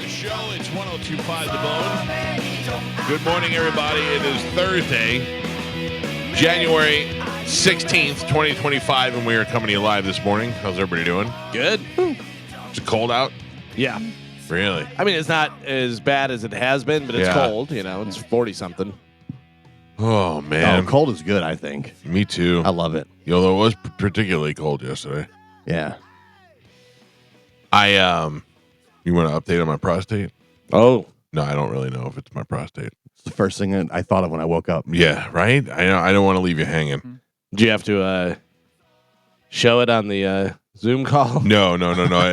Calta Show. It's 102.5 The Bone. Good morning, everybody. It is Thursday, January 16th, 2025, and we are coming to you live this morning. How's everybody doing? Good. Is it cold out? Yeah. Really? I mean, it's not as bad as it has been, but it's cold. You know, it's 40-something. Oh, man. Oh, cold is good, I think. Me too. I love it. Although it was particularly cold yesterday. Yeah. You want to update on my prostate? Oh. No, I don't really know if it's my prostate. It's the first thing that I thought of when I woke up. Yeah, right? I don't want to leave you hanging. Do you have to show it on the Zoom call? No.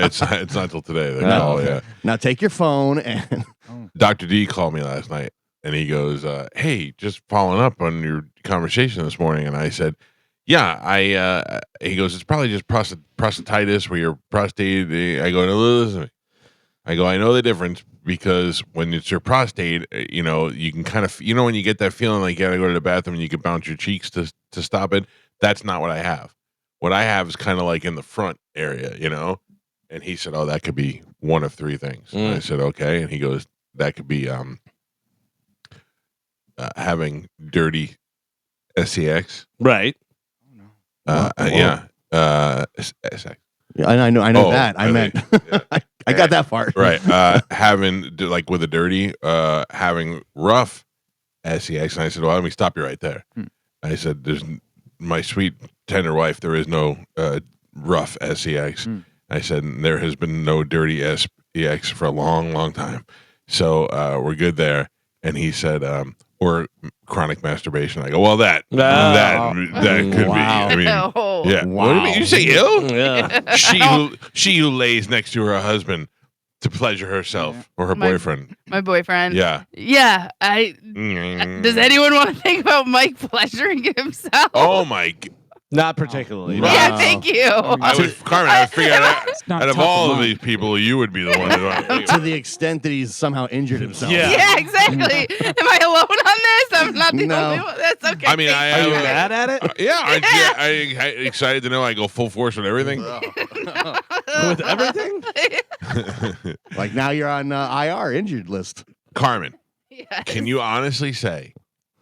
It's not till today. They call, okay. yeah. Now take your phone and... Dr. D called me last night, and he goes, hey, just following up on your conversation this morning. And I said, yeah, he goes, it's probably just prostatitis where your prostate, I go, no, listen. I go, I know the difference because when it's your prostate, you know, you can kind of, when you get that feeling like you got to go to the bathroom and you can bounce your cheeks to stop it. That's not what I have. What I have is kind of like in the front area, you know? And he said, oh, that could be one of three things. And I said, okay. And he goes, that could be having dirty SCX. Right. Yeah. SX. Yeah, I know Oh, that. I meant... yeah. I got that part. Right. Having, like with a dirty, having rough SCX. And I said, well, let me stop you right there. I said, there's my sweet, tender wife, there is no rough SCX. I said, there has been no dirty SCX for a long, long time. So we're good there. And he said, or chronic masturbation. I go, well, that could be. I mean, yeah. Wow. What do you mean? You say ill? Yeah. She who lays next to her husband to pleasure herself or her boyfriend. My boyfriend. Yeah. Yeah. Does anyone want to think about Mike pleasuring himself? Oh my. Not particularly. Wow. Yeah, thank you. I would figure out of all of these people, you would be the one that. To the extent that he's somehow injured himself. Yeah. Yeah, exactly. Am I alone on this? I'm not the No. only one. That's okay. I mean, thank Are you you. mad at it? Yeah, aren't you excited to know I go full force with everything? With everything? Like now you're on IR, injured list. Carmen, Yes. can you honestly say?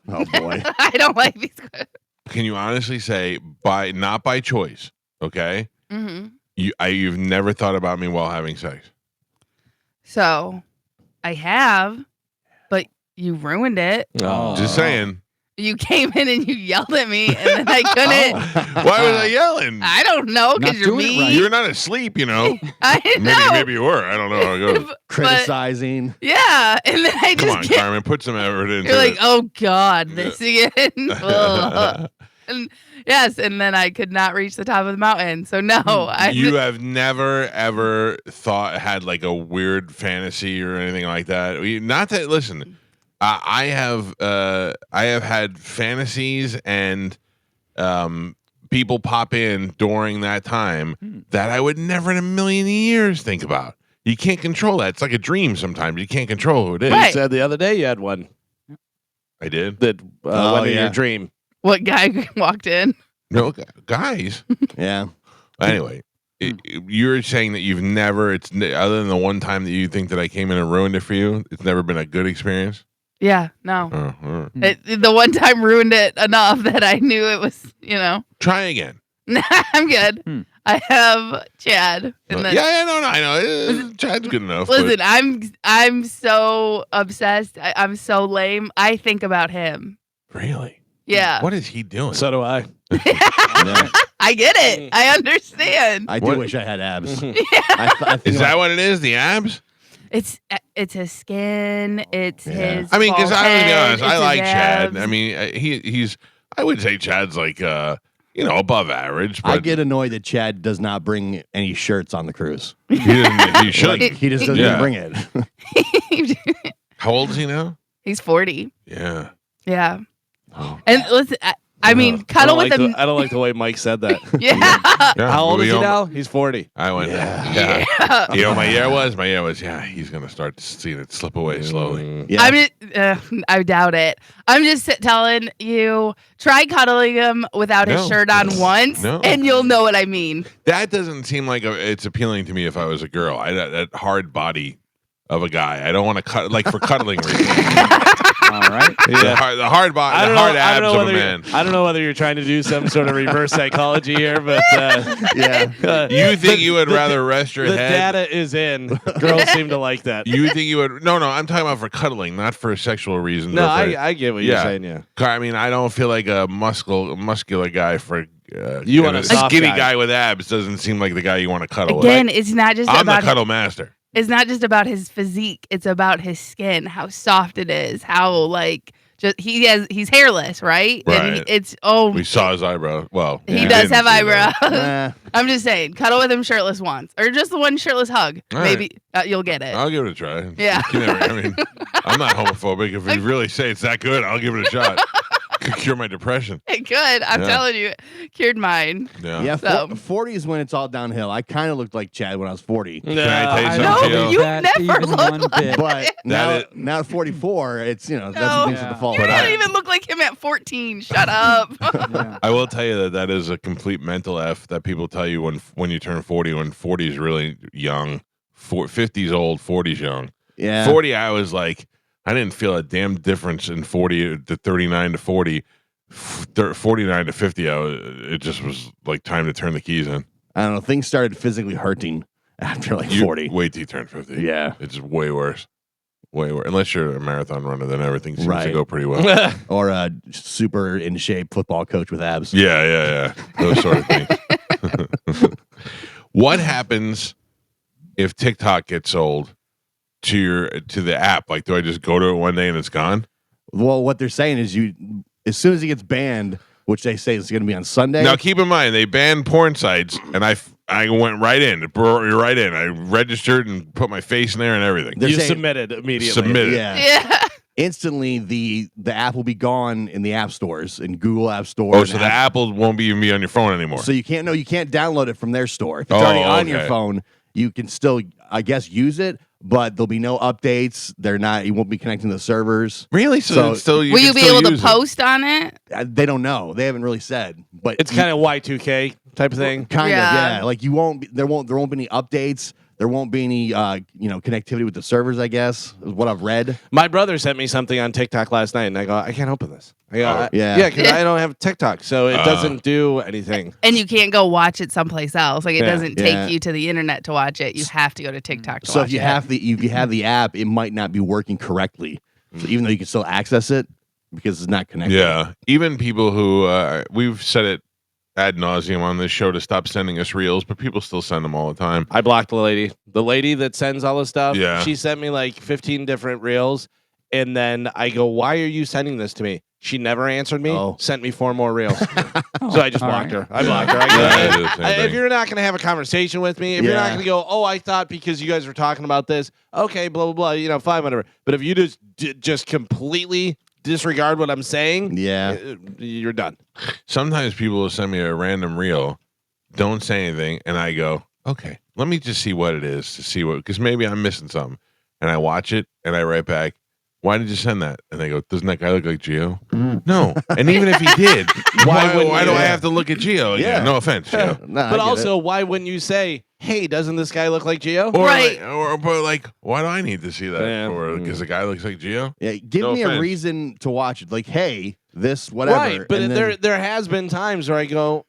Oh, boy. I don't like these questions. Can you honestly say not by choice? Okay, Mm-hmm. you've never thought about me while having sex. So, I have, but you ruined it. Oh. Just saying. You came in and you yelled at me, and then I couldn't. Why was I yelling? I don't know, because Not you're doing it mean. right. You're not asleep, you know. I know. Maybe you were. I don't know how it goes. But- Criticizing. yeah, and then I Come just on, get. Carmen, put some effort into You're like, it. oh God, this again. Ugh. And yes, and then I could not reach the top of the mountain. So no, You have never ever had like a weird fantasy or anything like that. Not that. Listen, I have had fantasies and people pop in during that time that I would never in a million years think about. You can't control that. It's like a dream sometimes. You can't control who it is. Right. You said the other day you had one I did. that went in yeah. your dream. what guy walked in? No, guys. Yeah. Anyway, you're saying that you've never, other than the one time that you think that I came in and ruined it for you, it's never been a good experience? Yeah, no. Oh, all right. The one time ruined it enough that I knew it was, Try again. I'm good. I have Chad. And then, No, I know. Chad's good enough. listen, I'm so obsessed. I'm so lame. I think about him. Really? Yeah. What is he doing? So do I. Yeah. I get it. I understand. I do What? wish I had abs. Yeah. I think Is that what it is? The abs? It's his skin. It's Yeah. his. I mean, because I was be honest, I it's like his Chad. abs. I mean, he's. I would say Chad's like, above average. But I get annoyed that Chad does not bring any shirts on the cruise. he should. Like, he just doesn't Yeah. bring it. How old is he now? He's 40. Yeah. Yeah. Oh. And listen, I mean, cuddle with him. I don't like the way Mike said that. Yeah. Yeah, How old is he we now? He's 40. I went. Yeah. Yeah. You know, my year was. Yeah, he's gonna start seeing it slip away slowly. Yeah. I'm just, I doubt it. I'm just telling you, try cuddling him without his No. shirt on once, No. and you'll know what I mean. That doesn't seem like it's appealing to me if I was a girl. That hard body of a guy. I don't want to cut like for cuddling reasons. All right. The hard abs of a man. I don't know whether you're trying to do some sort of reverse psychology here, but Yeah. You think you would rather rest your the head? data is in. Girls seem to like that. You think you would? No. I'm talking about for cuddling, not for sexual reasons. No, or for- I get what you're saying. Yeah. I mean, I don't feel like a muscular guy for. You want and a soft skinny guy. guy with abs doesn't seem like the guy you want to cuddle Again, with. it's not just I'm about the cuddle master. it's not just about his physique. It's about his skin, how soft it is, how like just he's hairless, right? Right. And it's We saw his eyebrow. Well, he we does didn't have see that. eyebrows. I'm just saying, cuddle with him shirtless once, or just the one shirtless hug. All right. Maybe you'll get it. I'll give it a try. Yeah. You never- I mean, I'm not homophobic. If you really say it's that good, I'll give it a shot. Could cure my depression. It could. I'm Yeah. telling you, cured mine. Yeah, So- 40 is when it's all downhill. I kind of looked like Chad when I was 40. Can I tell you I something, don't Gio? believe you that never even looked one like bit. But That now at 44, it's, that's No. the things to Yeah. default. You But don't I- even look like him at 14. Shut up. Yeah. I will tell you that is a complete mental F that people tell you when you turn 40, when 40 is really young. 50's old, 40's young. Yeah. 40, I was like, I didn't feel a damn difference in 40 to 39 to 40. 49 to 50, it just was like time to turn the keys in. I don't know. Things started physically hurting after like You 40. Wait till you turn 50. Yeah. It's way worse. Way worse. Unless you're a marathon runner, then everything seems to Right. go pretty well. Or a super in shape football coach with abs. Yeah. Those sort of things. What happens if TikTok gets sold to the app? Like, do I just go to it one day and it's gone? Well, what they're saying is as soon as it gets banned, which they say is going to be on Sunday. Now, keep in mind, they banned porn sites, and I went right in. You're right in. I registered and put my face in there and everything. They're You saying- submitted immediately. Submitted. Yeah. Yeah. Instantly, the app will be gone in the app stores, in Google App Store. Oh, and so the Apple won't even be on your phone anymore. So you can't download it from their store. If it's Oh, already on your okay. phone, you can still, I guess, use it, but there'll be no updates. You won't be connecting to the servers. Really? So it's still, Will can you be still able to use it. post on it? They don't know. They haven't really said, but It's kind of Y2K type of thing. kind of, Yeah. yeah. Like there won't be any updates. There won't be any, connectivity with the servers, I guess, is what I've read. My brother sent me something on TikTok last night, and I go, I can't open this. I go, Oh. Yeah. yeah, because I don't have TikTok, so it doesn't do anything. And you can't go watch it someplace else. Like it Yeah. doesn't Yeah. take you to the internet to watch it. You have to go to TikTok to So watch if you it. have the app, it might not be working correctly. So even though you can still access it because it's not connected. Yeah. Even people who, we've said it ad nauseum on this show to stop sending us reels, but people still send them all the time. I blocked the lady. The lady that sends all the stuff. Yeah. She sent me like 15 different reels. And then I go, why are you sending this to me? She never answered me. Oh. Sent me 4 more reels. So I just all blocked right. her. I blocked her. I go, Yeah, I do the same if thing. you're not going to have a conversation with me, if you're not Yeah. going to go, oh, I thought because you guys were talking about this, okay, blah, blah, blah, fine, whatever. But if you just completely disregard what I'm saying, Yeah. you're done. Sometimes people will send me a random reel, don't say anything, and I go, okay, let me just see what it is to see what, because maybe I'm missing something. And I watch it and I write back, why did you send that? And they go, doesn't that guy look like Gio? No. And even if he did, why wouldn't do you? I have to look at Gio again? Yeah. No offense, Gio. No, I But get also, why wouldn't you say, hey, doesn't this guy look like Gio? Or Right. like, why do I need to see that? Yeah. Or because the guy looks like Gio? it. Yeah, give No me offense. a reason to watch it. Like, hey, this, whatever. Right, but and then- there has been times where I go,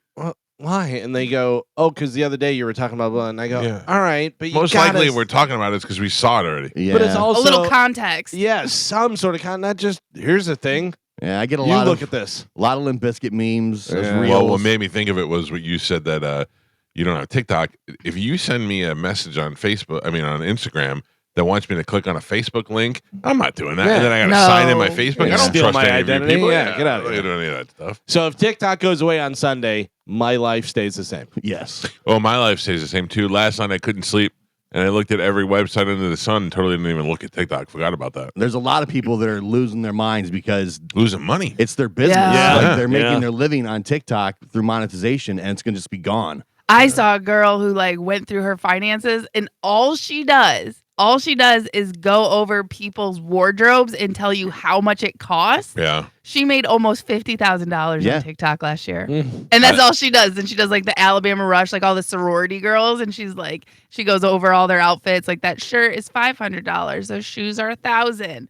why? And they go, oh, because the other day you were talking about blah, and I go, Yeah. all right, but you Most gotta likely we're talking about it because we saw it already. yeah. But it's a also little context. yeah, some sort of not just here's the thing. Yeah, I get a You lot look of at this. Limp Bizkit memes. Those Yeah. reels. Well, what made me think of it was what you said that you don't have TikTok. If you send me a message on Facebook, on Instagram that wants me to click on a Facebook link, I'm not doing that. Yeah. And then I got to No. sign in my Facebook. Yeah. I don't Steal trust my any of you identity? people. Yeah, get out of I here. don't do any of that stuff. So if TikTok goes away on Sunday, my life stays the same. yes. Well, my life stays the same too. Last night I couldn't sleep, and I looked at every website under the sun. And totally didn't even look at TikTok. Forgot about that. There's a lot of people that are losing their minds because Losing money. it's their business. Yeah. Like Yeah. they're making Yeah. their living on TikTok through monetization, and it's going to just be gone. I saw a girl who like went through her finances and all she does all she does is go over people's wardrobes and tell you how much it costs. Yeah. She made almost $50,000 Yeah. on TikTok last year. Mm. And that's all she does. And she does like the Alabama Rush, like all the sorority girls. And she's like, she goes over all their outfits. Like that shirt is $500. Those shoes are $1,000.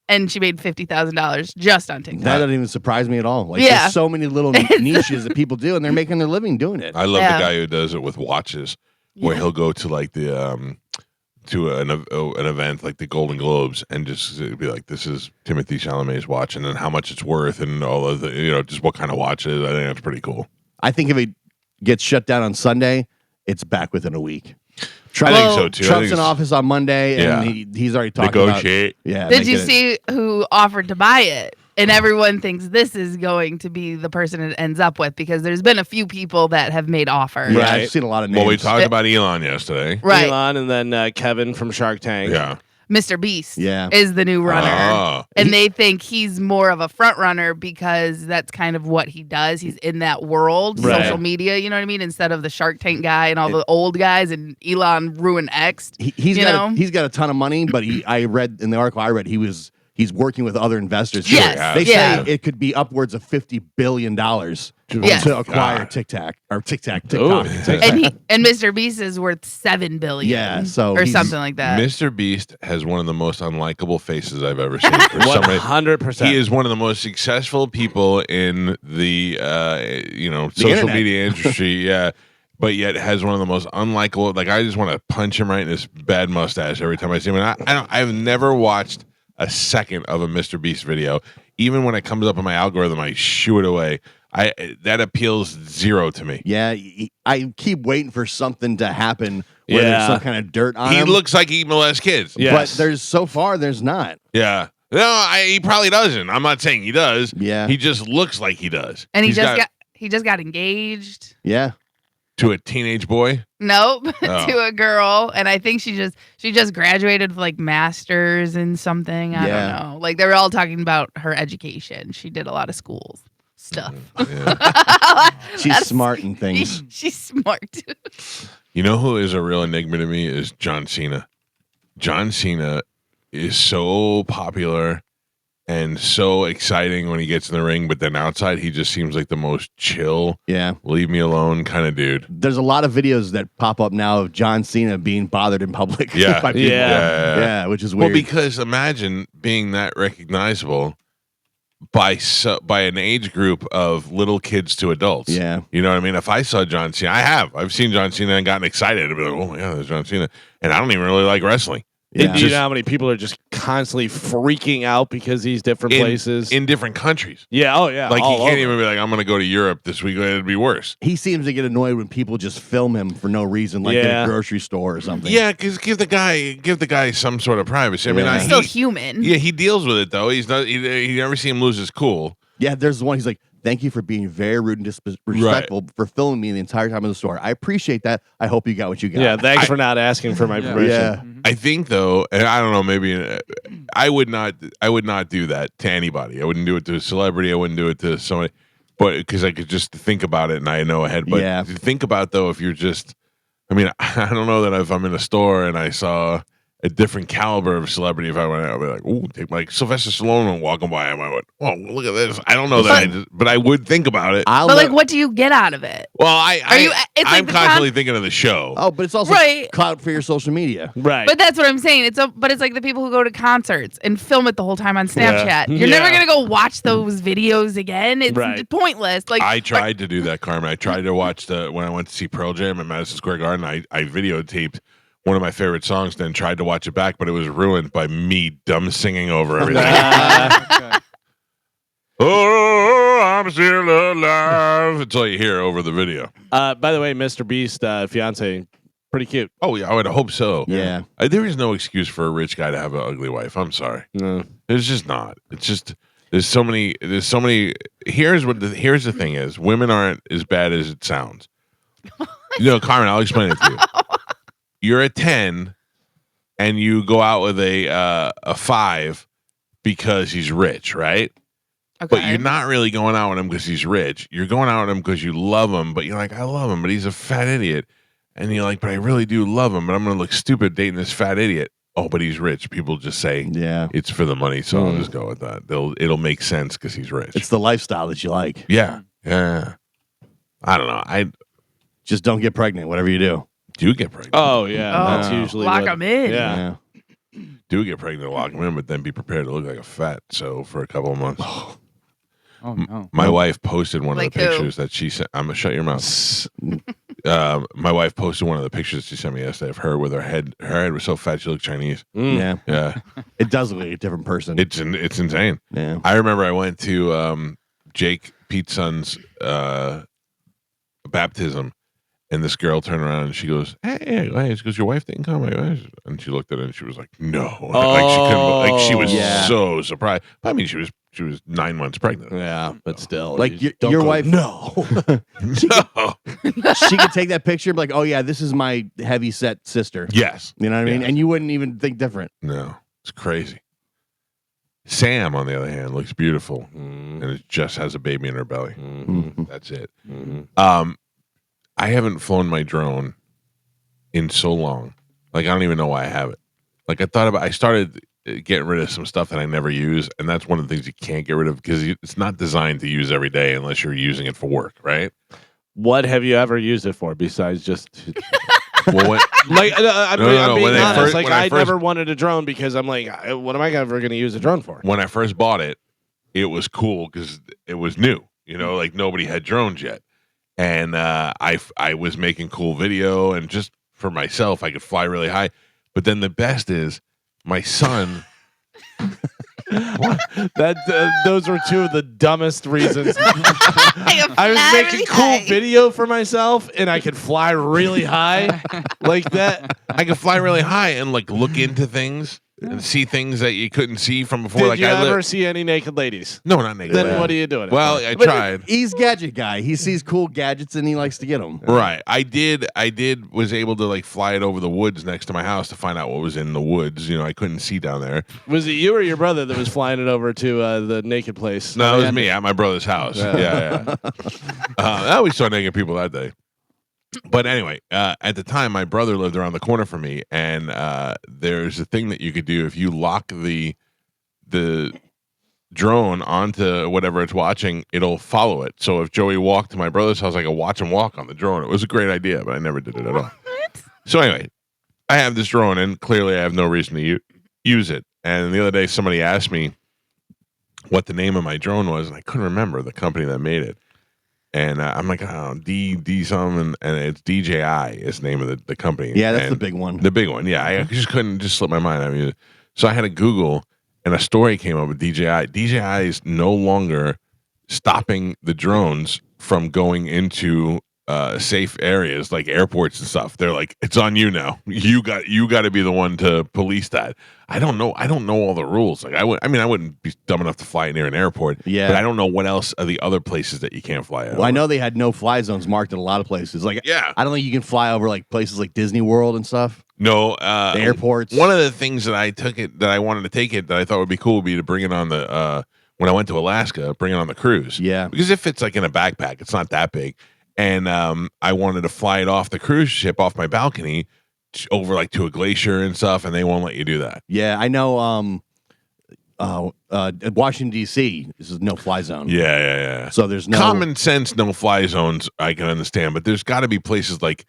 And she made $50,000 just on TikTok. That doesn't even surprise me at all. Like, Yeah. there's so many little niches that people do, and they're making their living doing it. I love Yeah. the guy who does it with watches, where he'll go to like the to an event like the Golden Globes and just be like, "This is Timothée Chalamet's watch," and then how much it's worth, and all of the just what kind of watch it is. I think that's pretty cool. I think if it gets shut down on Sunday, it's back within a week. Trump, I think so too. I Trump's think in it's- office on Monday, and he's already talking negotiate. about. Yeah. Did you making see who offered to buy it? And everyone thinks this is going to be the person it ends up with because there's been a few people that have made offers. Yeah, Right. I've seen a lot of names. Well, we talked about Elon yesterday. Right. Elon and then Kevin from Shark Tank. Yeah. Mr. Beast Yeah. is the new runner. Ah. And they think he's more of a front runner because that's kind of what he does. He's in that world, Right. social media, you know what I mean? Instead of the Shark Tank guy and all the old guys and Elon ruined X. He's you know? he's got a ton of money, but I read in the article I read he's working with other investors. Yes. They Yeah. say it could be upwards of $50 billion Yes. to acquire God. TikTok. Ooh. And Mr. Beast is worth $7 billion. Yeah, so or he's- something like that. Mr. Beast has one of the most unlikable faces I've ever seen. For somebody, 100%. he is one of the most successful people in the social internet. media industry. Yeah. But yet has one of the most unlikable. Like I just want to punch him right in his bad mustache every time I see him. And I've never watched a second of a Mr. Beast video. Even when it comes up in my algorithm, I shoo it away. That appeals zero to me. Yeah, I keep waiting for something to happen where there's Yeah. some kind of dirt on He him. looks like he molests kids. Yes. But there's not. Yeah. No, he probably doesn't. I'm not saying he does. Yeah. He just looks like he does. And he He's just got engaged. Yeah. to a teenage boy. Nope, Oh. to a girl, and I think she just graduated with like masters in something. I Yeah. don't know. Like they were all talking about her education. She did a lot of schools stuff. Yeah. She's That's- smart in things. She's smart. You know who is a real enigma to me is John Cena. John Cena is so popular and so exciting when he gets in the ring, but then outside he just seems like the most chill, Yeah. leave me alone kind of dude. There's a lot of videos that pop up now of John Cena being bothered in public. Yeah. by people. Yeah. Yeah, which is Well, weird. because imagine being that recognizable by an age group of little kids to adults. Yeah. You know what I mean? If I saw John Cena, I've seen John Cena and gotten excited. I'd be like, oh my God, there's John Cena. And I don't even really like wrestling. Yeah. Do you know how many people are just constantly freaking out because he's different places? In different countries. yeah, oh yeah. Like he all can't over. even be like, I'm going to go to Europe this week. It'd be worse. He seems to get annoyed when people just film him for no reason, like in Yeah. a grocery store or something. Yeah, because give the guy some sort of privacy. I mean, Yeah. He's still human. yeah, he deals with it though. He's not. You never see him lose his cool. Yeah, there's one. He's like, "Thank you for being very rude and disrespectful for filming me the entire time in the store. I appreciate that. I hope you got what you got." Yeah, thanks for not asking for my permission. Yeah. I think though, and I don't know, maybe I would not do that to anybody. I wouldn't do it to a celebrity. I wouldn't do it to somebody, but because I could just think about it and I know ahead. But Yeah. think about though, if you're just, I mean, I don't know that if I'm in a store and I saw a different caliber of celebrity, if I went out, I'd be like, ooh, take like Sylvester Stallone and walking by him. I went, oh, look at this. I don't know that, but I would think about it. I'll But like, never- what do you get out of it? Well, Are you? It's like I'm the constantly thinking of the show. Oh, but it's also Right. clout for your social media. Right. But that's what I'm saying. But it's like the people who go to concerts and film it the whole time on Snapchat. You're never Yeah. gonna go watch those videos again. It's Right. pointless. Like I tried to do that, Carmen. I tried to watch when I went to see Pearl Jam at Madison Square Garden. I videotaped one of my favorite songs, then tried to watch it back, but it was ruined by me dumb singing over everything. Oh, I'm still alive. That's all you hear over the video. By the way, Mr. Beast, fiance, pretty cute. Oh yeah, I would hope so. Yeah. There is no excuse for a rich guy to have an ugly wife. I'm sorry. No. There's just not. It's just there's so many. Here's the thing is, women aren't as bad as it sounds. Carmen, I'll explain it to you. You're a 10 and you go out with a 5 because he's rich, right? okay. But you're not really going out with him because he's rich. You're going out with him because you love him, but you're like, I love him, but he's a fat idiot. And you're like, but I really do love him, but I'm going to look stupid dating this fat idiot. oh, but he's rich. People just say Yeah. it's for the money, so I'll just go with that. It'll make sense because he's rich. It's the lifestyle that you like. Yeah. I don't know. I Just don't get pregnant, whatever you do. do get pregnant. Oh yeah, Oh, that's usually lock what- them in. Yeah. Do get pregnant, lock him in, but then be prepared to look like a fat. So for a couple of months. Oh no. My wife posted one Like of the who? pictures that she sent. I'm gonna shut your mouth. My wife posted one of the pictures she sent me yesterday of her with her head. Her head was so fat she looked Chinese. Yeah. Yeah, It does look like a different person. it's insane. yeah. I remember I went to Jake Pete's son's baptism, and this girl turned around and she goes, "Hey," she goes, "Your wife didn't come?" I go, and she looked at it and she was like, "No," like she couldn't, like she was Yeah. so surprised. I mean, she was 9 months pregnant. Yeah, but still, Like you your don't go, wife, No. No. she could take that picture and be like, "Oh yeah, this is my heavy set sister." Yes. You know what I mean? Yes. And you wouldn't even think different. No, it's crazy. Sam, on the other hand, looks beautiful and it just has a baby in her belly. That's it. I haven't flown my drone in so long. Like, I don't even know why I have it. Like, I started getting rid of some stuff that I never use, and that's one of the things you can't get rid of because it's not designed to use every day unless you're using it for work, right? What have you ever used it for besides just Well, what, like? I'm no, being when they honest. first- Like when I I first- never wanted a drone because I'm like, what am I ever going to use a drone for? when I first bought it, it was cool because it was new. You know, like nobody had drones yet, and I was making cool video, and just for myself, I could fly really high. But then the best is my son. Those were two of the dumbest reasons. I I was making cool video for myself, and I could fly really high like that. I could fly really high and like look into things and see things that you couldn't see from before. Did Like you I ever see any naked ladies? No, not naked. Then what are you doing? it Well, for? I But tried. He's gadget guy. He sees cool gadgets and he likes to get them. Right. I was able to like fly it over the woods next to my house to find out what was in the woods. You know, I couldn't see down there. Was it you or your brother that was flying it over to the naked place? No, it was me at my brother's house. Yeah. We saw naked people that day. But anyway, at the time, my brother lived around the corner from me, and there's a thing that you could do if you lock the drone onto whatever it's watching, it'll follow it. So if Joey walked to my brother's house, I could watch him walk on the drone. It was a great idea, but I never did it at all. So anyway, I have this drone, and clearly I have no reason to use it. And the other day, somebody asked me what the name of my drone was, and I couldn't remember the company that made it. And I'm like, oh, D something, and it's DJI is the name of the company. Yeah, that's And the big one. The big one, yeah. I just couldn't just slip my mind. I mean, so I had to Google, and a story came up with DJI. DJI is no longer stopping the drones from going into safe areas like airports and stuff. They're like, it's on you now. You got to be the one to police that. I don't know all the rules. Like I wouldn't be dumb enough to fly near an airport. Yeah. But I don't know what else are the other places that you can't fly at. Well, I know they had no fly zones marked in a lot of places. Like, Yeah. I don't think you can fly over like places like Disney World and stuff. No, The airports. One of the things that I wanted to take it that I thought would be cool would be to bring it on the when I went to Alaska, bring it on the cruise. Yeah. Because it fits like in a backpack. It's not that big. And I wanted to fly it off the cruise ship off my balcony over like to a glacier and stuff, and they won't let you do that. Yeah, I know. Washington D.C. This is no fly zone. Yeah. So there's no Common sense, no fly zones. I can understand, but there's got to be places like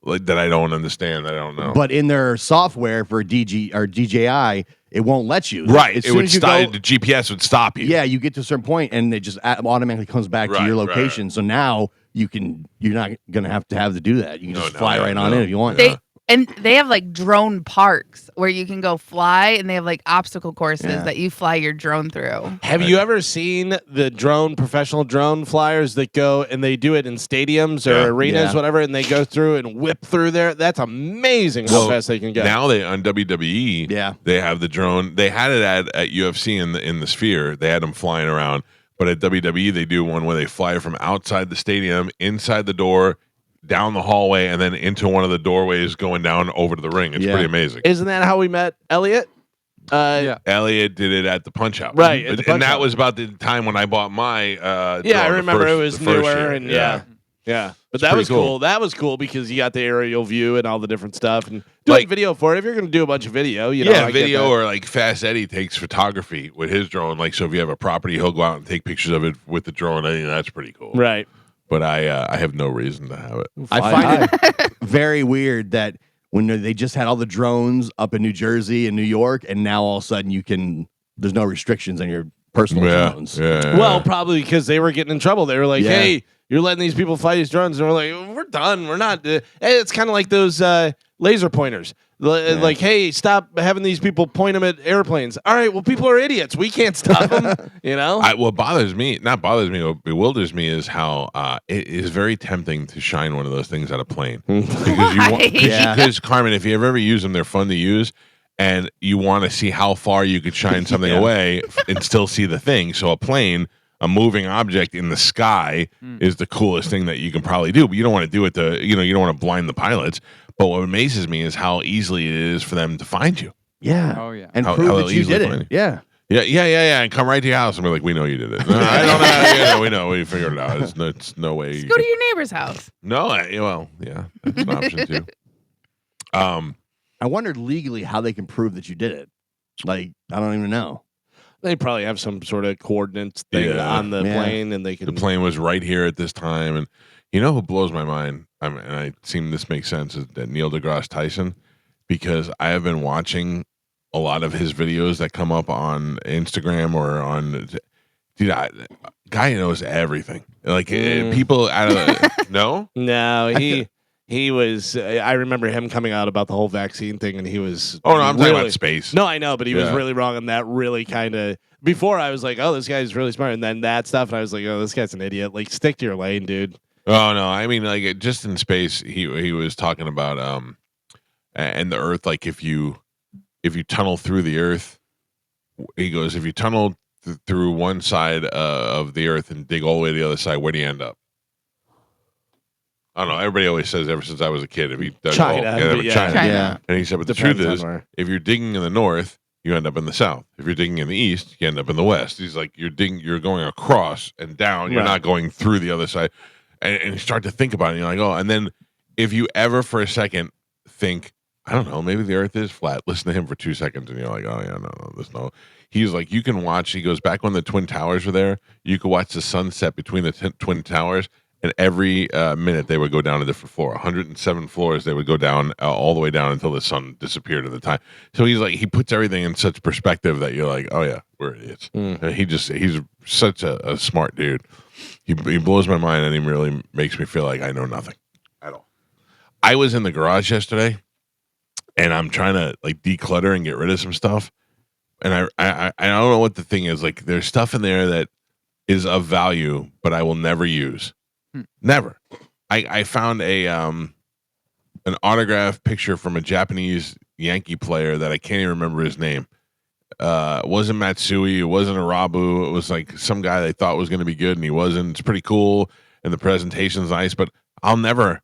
that I don't understand. I don't know. But in their software for DG or DJI, it won't let you. right, As it soon would as you stop. go- The GPS would stop you. Yeah, you get to a certain point and it just automatically comes back to Right, your right, location. So now you're not gonna have to do that. You can just fly right on in if you want. They have like drone parks where you can go fly, and they have like obstacle courses Yeah. that you fly your drone through. Have you ever seen the professional drone flyers that go and they do it in stadiums or Yeah. arenas, Yeah. whatever, and they go through and whip through there? That's amazing how Well, fast they can go. Now they on WWE, Yeah. they have the drone. They had it at UFC in the Sphere. They had them flying around. But at WWE, they do one where they fly from outside the stadium, inside the door, down the hallway, and then into one of the doorways going down over to the ring. It's Yeah. pretty amazing. Isn't that how we met Elliot? Yeah. Elliot did it at the Punch Out, Right, at the and Punch that Out. was about the time when I bought my. Yeah, I drone, the remember first- it was the first newer year. and yeah. Yeah, but It's that pretty was cool. cool. That was cool because you got the aerial view and all the different stuff, and doing Like- video for it. If you're going to do a bunch of video, you know, Yeah, I get video that. or like Fast Eddie takes photography with his drone. Like, so if you have a property, he'll go out and take pictures of it with the drone. I think that's pretty cool. Right. But I have no reason to have it. I find it very weird that when they just had all the drones up in New Jersey and New York, and now all of a sudden there's no restrictions on your personal drones. Yeah. Well, probably because they were getting in trouble. They were like, Yeah. "Hey, you're letting these people fly these drones," and we're like, "We're done. We're not." Hey, it's kind of like those laser pointers. Like, hey, stop having these people point them at airplanes. All right, well, people are idiots. We can't stop them. You know. What bothers me, not bothers me, what bewilders me is how it is very tempting to shine one of those things at a plane. Because Why? because Carmen, if you ever use them, they're fun to use. And you want to see how far you could shine something away and still see the thing. So a plane, a moving object in the sky, is the coolest thing that you can probably do. But you don't want to do it you don't want to blind the pilots. But what amazes me is how easily it is for them to find you. Yeah. Oh, yeah. And How prove that you easily did find it. you. Yeah. Yeah, and come right to your house and be like, we know you did it. No, I don't know. We know. We figured it out. It's no way. Just go to your neighbor's house. No, well, yeah, that's an option too. I wondered legally how they can prove that you did it. Like, I don't even know. They probably have some sort of coordinates thing Yeah. on the Yeah. plane, and they can. The plane was right here at this time, and you know who blows my mind? And I seem this makes sense is that Neil deGrasse Tyson, because I have been watching a lot of his videos that come up on Instagram or on. Dude, guy knows everything. Like people out of the, no. No, he was. I remember him coming out about the whole vaccine thing, and he was. Oh no, I'm talking really- about space. No, I know, but he was Yeah. really wrong on that. Really, kind of. Before I was like, "Oh, this guy's really smart," and then that stuff, and I was like, "Oh, this guy's an idiot." Like, stick to your lane, dude. Oh no, I mean like just in space, he was talking about and the Earth. Like if you tunnel through the Earth, he goes, if you tunnel through one side of the Earth and dig all the way to the other side, where do you end up? I don't know. Everybody always says ever since I was a kid, if you dug China, China. China. Yeah. And he said, but the Depends truth on is, where. if you're digging in the north, you end up in the south. If you're digging in the east, you end up in the west. He's like, you're going across and down. You're Right. not going through the other side. And you start to think about it. And you're like, oh, and then if you ever for a second think, I don't know, maybe the earth is flat. Listen to him for 2 seconds and you're like, oh yeah, no, there's no. He's like, you can watch. He goes, back when the Twin Towers were there, you could watch the sunset between the Twin Towers. And every minute they would go down a different floor. 107 floors they would go down all the way down until the sun disappeared at the time. So he's like, he puts everything in such perspective that you're like, oh yeah, we're idiots. And he's such a smart dude. He blows my mind, and he really makes me feel like I know nothing at all. I was in the garage yesterday, and I'm trying to like declutter and get rid of some stuff. And I don't know what the thing is. Like, there's stuff in there that is of value, but I will never use. Never. I found an autographed picture from a Japanese Yankee player that I can't even remember his name. It wasn't Matsui. It wasn't Arabu. It was like some guy they thought was going to be good, and he wasn't. It's pretty cool, and the presentation's nice, but I'll never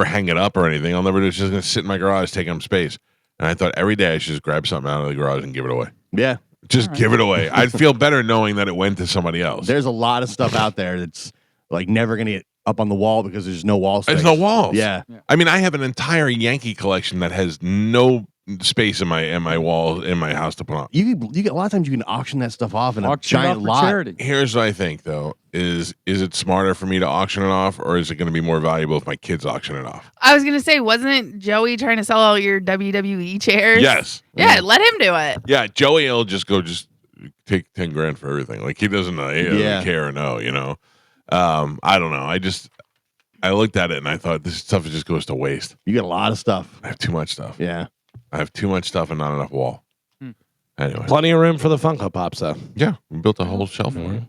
hang it up or anything. It's just going to sit in my garage, taking up space. And I thought every day I should just grab something out of the garage and give it away. Yeah. Just give it away. I'd feel better knowing that it went to somebody else. There's a lot of stuff out there that's like never going to get up on the wall because there's no wall space. There's no walls. Yeah. I mean, I have an entire Yankee collection that has no space in my wall in my house to put on. You get a lot of times you can auction that stuff off in a Auction it off giant for lot. charity. Here's what I think though: is it smarter for me to auction it off, or is it going to be more valuable if my kids auction it off? I was gonna say, wasn't Joey trying to sell all your WWE chairs? Yes. Yeah, let him do it. Yeah, Joey will just take 10 grand for everything. Like he doesn't care or know. You know, I don't know. I looked at it and I thought this stuff just goes to waste. You get a lot of stuff. I have too much stuff. Yeah. I have too much stuff and not enough wall. Anyway, Plenty of room for the Funko Pops, though. yeah, we built a whole shelf for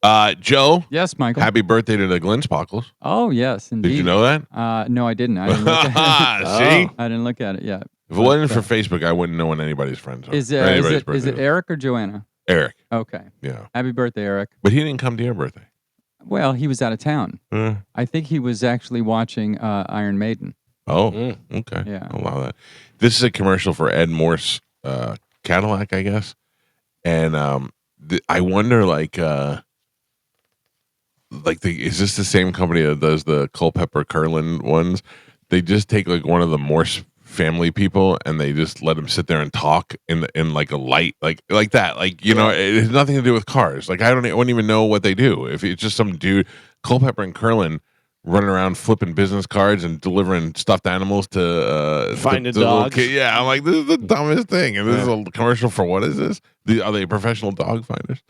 it. Joe, Yes, Michael. happy birthday to the Glinspockles. Oh, yes, indeed. Did you know that? No, I didn't. I didn't look at it. See, I didn't look at it yet. if it wasn't for Facebook, I wouldn't know when anybody's friends are. Is Or it anybody's is it birthday Eric or Joanna? Eric? Okay. Yeah, Happy birthday, Eric. but he didn't come to your birthday. Well, he was out of town. I think he was actually watching Iron Maiden. Oh, okay. Yeah. I'll allow that. This is a commercial for Ed Morse Cadillac, I guess. And I wonder, like, is this the same company that does the Culpepper Curlin ones? They just take like one of the Morse family people and they just let them sit there and talk in like a light like that. Like, you know, it has nothing to do with cars. Like I wouldn't even know what they do. If it's just some dude, Culpepper and Curlin running around flipping business cards and delivering stuffed animals to Finding the little dogs. kid. Yeah, I'm like, this is the dumbest thing. And this is a commercial for what is this? Are they professional dog finders?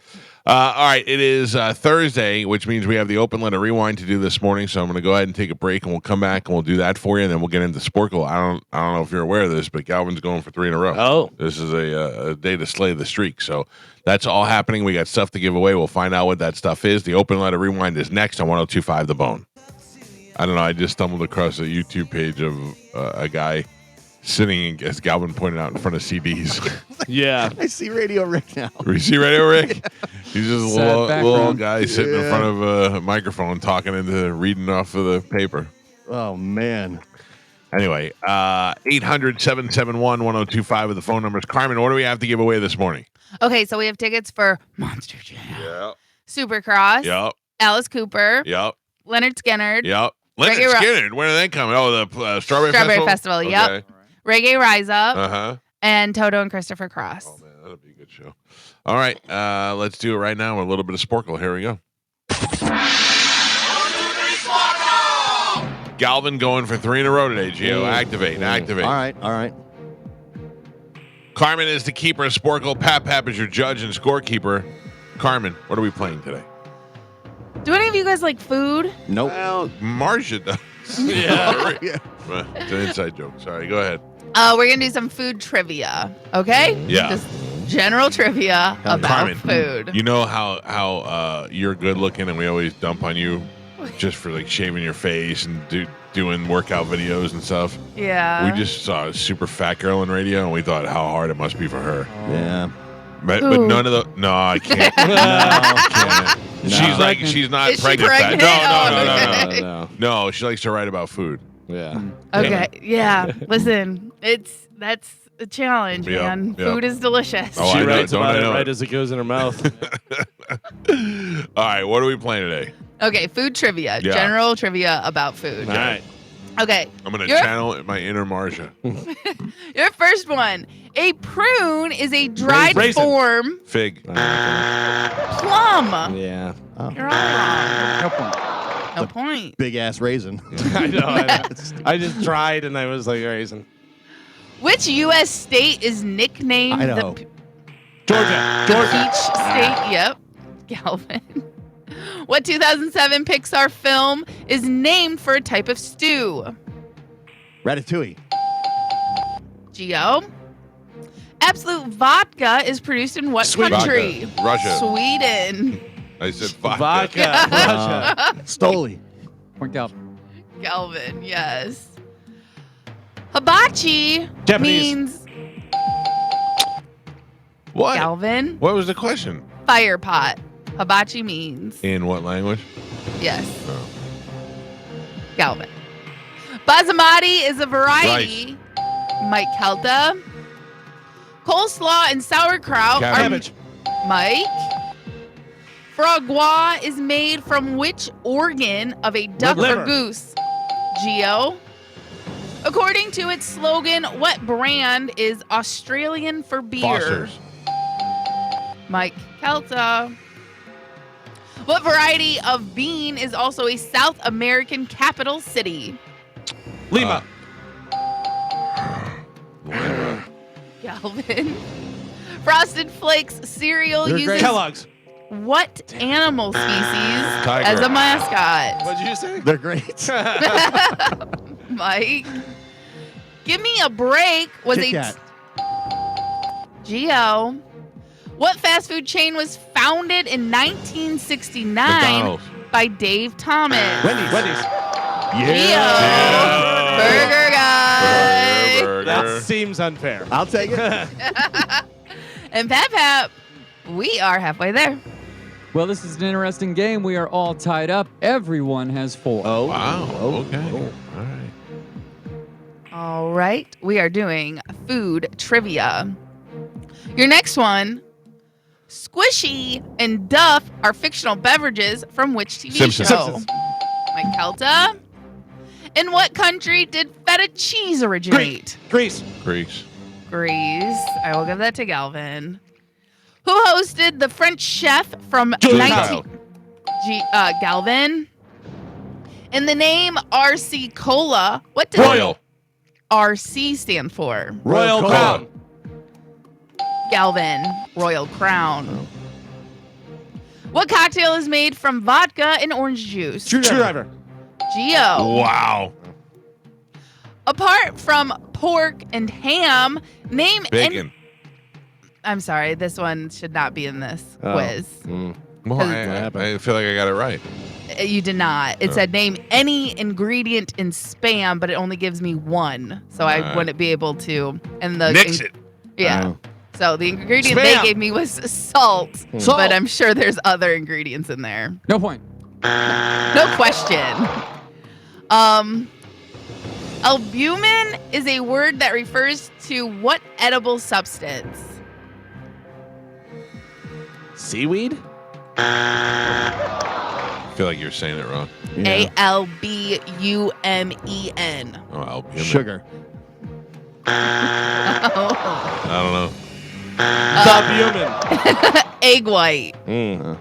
All right, it is Thursday, which means we have the open letter rewind to do this morning. So I'm going to go ahead and take a break, and we'll come back and we'll do that for you, and then we'll get into Sporkle. I don't know if you're aware of this, but Galvin's going for 3 in a row. Oh. This is a day to slay the streak. So that's all happening. We got stuff to give away. We'll find out what that stuff is. The open letter rewind is next on 102.5 The Bone. I don't know. I just stumbled across a YouTube page of a guy sitting, as Galvin pointed out, in front of CDs. Yeah. I see Radio Rick now. You see Radio Rick? He's just a Sad little background. old guy sitting in front of a microphone talking into reading off of the paper. Oh, man. Anyway, 800-771-1025 with the phone numbers. Carmen, what do we have to give away this morning? Okay, so we have tickets for Monster Jam, Yep. Supercross, Yep. Alice Cooper, Yep. Leonard Skinner, Yep. Leonard Reggae Skinner. When are they coming? Oh, the Strawberry Festival. Yep. Okay. Reggae Rise Up, Uh-huh. and Toto and Christopher Cross. Oh, man, that'll be a good show. All right, let's do it right now with a little bit of Sporkle. Here we go. Galvin going for 3 in a row today, Gio. Activate. All right. Carmen is the keeper of Sporkle. Pap is your judge and scorekeeper. Carmen, what are we playing today? Do any of you guys like food? Nope. Well, Marcia does. Yeah. Yeah. It's an inside joke. Sorry, go ahead. We're gonna do some food trivia. Okay? Yeah. Just general trivia about Carmen, food. You know how you're good looking and we always dump on you just for like shaving your face and doing workout videos and stuff. Yeah. We just saw a super fat girl in radio and we thought how hard it must be for her. Yeah. But Ooh. none of the I can't. No. Can't. She's not Is she pregnant. Fat. pregnant? No. Oh, okay. No, she likes to write about food. Yeah. Okay. Yeah. Listen, that's a challenge, Yep, man. yep. Food is delicious. Oh, She I know, writes don't about I it know right it? as it goes in her mouth. All right, what are we playing today? Okay, food trivia. Yeah. General trivia about food. All right. Okay. I'm gonna Your- channel my inner Marcia. Your first one. A prune is a dried Raisin. form Fig. plum. Yeah. You're all wrong. No point. No point. Big ass raisin. I know. I just tried and I was like, raisin. Which U.S. state is nicknamed I know. the Georgia. Peach State? Yep. Galvin. What 2007 Pixar film is named for a type of stew? Ratatouille. Geo. Absolute vodka is produced in what Sweden. country? Vodka. Russia. Sweden. I said vodka. Vodka. Russia. Stoli. Point out. Galvin, yes. Hibachi Japanese. means What? Galvin. What was the question? Fire pot. Hibachi means In what language? yes. Oh. Galvin. Basmati is a variety. Mike Calta. Coleslaw and sauerkraut are Cabbage. Mike. Foie gras is made from which organ of a duck Liver. or goose? Geo. According to its slogan, what brand is Australian for beer? Foster's. Mike Calta. What variety of bean is also a South American capital city? Lima. Lima. Galvin. Frosted Flakes cereal They're uses great. Kellogg's. what animal species Tiger. as a mascot? What did you say? They're great. Mike. Give me a break was Kit a Kat. Geo. What fast food chain was founded in 1969 McDonald's. by Dave Thomas? Wendy's. Geo. Burger guy. Burger. That seems unfair. I'll take it. And Pap, we are halfway there. Well, this is an interesting game. We are all tied up. Everyone has 4. Oh. Wow. Okay. Oh. All right. All right. We are doing food trivia. Your next one, Squishy and Duff are fictional beverages from which TV Simpsons. show? Simpsons. Mike Calta. In what country did feta cheese originate? Grease. Greece. Greece. I will give that to Galvin. Who hosted the French chef from Julie 19... Galvin. In the name RC Cola, what does Royal. RC stand for? Royal Cola. Crown. Galvin. Royal Crown. What cocktail is made from vodka and orange juice? Screwdriver. Geo. Wow. Apart from pork and ham, name Bacon. I'm sorry, this one should not be in this Oh. quiz. Mm. Well, What I happened? feel like I got it right. You did not. It said name any ingredient in Spam, but it only gives me one, so I Alright. wouldn't be able to. And the Nix it. Yeah. Oh. So the ingredient Spam. they gave me was salt, Salt. but I'm sure there's other ingredients in there. No point. No question. Albumin is a word that refers to what edible substance? Seaweed. I feel like you're saying it wrong. Yeah. Albumen. Oh, albumin. Sugar. I don't know. Albumin. Egg white. Mm.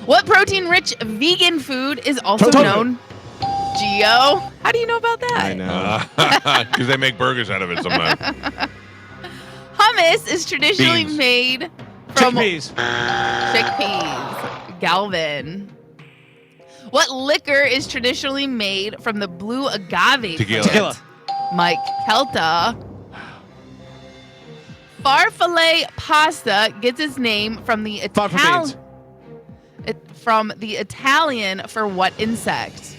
What protein-rich vegan food is also Tofu. known? Geo. How do you know about that? I know. Because they make burgers out of it sometimes. Hummus is traditionally Beans. made from Chickpeas. chickpeas. Galvin. What liquor is traditionally made from the blue agave Tequila. plant? Tequila. Mike Calta. Farfalle pasta gets its name from the Far from beans. Italian for what insect?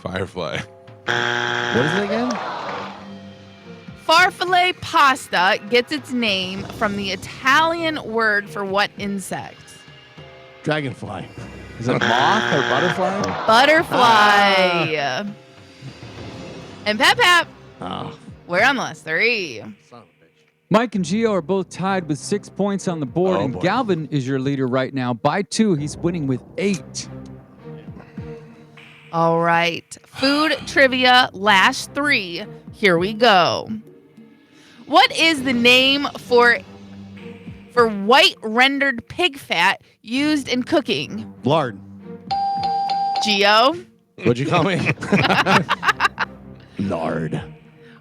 Firefly. What is it again? Farfalle pasta gets its name from the Italian word for what insect? Dragonfly. Is it a moth or butterfly? Butterfly. And Pep, Oh. we're on the list. 3. Son of a bitch. Mike and Gio are both tied with 6 points on the board, Oh, and boy. Galvin is your leader right now by 2. He's winning with 8. All right. Food trivia, last 3. Here we go. What is the name for white rendered pig fat used in cooking? Lard. Geo. What'd you call me? Lard.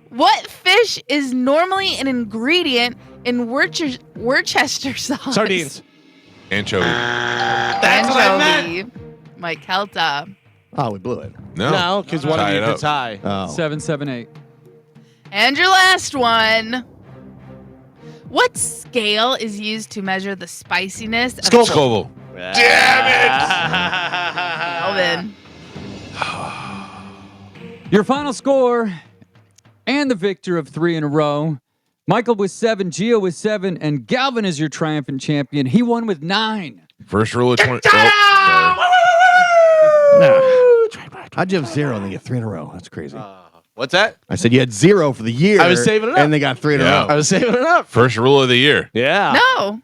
What fish is normally an ingredient in Worcester sauce? Sardines. Anchovy. That's what I meant. Anchovy. Mike Calta. Oh, we blew it. No, because one of Tie you it could up. tie. Oh. 7, 7, 8. And your last one. What scale is used to measure the spiciness of Scoville. Alvin? Your final score and the victor of 3 in a row. Michael with 7, Gio with 7, and Galvin is your triumphant champion. He won with 9. First rule of 20. How'd you have 0 and they get 3 in a row? That's crazy. What's that? I said you had 0 for the year. I was saving it up. And they got 3 in a Yeah. row. I was saving it up. First rule of the year. Yeah. No.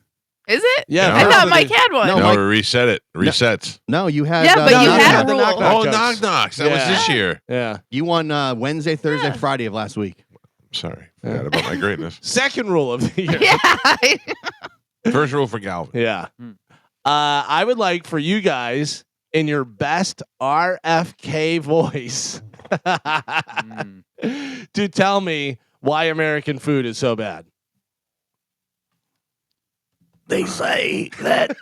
Is it? Yeah. I No. thought Mike had one. No, No, Mike- we reset it. Resets. No, you had. Yeah, but you knock had knock. a rule. knock Oh, jokes. knock knocks. That was Yeah. this year. Yeah. You won Wednesday, Thursday, Yeah. Friday of last week. Sorry. Forgot about my greatness. Second rule of the year. Yeah. First rule for Galvin. Yeah. Hmm. I would like for you guys in your best RFK voice to tell me why American food is so bad. They say that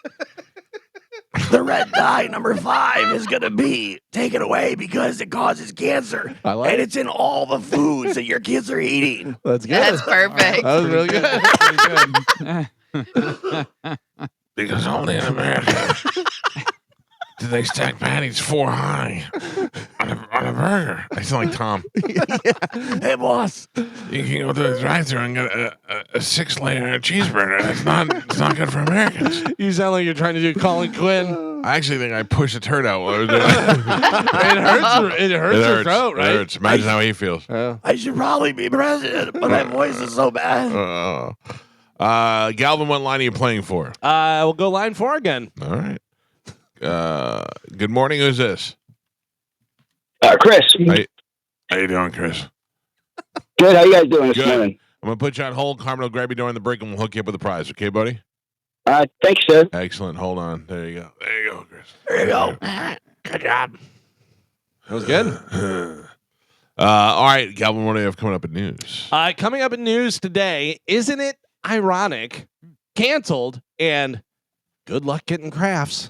the red dye number 5 is going to be taken away because it causes cancer. I like And it. it's in all the foods that your kids are eating. That's good. That's perfect. That was really good. Because only in America do they stack patties 4 high on a burger. I sound like Tom. Hey, boss. You can go to the drive-thru and get a 6-layer cheeseburger. It's not good for Americans. You sound like you're trying to do Colin Quinn. I actually think I pushed a turd out while I was doing it. It hurts your throat, It right? hurts. Imagine how he feels. Yeah. I should probably be president, but my voice is so bad. Galvin, what line are you playing for? We'll go line 4 again. All right. Good morning. Who's this? Chris. How you doing, Chris? Good. How you guys doing this Good. morning? I'm going to put you on hold. Carmen will grab you during the break, and we'll hook you up with a prize. Okay, buddy? Thanks, sir. Excellent. Hold on. There you go. There you go, Chris. There you go. Good job. That was good. All right, Galvin, what do you have coming up in news? Coming up in news today, isn't it ironic? Canceled and good luck getting crafts.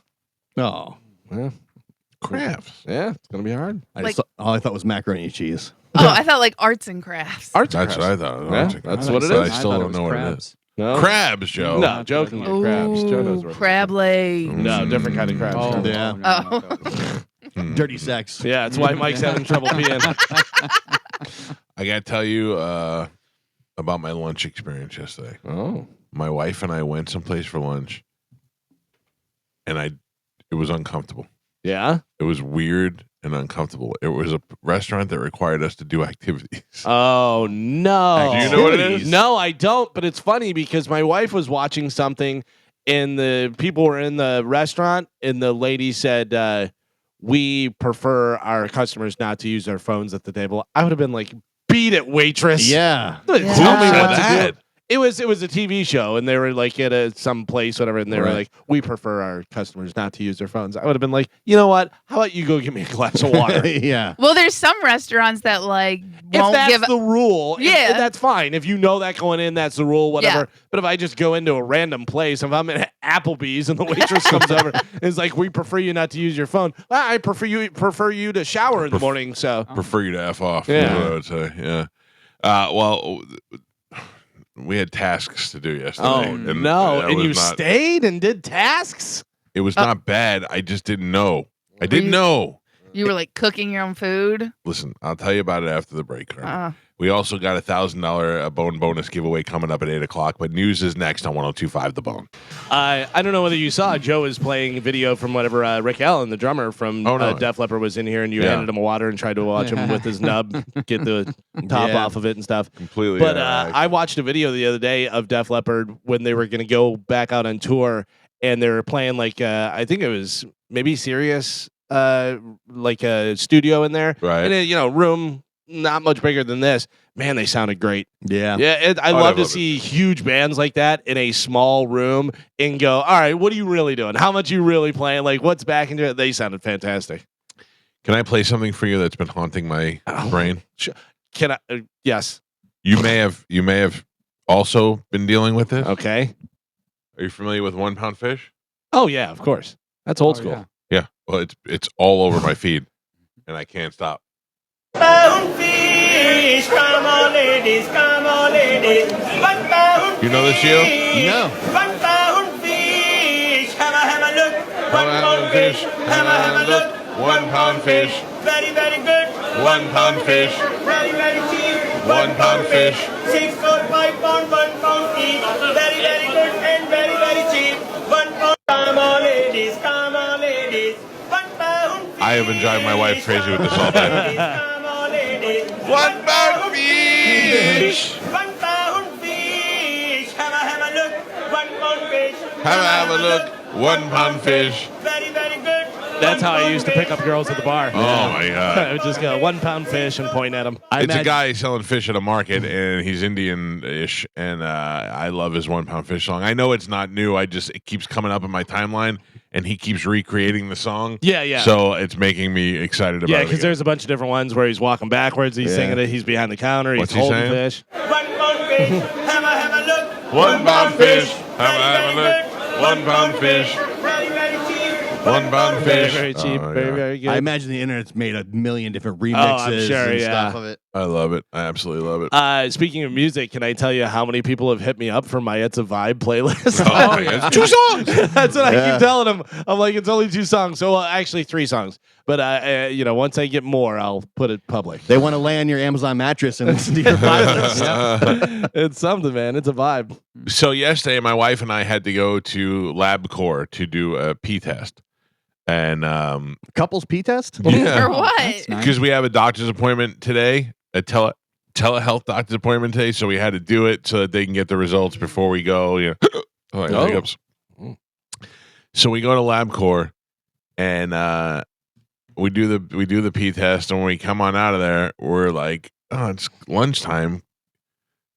Oh, Yeah, Crafts. yeah, it's gonna be hard. all I thought was macaroni and cheese. Oh, I thought like arts and crafts. Arts and That's crafts. what I thought. Yeah, that's what it I is. still thought don't know what it is. No, Crabs, Joe. no, Joe can get crabs. Joe knows where. Crab leg. No, different kind of crabs. Oh, Yeah. no. Dirty sex. Yeah, that's why Mike's having trouble peeing. I got to tell you about my lunch experience yesterday. Oh, My wife and I went someplace for lunch, and it was uncomfortable. yeah. It was weird and uncomfortable. It was a restaurant that required us to do activities. Oh no. Do you know what it is? No, I don't. But it's funny because my wife was watching something, and the people were in the restaurant, and the lady said, "We prefer our customers not to use their phones at the table." I would have been like, "Beat it, waitress!" Yeah. Tell me Who said what to that? do. It was a TV show, and they were like at some place, whatever, and they were Right. like, "We prefer our customers not to use their phones." I would have been like, "You know what? How about you go get me a glass of water?" Yeah. Well, there's some restaurants that like If won't that's give. the rule, Yeah. that's fine. If you know that going in, that's the rule, whatever. Yeah. But if I just go into a random place, if I'm at Applebee's and the waitress comes over and is like, "We prefer you not to use your phone," well, I prefer you to shower in the morning. So Prefer you to F off. Yeah. Is what I would say. Yeah. Well, we had tasks to do yesterday. oh and no, that and was you not- stayed and did tasks. It was not bad. I just didn't know. I didn't you- know. You were like cooking your own food. Listen, I'll tell you about it after the break. Carmen. Uh, We also got a $1,000 bonus giveaway coming up at 8:00. But news is next on 102.5 The Bone. I don't know whether you saw Joe is playing video from whatever Rick Allen, the drummer from Oh, no. Def Leppard, was in here, and you Yeah. handed him a water and tried to watch him with his nub get the top Yeah. off of it and stuff. Completely. But I watched a video the other day of Def Leppard when they were going to go back out on tour, and they were playing like I think it was maybe Sirius, like a studio in there, Right. and room not much bigger than this. Man, they sounded great. Yeah. Yeah, I Oh, love I to love see huge bands like that in a small room and go, all right, what are you really doing? How much you really playing? Like, what's back into it? They sounded fantastic. Can I play something for you that's been haunting my brain? Can I? Yes. You may have also been dealing with this. Okay. Are you familiar with 1 Pound Fish? Oh yeah, of course. That's old Oh, school. yeah. Yeah. Well, it's all over my feed, and I can't stop. Pound fish, come on ladies, come on ladies. 1 pound You know this, Gio? No. 1 pound fish, have a look. 1 pound fish, have a look. 1 pound fish. Very, very good. 1 pound fish. Very, very cheap. 1 pound fish. 6 4 5 pound, 1 pound each. Very, very good and very, very cheap. 1 pound, come on ladies, come on ladies. 1 pound fish. I have been driving my wife crazy with this all day. Come on ladies. 1 pound fish. 1 pound fish. Have a look. 1 pound fish. Have a look. 1 pound fish. Very, very good. That's how I used to pick up girls at the bar. Oh my I god. would just go 1 pound fish and point at them. It's a guy selling fish at a market, and he's Indian-ish, and I love his 1 pound fish song. I know it's not new. It keeps coming up in my timeline, and he keeps recreating the song. Yeah, yeah. So it's making me excited about Yeah, it. because again. there's a bunch of different ones where he's walking backwards, he's singing it, he's behind the counter, he's What's he holding saying? fish. 1 pound fish. Have a look. 1 pound fish. Have a look. 1 pound fish. Very, very cheap. 1 pound Very, fish. very cheap, Oh, very, yeah. very good. I imagine the internet's made a million different remixes I'm sure, and yeah. stuff of it. I love it. I absolutely love it. Speaking of music, can I tell you how many people have hit me up for my It's a Vibe playlist? Oh, yeah. It's 2 songs. That's what I keep telling them. I'm like, it's only 2 songs. So actually 3 songs. But once I get more, I'll put it public. They want to lay on your Amazon mattress and listen to your vibe. It's something, man. It's a vibe. So yesterday, my wife and I had to go to LabCorp to do a pee test, and Couples pee test? For yeah, what? That's nice. because we have a doctor's appointment today, a telehealth doctor's appointment today, so we had to do it so that they can get the results before we go. You know, oh, I got hiccups. So we go to LabCorp and we do the P test, and when we come on out of there, we're like, oh, it's lunchtime.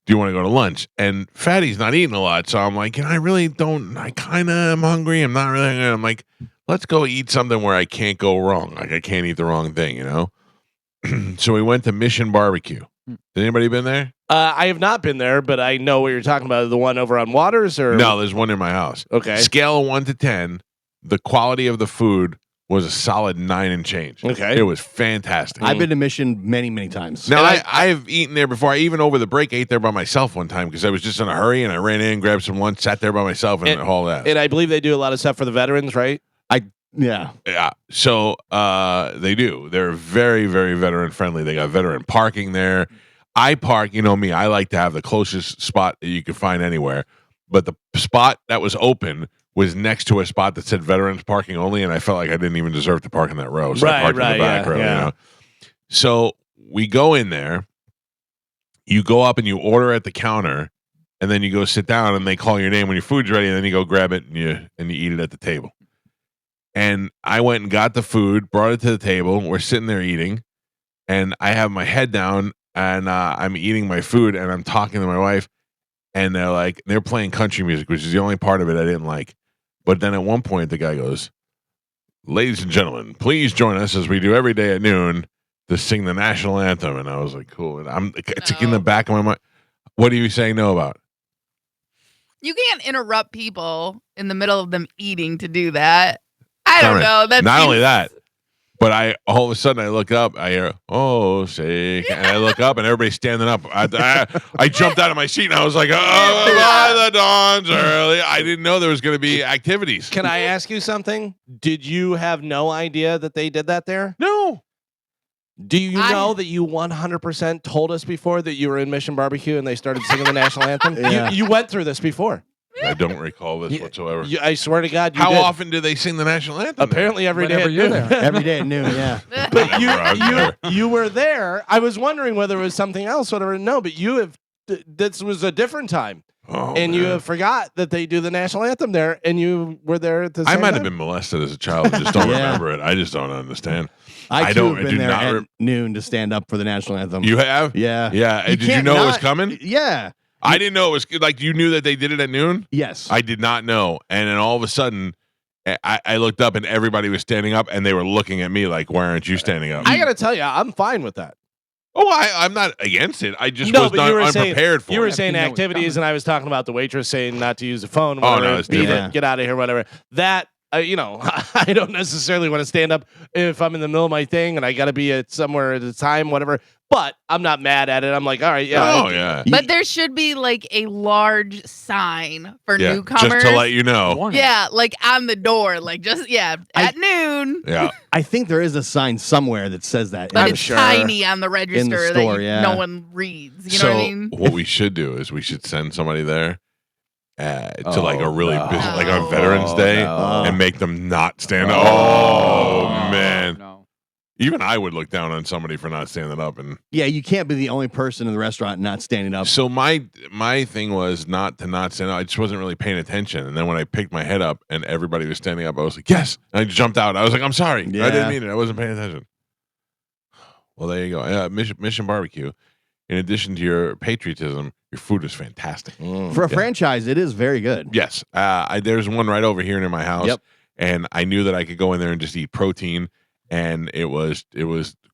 Do you want to go to lunch? And Fatty's not eating a lot, so I'm like, I really don't. I kind of am hungry. I'm not really hungry. I'm like, let's go eat something where I can't go wrong. Like I can't eat the wrong thing, you know. So we went to Mission Barbecue. Has anybody been there? I have not been there, but I know what you're talking about. The one over on Waters, or No, there's one in my house. Okay. Scale of 1 to 10, the quality of the food was a solid 9 and change. Okay. It was fantastic. I've been to Mission many, many times. Now, I've eaten there before. I even over the break ate there by myself one time because I was just in a hurry and I ran in, grabbed some lunch, sat there by myself, and all that. And I believe they do a lot of stuff for the veterans, right? Yeah. So they do. They're very, very veteran friendly. They got veteran parking there. I park, you know me, I like to have the closest spot that you can find anywhere. But the spot that was open was next to a spot that said veterans parking only, and I felt like I didn't even deserve to park in that row. So I parked in the back row, you know. So we go in there, you go up and you order at the counter, and then you go sit down and they call your name when your food's ready, and then you go grab it and you eat it at the table. And I went and got the food, brought it to the table. We're sitting there eating, and I have my head down, and I'm eating my food, and I'm talking to my wife, and they're playing country music, which is the only part of it I didn't like. But then at one point, the guy goes, "Ladies and gentlemen, please join us as we do every day at noon to sing the national anthem." And I was like, cool. And it's in the back of my mind. What are you saying no about? You can't interrupt people in the middle of them eating to do that. I don't know. That's not only that, but all of a sudden I look up, I hear, "Oh, say," and I look up and everybody's standing up. I jumped out of my seat and I was like, "Oh, the dawn's early." I didn't know there was going to be activities. Can I ask you something? Did you have no idea that they did that there? No. Do you know that you 100% told us before that you were in Mission Barbecue and they started singing the national anthem? Yeah. You went through this before. I don't recall this whatsoever. I swear to God, you How did. often do they sing the national anthem? Apparently every day Whenever at you're noon. there. Every day at noon, yeah. But you were there. I was wondering whether it was something else, whatever. No, but you have. This was a different time, and you have forgot that they do the national anthem there, and you were there at the same I might time. have been molested as a child. I just don't remember it. I just don't understand. I don't. too have been there at noon to stand up for the national anthem. You have? Yeah. Yeah. Did you can't know it was not- coming? Yeah. I didn't know it was like you knew that they did it at noon. Yes. I did not know, and then all of a sudden, I looked up and everybody was standing up, and they were looking at me like, "Why aren't you standing up?" I gotta tell you, I'm fine with that. Oh, I'm not against it. I just was but not you were unprepared for You were it. saying You know it's activities, and I was talking about the waitress saying not to use the phone. Oh, Whatever, no, it's beat it, different. get out of here, whatever. That. I don't necessarily want to stand up if I'm in the middle of my thing and I got to be at somewhere at a time, whatever. But I'm not mad at it. I'm like, all right, yeah. Oh yeah. But there should be like a large sign for Yeah. newcomers. Just to let you know. Warning. Yeah, like on the door, like just at noon. Yeah. I think there is a sign somewhere that says that. But I'm it's sure. tiny on the register store, that yeah. no one reads. You so know what I mean? what we should do is we should send somebody there to like a really no. busy, like on No. Veterans Day, no. and make them not stand up. Oh man. No. Even I would look down on somebody for not standing up. And Yeah, you can't be the only person in the restaurant not standing up. so my thing was not stand up. I just wasn't really paying attention. And then when I picked my head up and everybody was standing up, I was like, yes. And I jumped out. I was like, I'm sorry. Yeah. I didn't mean it. I wasn't paying attention. Well, there you go. Mission Barbecue. In addition to your patriotism, your food was fantastic. For a franchise, it is very good. Yes. There's one right over here near my house. Yep. And I knew that I could go in there and just eat protein. And it was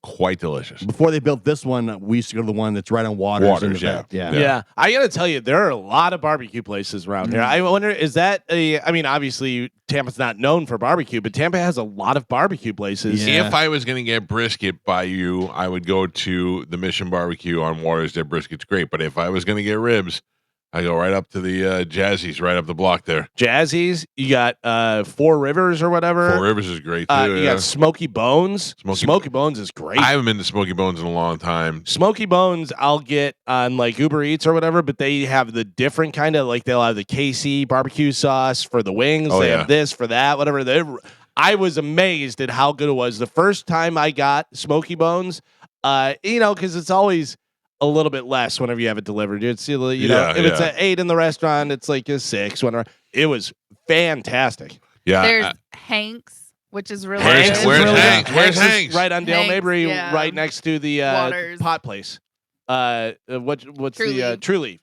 quite delicious. Before they built this one, we used to go to the one that's right on Waters. in the yeah. back. Yeah. Yeah. I got to tell you, there are a lot of barbecue places around here. I wonder, is that obviously Tampa's not known for barbecue, but Tampa has a lot of barbecue places. Yeah. If I was going to get brisket by you, I would go to the Mission Barbecue on Waters. Their brisket's great. But if I was going to get ribs, I go right up to the Jazzy's right up the block there. Jazzy's, you got Four Rivers or whatever. Four Rivers is great too. You got Smoky Bones. Smoky Bones is great. I haven't been to Smoky Bones in a long time. Smoky Bones, I'll get on like Uber Eats or whatever, but they have the different kind of like they'll have the KC barbecue sauce for the wings. Oh, they yeah. have this for that, whatever. I was amazed at how good it was. The first time I got Smoky Bones, because it's always a little bit less whenever you have it delivered. It's if Yeah, it's yeah. an 8 in the restaurant, it's like a 6. Whenever it was fantastic. Yeah. There's Hank's, which is really Hanks, good. where's really Hanks? good. Where's is Hanks? Right on Dale Hanks, Mabry, yeah. right next to the Waters. pot place. What's True the Leaf. True Leaf?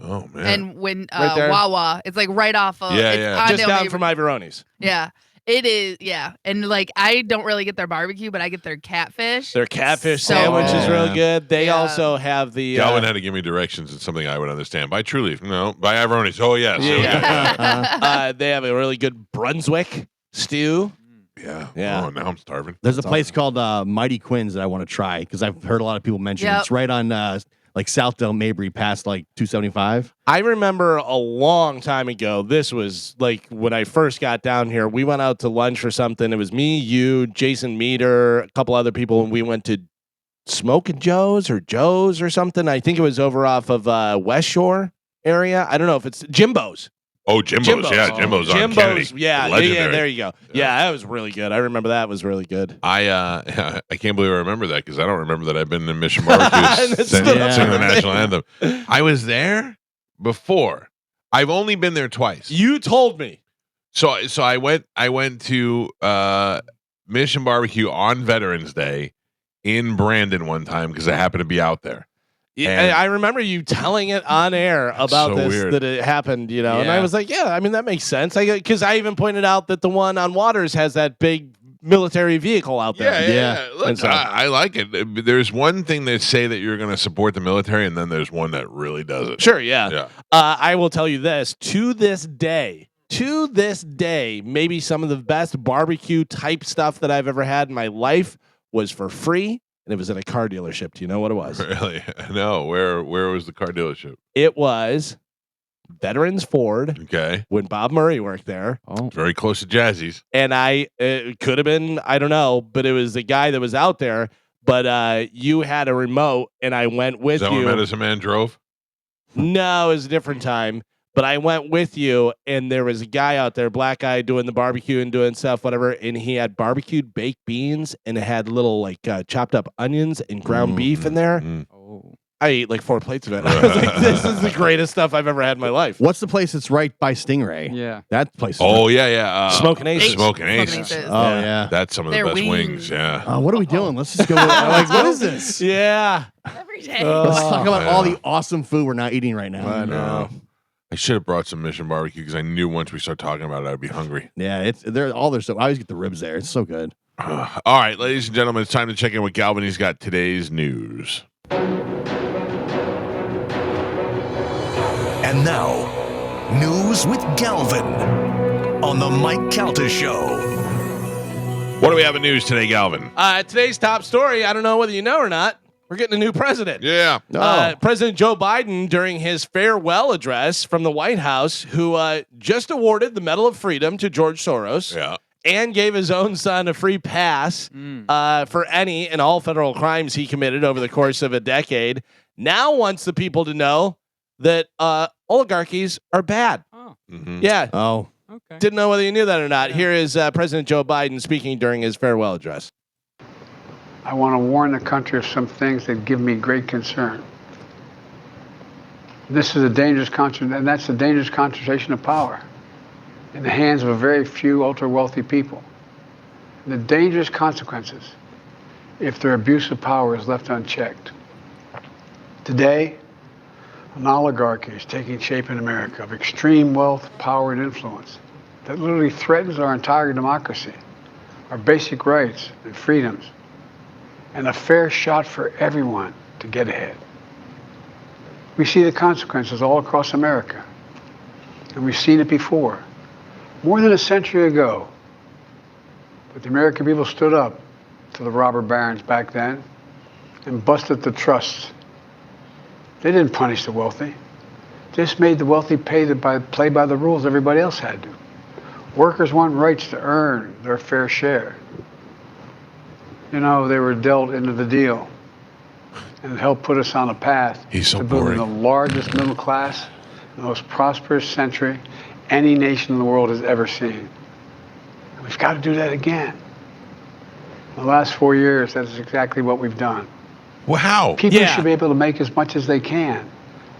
Oh man. And when Right there. Wawa, it's like right off of Yeah, it's yeah. on Just Dale down Mabry. from Ivoroni's. Yeah. It is, yeah. And like I don't really get their barbecue, but I get their catfish. Their catfish So sandwich is good. really good. They Yeah. also have the Galvin had to give me directions in something I would understand. By True Leaf, no. By Ivoroni's, oh yes. Yeah. They have a really good Brunswick stew. Yeah. Yeah. Oh, now I'm starving. There's a place called Mighty Quinn's that I want to try because I've heard a lot of people mention it. Yep. It's right on like South Del Mabry past like 275. I remember a long time ago, this was like when I first got down here, we went out to lunch or something. It was me, you, Jason Meter, a couple other people, and we went to Smokin' Joe's or something. I think it was over off of West Shore area. I don't know if it's Jimbo's. Oh, Jimbo's. Yeah, Jimbo's on Kennedy. Yeah, Legendary. there you go. Yeah, that was really good. I remember that was really good. I can't believe I remember that because I don't remember that I've been in Mission Barbecue That's singing still- the national anthem. I was there before. I've only been there twice. You told me. So I went to Mission Barbecue on Veterans Day in Brandon one time because I happened to be out there. Yeah, And- I remember you telling it on air about so this weird. that it happened, and I Yeah. was like, yeah, I mean that makes sense. Because I even pointed out that the one on Waters has that big military vehicle out there. Yeah. Look, And so- I like it. There's one thing that say that you're going to support the military, and then there's one that really does it. Sure, yeah. Yeah. I will tell you this: to this day, maybe some of the best barbecue type stuff that I've ever had in my life was for free, and it was at a car dealership. Do you know what it was? Really? No. Where was the car dealership? It was Veterans Ford Okay. when Bob Murray worked there. Oh, Very close to Jazzy's. And it could have been, I don't know, but it was the guy that was out there. But you had a remote, and I went Is with that when you. Medicine Man drove? No, it was a different time. But I went with you, and there was a guy out there, black guy, doing the barbecue and doing stuff, whatever. And he had barbecued baked beans, and it had little like chopped up onions and ground beef in there. Mm. Oh. I ate like 4 plates of it. I was like, this is the greatest stuff I've ever had in my life. what's the place that's right by Stingray? Yeah. That place. Is Oh yeah. Smoking Aces. Smoking Aces. Aces. Oh yeah. That's some of the Their best wings. wings. Yeah. What are we doing? Let's just go. Like, what is this? Yeah. Every day. Let's talk about all yeah. the awesome food we're not eating right now. I know. I should have brought some Mission Barbecue because I knew once we start talking about it, I'd be hungry. Yeah, it's they're all their stuff. I always get the ribs there. It's so good. All right, ladies and gentlemen, it's time to check in with Galvin. He's got today's news. And now, news with Galvin on the Mike Calta Show. What do we have in news today, Galvin? Today's top story, I don't know whether you know or not, we're getting a new president. Yeah. President Joe Biden, during his farewell address from the White House, who just awarded the Medal of Freedom to George Soros Yeah. and gave his own son a free pass for any and all federal crimes he committed over the course of a decade, now wants the people to know that oligarchies are bad. Oh. Mhm. Yeah. Oh, Okay. Didn't know whether you knew that or not. Here is President Joe Biden speaking during his farewell address. I want to warn the country of some things that give me great concern. This is a dangerous and that's a dangerous concentration of power in the hands of a very few ultra-wealthy people. And the dangerous consequences if their abuse of power is left unchecked. Today, an oligarchy is taking shape in America of extreme wealth, power, and influence that literally threatens our entire democracy, our basic rights and freedoms, and a fair shot for everyone to get ahead. We see the consequences all across America, and we've seen it before. More than a century ago, but the American people stood up to the robber barons back then and busted the trusts. They didn't punish the wealthy. Just made the wealthy play by the rules everybody else had to. Workers want rights to earn their fair share. You know, they were dealt into the deal, and it helped put us on a path He's so to building boring. the largest middle class, the most prosperous century any nation in the world has ever seen. And we've got to do that again. In the last 4 years, that is exactly what we've done. Well, how? People Yeah. should be able to make as much as they can,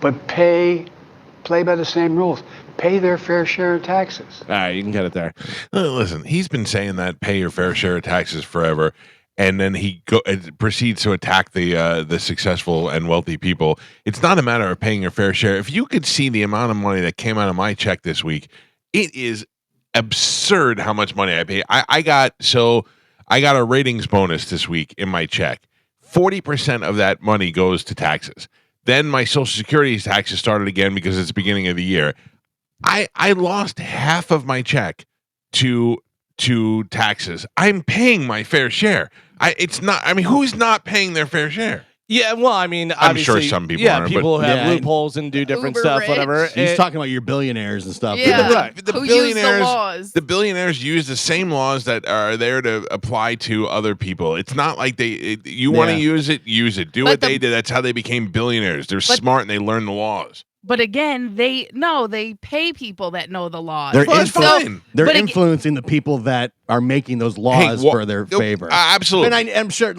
but play by the same rules. Pay their fair share of taxes. All right, you can get it there. Listen, he's been saying that pay your fair share of taxes forever, and then he proceeds to attack the successful and wealthy people. It's not a matter of paying your fair share. If you could see the amount of money that came out of my check this week, it is absurd how much money I pay. I got a ratings bonus this week in my check. 40% of that money goes to taxes. Then my Social Security taxes started again because it's the beginning of the year. I lost half of my check to taxes. I'm paying my fair share. Who's not paying their fair share? Yeah, well, I mean, I'm sure obviously, some people yeah, aren't, people who have Yeah. loopholes and do different Uber stuff, rich. whatever. He's talking about your billionaires and stuff. Yeah. Right. The Who used the billionaires, laws? the billionaires use the same laws that are there to apply to other people. It's not like you want to use it, use it. Do But what they did. That's how they became billionaires. They're smart and they learn the laws. But again, they pay people that know the laws. They're, Well, that's fine. they're but influencing the people that are making those laws for their favor. Absolutely. And I'm sure,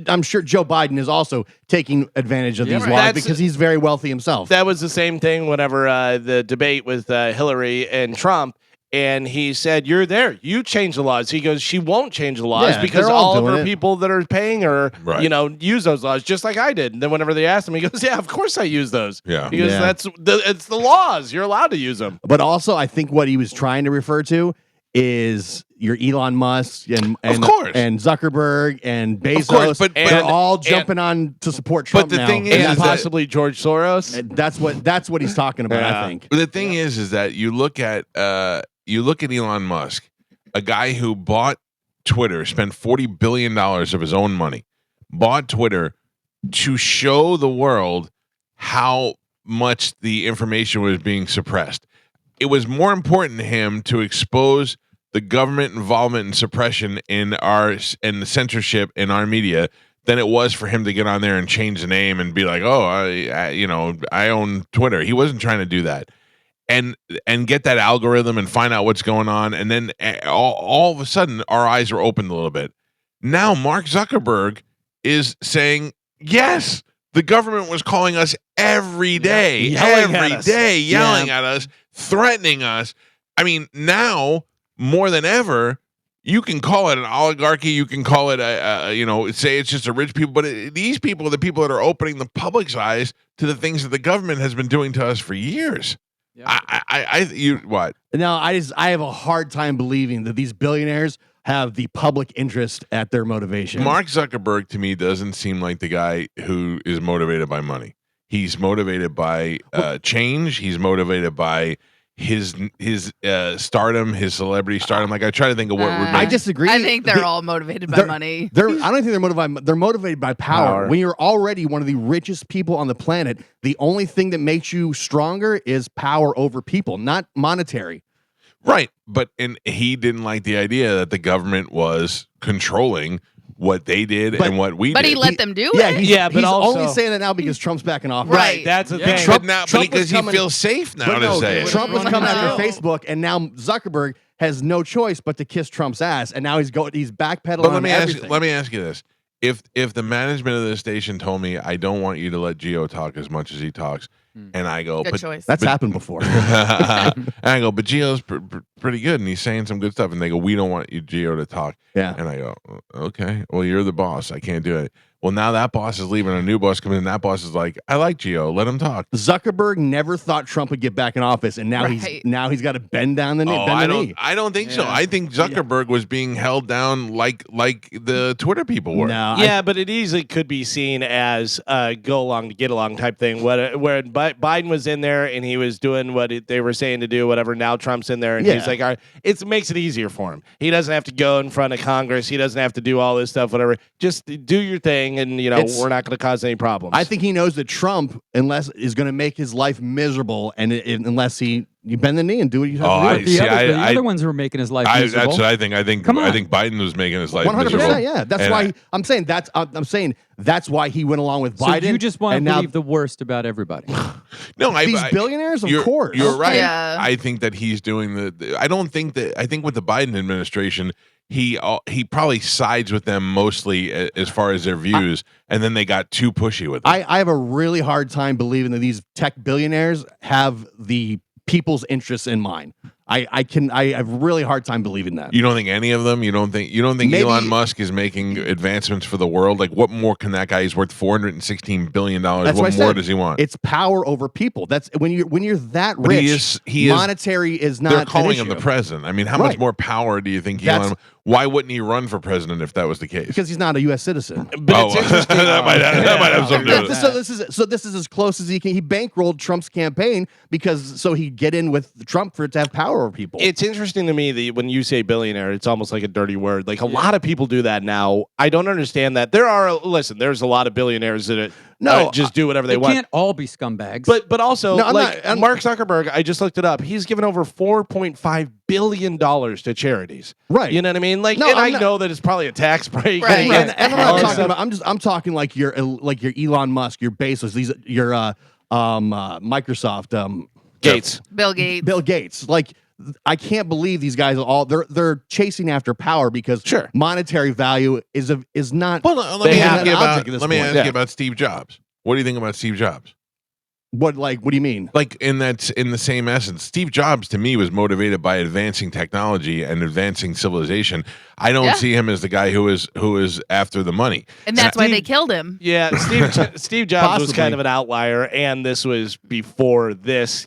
I'm sure Joe Biden is also taking advantage of these laws That's- because he's very wealthy himself. That was the same thing whenever the debate with Hillary and Trump, and he said, "You're there. You change the laws." He goes, "She won't change the laws Yeah, because they're all all of doing her it. people that are paying her, Right. use those laws just like I did." And then whenever they asked him, he goes, "Yeah, of course I use those." Yeah. He goes, Yeah. it's the laws. You're allowed to use them. But also, I think what he was trying to refer to is your Elon Musk and course. and Zuckerberg and Bezos. course, but- they're and- all jumping on to support Trump the now. thing And is that- possibly George Soros. And that's what he's talking about. Yeah. I think. The thing is that you look at Elon Musk, a guy who bought Twitter, spent $40 billion of his own money, bought Twitter to show the world how much the information was being suppressed. It was more important to him to expose the government involvement and suppression in the censorship in our media than it was for him to get on there and change the name and be like, "Oh, I own Twitter." He wasn't trying to do that. And get that algorithm and find out what's going on, and then all of a sudden our eyes are opened a little bit. Now Mark Zuckerberg is saying, yes, the government was calling us every day, Yelling at us. yelling at us, threatening us. I mean, now more than ever, you can call it an oligarchy. You can call it say it's just a rich people, but these people are the people that are opening the public's eyes to the things that the government has been doing to us for years. What? No, I have a hard time believing that these billionaires have the public interest at their motivation. Mark Zuckerberg to me doesn't seem like the guy who is motivated by money. He's motivated by change. He's motivated by his stardom, his celebrity stardom. Like I try to think of what would I make disagree. I think they're all motivated by money. I don't think they're motivated. They're motivated by power. When you're already one of the richest people on the planet, the only thing that makes you stronger is power over people, not monetary. right. But he didn't like the idea that the government was controlling what they did and what we But did. he let them do Yeah, it. he's also- only saying that now because Trump's back in office. Right. That's the Yeah. thing. But now, Trump because was he coming- feels safe now But to no, say it. Trump was coming after No. Facebook, and now Zuckerberg has no choice but to kiss Trump's ass, and now he's backpedaling But on let me everything. ask you this: if the management of the station told me I don't want you to let Gio talk as much as he talks, and I go, Good but choice. That's happened before. and I go, but Gio's pretty good, and he's saying some good stuff, and they go, we don't want you Gio to talk, Yeah. and I go, okay, well you're the boss, I can't do it. Well, now that boss is leaving, a new boss coming in. That boss is like, I like Gio, let him talk. Zuckerberg never thought Trump would get back in office, and now Right. he's got to bend down the knee. Oh, I don't think so. I think Zuckerberg was being held down like the Twitter people were. No, Yeah, but it easily could be seen as go along to get along type thing. Where Biden was in there and he was doing what they were saying to do, whatever. Now Trump's in there and he's Yeah. like, all right, it makes it easier for him. He doesn't have to go in front of Congress. He doesn't have to do all this stuff, whatever. Just do your thing, and we're not going to cause any problems. I think he knows that Trump, is going to make his life miserable, and unless you bend the knee and do what you have Oh, to do. The other ones were making his life miserable. That's what I think. I think Come on. Biden was making his life 100%. miserable. Yeah, that's And why I'm saying that's why he went along with So Biden. you just want to and now believe the worst about everybody. these billionaires, of you're, course. You're right. Yeah. I think that he's doing I think with the Biden administration, he probably sides with them mostly as far as their views, and then they got too pushy with it. I have a really hard time believing that these tech billionaires have the people's interests in mind. I have a really hard time believing that. You don't think any of them? You don't think Maybe- Elon Musk is making advancements for the world? Like, what more can that guy? He's worth $416 billion. That's What I more said. does he want? It's power over people. That's when you're that But rich. he is monetary is not. They're calling an him the issue. president. I mean, how much Right. more power do you think That's- Elon? Why wouldn't he run for president if that was the case? Because he's not a U.S. citizen. But it's interesting. that might have something to do with it. So this is as close as he can. He bankrolled Trump's campaign so he'd get in with Trump for it to have power over people. It's interesting to me that when you say billionaire, it's almost like a dirty word. Like a lot of people do that now. I don't understand that. There's a lot of billionaires that just do whatever they They want. can't all be scumbags. But also, No, I'm like not- Mark Zuckerberg, I just looked it up. He's given over $4.5 billion to charities. Right. You know what I mean? Like, No, and I'm I not- know that it's probably a tax break. Right. and I'm all not that talking stuff. about. I'm talking like your Elon Musk, your Bezos, your Microsoft, Gates. Bill Gates. Bill Gates. Like I can't believe these guys they're chasing after power because Sure. monetary value is not. Well, let They me have ask you an about object at this point. ask Yeah. you about Steve Jobs. What do you think about Steve Jobs? What do you mean? Like in the same essence, Steve Jobs to me was motivated by advancing technology and advancing civilization. I don't Yeah. see him as the guy who is after the money. And that's why they killed him. Yeah, Steve Jobs was Possibly. kind of an outlier, and this was before this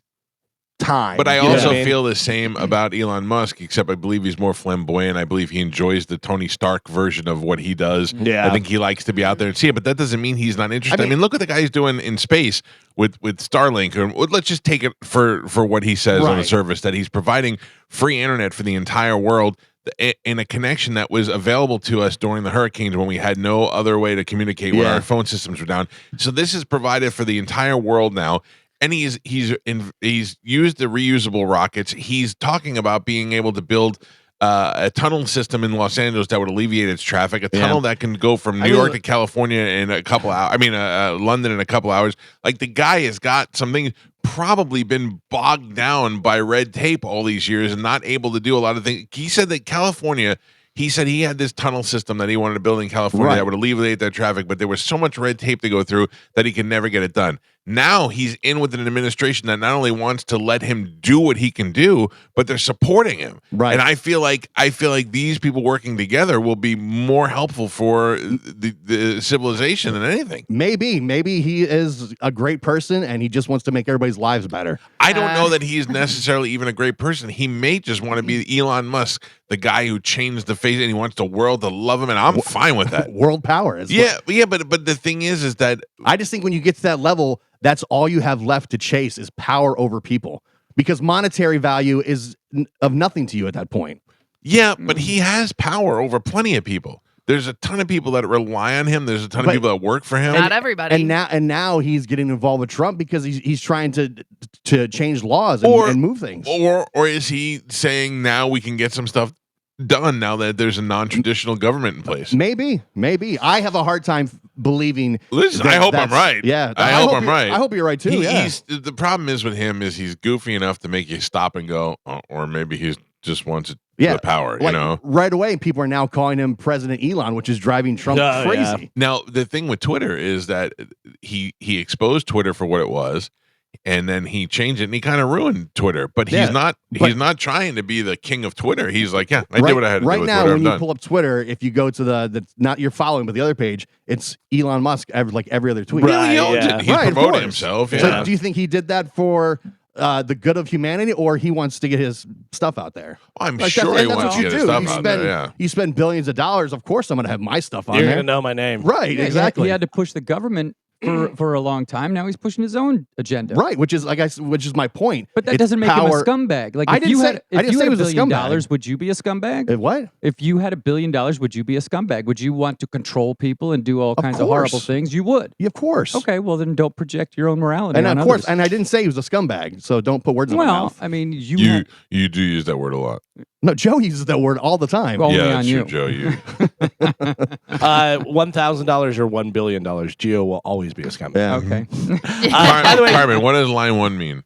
time. But I You know what also mean? feel the same about Elon Musk, except I believe he's more flamboyant. I believe he enjoys the Tony Stark version of what he does. Yeah. I think he likes to be out there and see it, but that doesn't mean he's not interested. I mean, look what the guy is doing in space with Starlink. Or let's just take it for what he says on the Right. surface, that he's providing free internet for the entire world in a connection that was available to us during the hurricanes when we had no other way to communicate when Yeah. our phone systems were down. So this is provided for the entire world now. And he's used the reusable rockets. He's talking about being able to build a tunnel system in Los Angeles that would alleviate its traffic. A tunnel that can go from New York to California in a couple hours. I mean, London in a couple hours. Like the guy has got something probably been bogged down by red tape all these years and not able to do a lot of things. He said that California. He said he had this tunnel system that he wanted to build in California Right. that would alleviate that traffic, but there was so much red tape to go through that he could never get it done. Now he's in with an administration that not only wants to let him do what he can do, but they're supporting him. Right. And I feel like these people working together will be more helpful for the civilization than anything. Maybe he is a great person and he just wants to make everybody's lives better. I don't know that he's necessarily even a great person. He may just want to be Elon Musk, the guy who changed the face, and he wants the world to love him, and I'm fine with that. World power is. But the thing is that I just think when you get to that level, that's all you have left to chase is power over people because monetary value is of nothing to you at that point. yeah, but he has power over plenty of people. There's a ton of people that rely on him. There's a ton of But- people that work for him. Not everybody. And now he's getting involved with Trump because he's trying to change laws and, Or- and move things. Or is he saying now we can get some stuff done now that there's a non-traditional government in place? Maybe. I have a hard time believing. Listen, that I hope I'm that's- right. Yeah, I hope I'm you're- right. I hope you're right too. The problem is with him is he's goofy enough to make you stop and go, or maybe he just wants the power, like, you know? right away, people are now calling him President Elon, which is driving Trump Oh, crazy. yeah. Now, the thing with Twitter is that he exposed Twitter for what it was, and then he changed it and he kind of ruined Twitter. But he's Yeah, he's not trying to be the king of Twitter. He's like, yeah, I did what I had to do right with now, Twitter. when I'm you done. pull up Twitter, if you go to the not you're following, but the other page, it's Elon Musk like every other tweet. Yeah, he owns yeah. it. He's Right, of promoting course. himself. So Yeah. do you think he did that for the good of humanity, or he wants to get his stuff out there? I'm Like, sure that's- he and that's wants what to you get his do. stuff You out spend, there. Yeah. you spend billions of dollars. Of course, I'm going to have my stuff on You're there. gonna know my name. Right, Yeah, exactly. He had to push the government for a long time. Now he's pushing his own agenda. Right, which is which is my point. But that It's doesn't make him a power- scumbag. Like I if didn't you say- had I if didn't you say had he was $1 a billion, scumbag. would you be a scumbag? What? If you had $1 billion, would you be a scumbag? Would you want to control people and do all Of kinds of horrible course. things? You would. Yeah, of course. Okay, well then don't project your own morality. And on of course, others. and I didn't say he was a scumbag, so don't put words in my Well, mouth. I mean, You do use that word a lot. No, Joe uses that word all the time. Only yeah, on that's you. true, Joe. You. $1,000 or $1 billion. Gio will always be a scumbag. Yeah. Okay. By the way, Carmen, what does line 1 mean?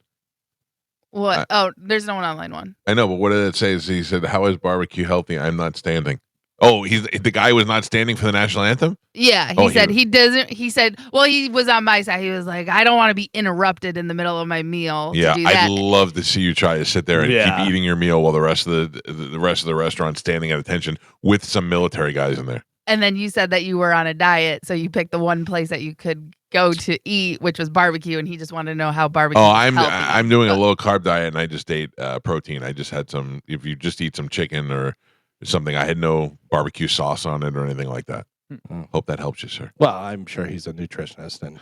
What? Oh, there's no one on line one. I know, but what did it say? He said, "How is barbecue healthy? I'm not standing." Oh, the guy was not standing for the national anthem? Yeah, he said he doesn't. He said, well, he was on my side. He was like, I don't want to be interrupted in the middle of my meal. Yeah, to do that. I'd love to see you try to sit there and keep eating your meal while the rest of the rest of the restaurant standing at attention with some military guys in there. And then you said that you were on a diet, so you picked the one place that you could go to eat, which was barbecue, and he just wanted to know how barbecue. Oh, I'm doing a low carb diet, and I just ate protein. I just had some. If you just eat some chicken or something, I had no barbecue sauce on it or anything like that. Hope that helps you, sir. Well, I'm sure he's a nutritionist. And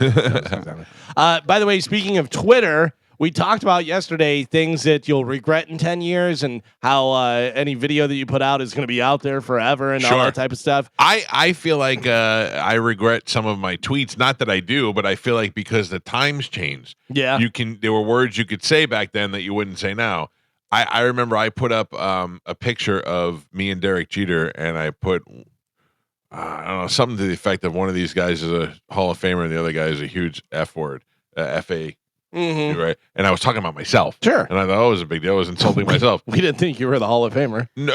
by the way, speaking of Twitter, we talked about yesterday things that you'll regret in 10 years and how any video that you put out is going to be out there forever and all that type of stuff. I feel like I regret some of my tweets. Not that I do, but I feel like because the times changed. Yeah. There were words you could say back then that you wouldn't say now. I remember I put up a picture of me and Derek Jeter, and I put I don't know, something to the effect of one of these guys is a Hall of Famer and the other guy is a huge F word, F-A. Mm-hmm. Right, and I was talking about myself. Sure. And I thought it was a big deal. I was insulting myself. We didn't think you were the Hall of Famer. No.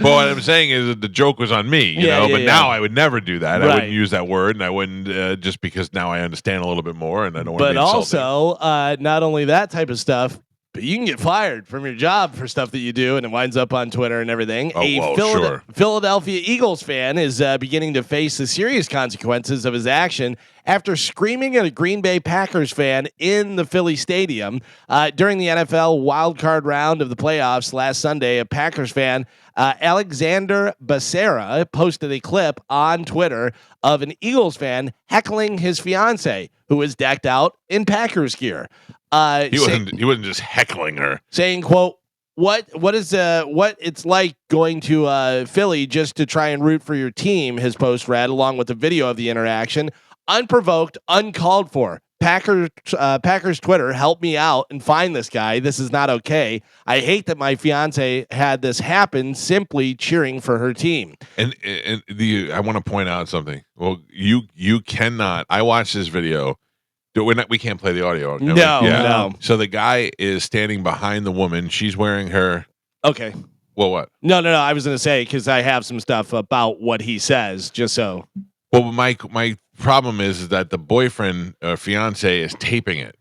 But what I'm saying is that the joke was on me, you know. But now I would never do that. Right. I wouldn't use that word, and I wouldn't just because now I understand a little bit more, and I don't want to be insulting. But also, not only that type of stuff, but you can get fired from your job for stuff that you do, and it winds up on Twitter and everything. Philadelphia Eagles fan is beginning to face the serious consequences of his action after screaming at a Green Bay Packers fan in the Philly stadium. During the NFL wildcard round of the playoffs last Sunday, a Packers fan, Alexander Becerra, posted a clip on Twitter of an Eagles fan heckling his fiance, who was decked out in Packers gear. He wasn't just heckling her, saying, quote, what it's like going to Philly just to try and root for your team, his post read, along with the video of the interaction. Unprovoked, uncalled for. Packers Twitter, help me out and find this guy. This is not okay. I hate that my fiance had this happen, simply cheering for her team. And I want to point out something. Well, you cannot. I watched this video. We can't play the audio. No. So the guy is standing behind the woman. She's wearing her. Okay. Well, what? No. I was going to say, because I have some stuff about what he says, just so. Well, my problem is that the boyfriend or fiance is taping it.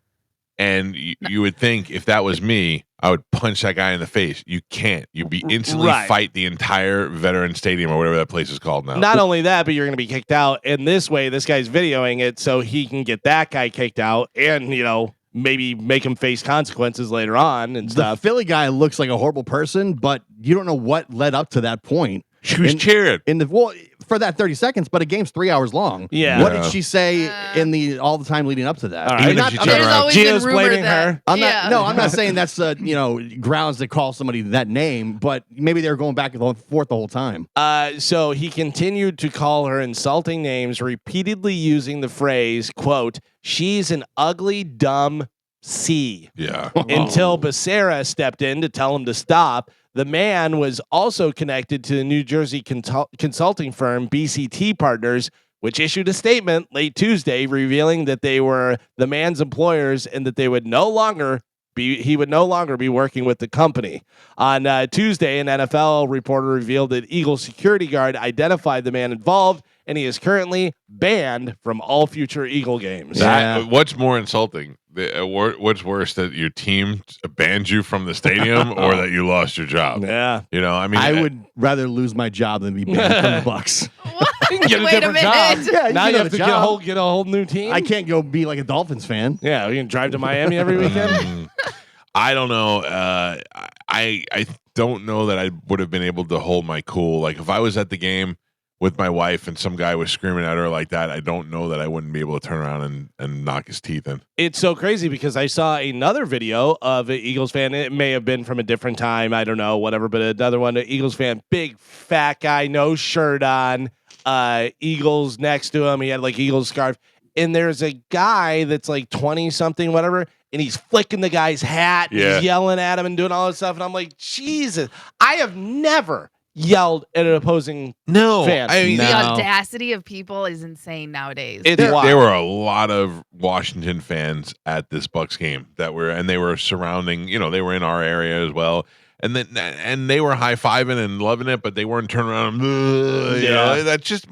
And you would think if that was me, I would punch that guy in the face. You can't. You'd be instantly fight the entire Veteran Stadium or whatever that place is called now. Not only that, but you're going to be kicked out. And this way, this guy's videoing it so he can get that guy kicked out and, maybe make him face consequences later on and stuff. The Philly guy looks like a horrible person, but you don't know what led up to that point. She was cheering for that 30 seconds, but a game's 3 hours long. Yeah. What did she say in all the time leading up to that? All right. Gio's blaming her. I'm not saying that's grounds to call somebody that name, but maybe they were going back and forth the whole time. So he continued to call her insulting names, repeatedly using the phrase, quote, she's an ugly, dumb C. Yeah. Until Becerra stepped in to tell him to stop. The man was also connected to the New Jersey consulting firm BCT Partners, which issued a statement late Tuesday revealing that they were the man's employers and that he would no longer be working with the company. On Tuesday, an NFL reporter revealed that Eagles security guard identified the man involved, and he is currently banned from all future Eagle games. What's more insulting? What's worse, that your team banned you from the stadium or that you lost your job? Yeah. I would rather lose my job than be banned from the Bucks. You can get a different job. Yeah, now you have to get a whole new team. I can't go be like a Dolphins fan. Yeah, we can drive to Miami every weekend. I don't know. I don't know that I would have been able to hold my cool. Like if I was at the game with my wife and some guy was screaming at her like that, I don't know that I wouldn't be able to turn around and knock his teeth in. It's so crazy because I saw another video of an Eagles fan. It may have been from a different time. I don't know, whatever. But another one, an Eagles fan, big fat guy, no shirt on, Eagles next to him. He had like Eagles scarf. And there's a guy that's like 20 something, whatever. And he's flicking the guy's hat, he's yelling at him and doing all this stuff. And I'm like, Jesus, I have never yelled at an opposing fan. The audacity of people is insane nowadays. There were a lot of Washington fans at this Bucks game they were surrounding, they were in our area as well. and they were high-fiving and loving it, but they weren't turning around. You know, that's just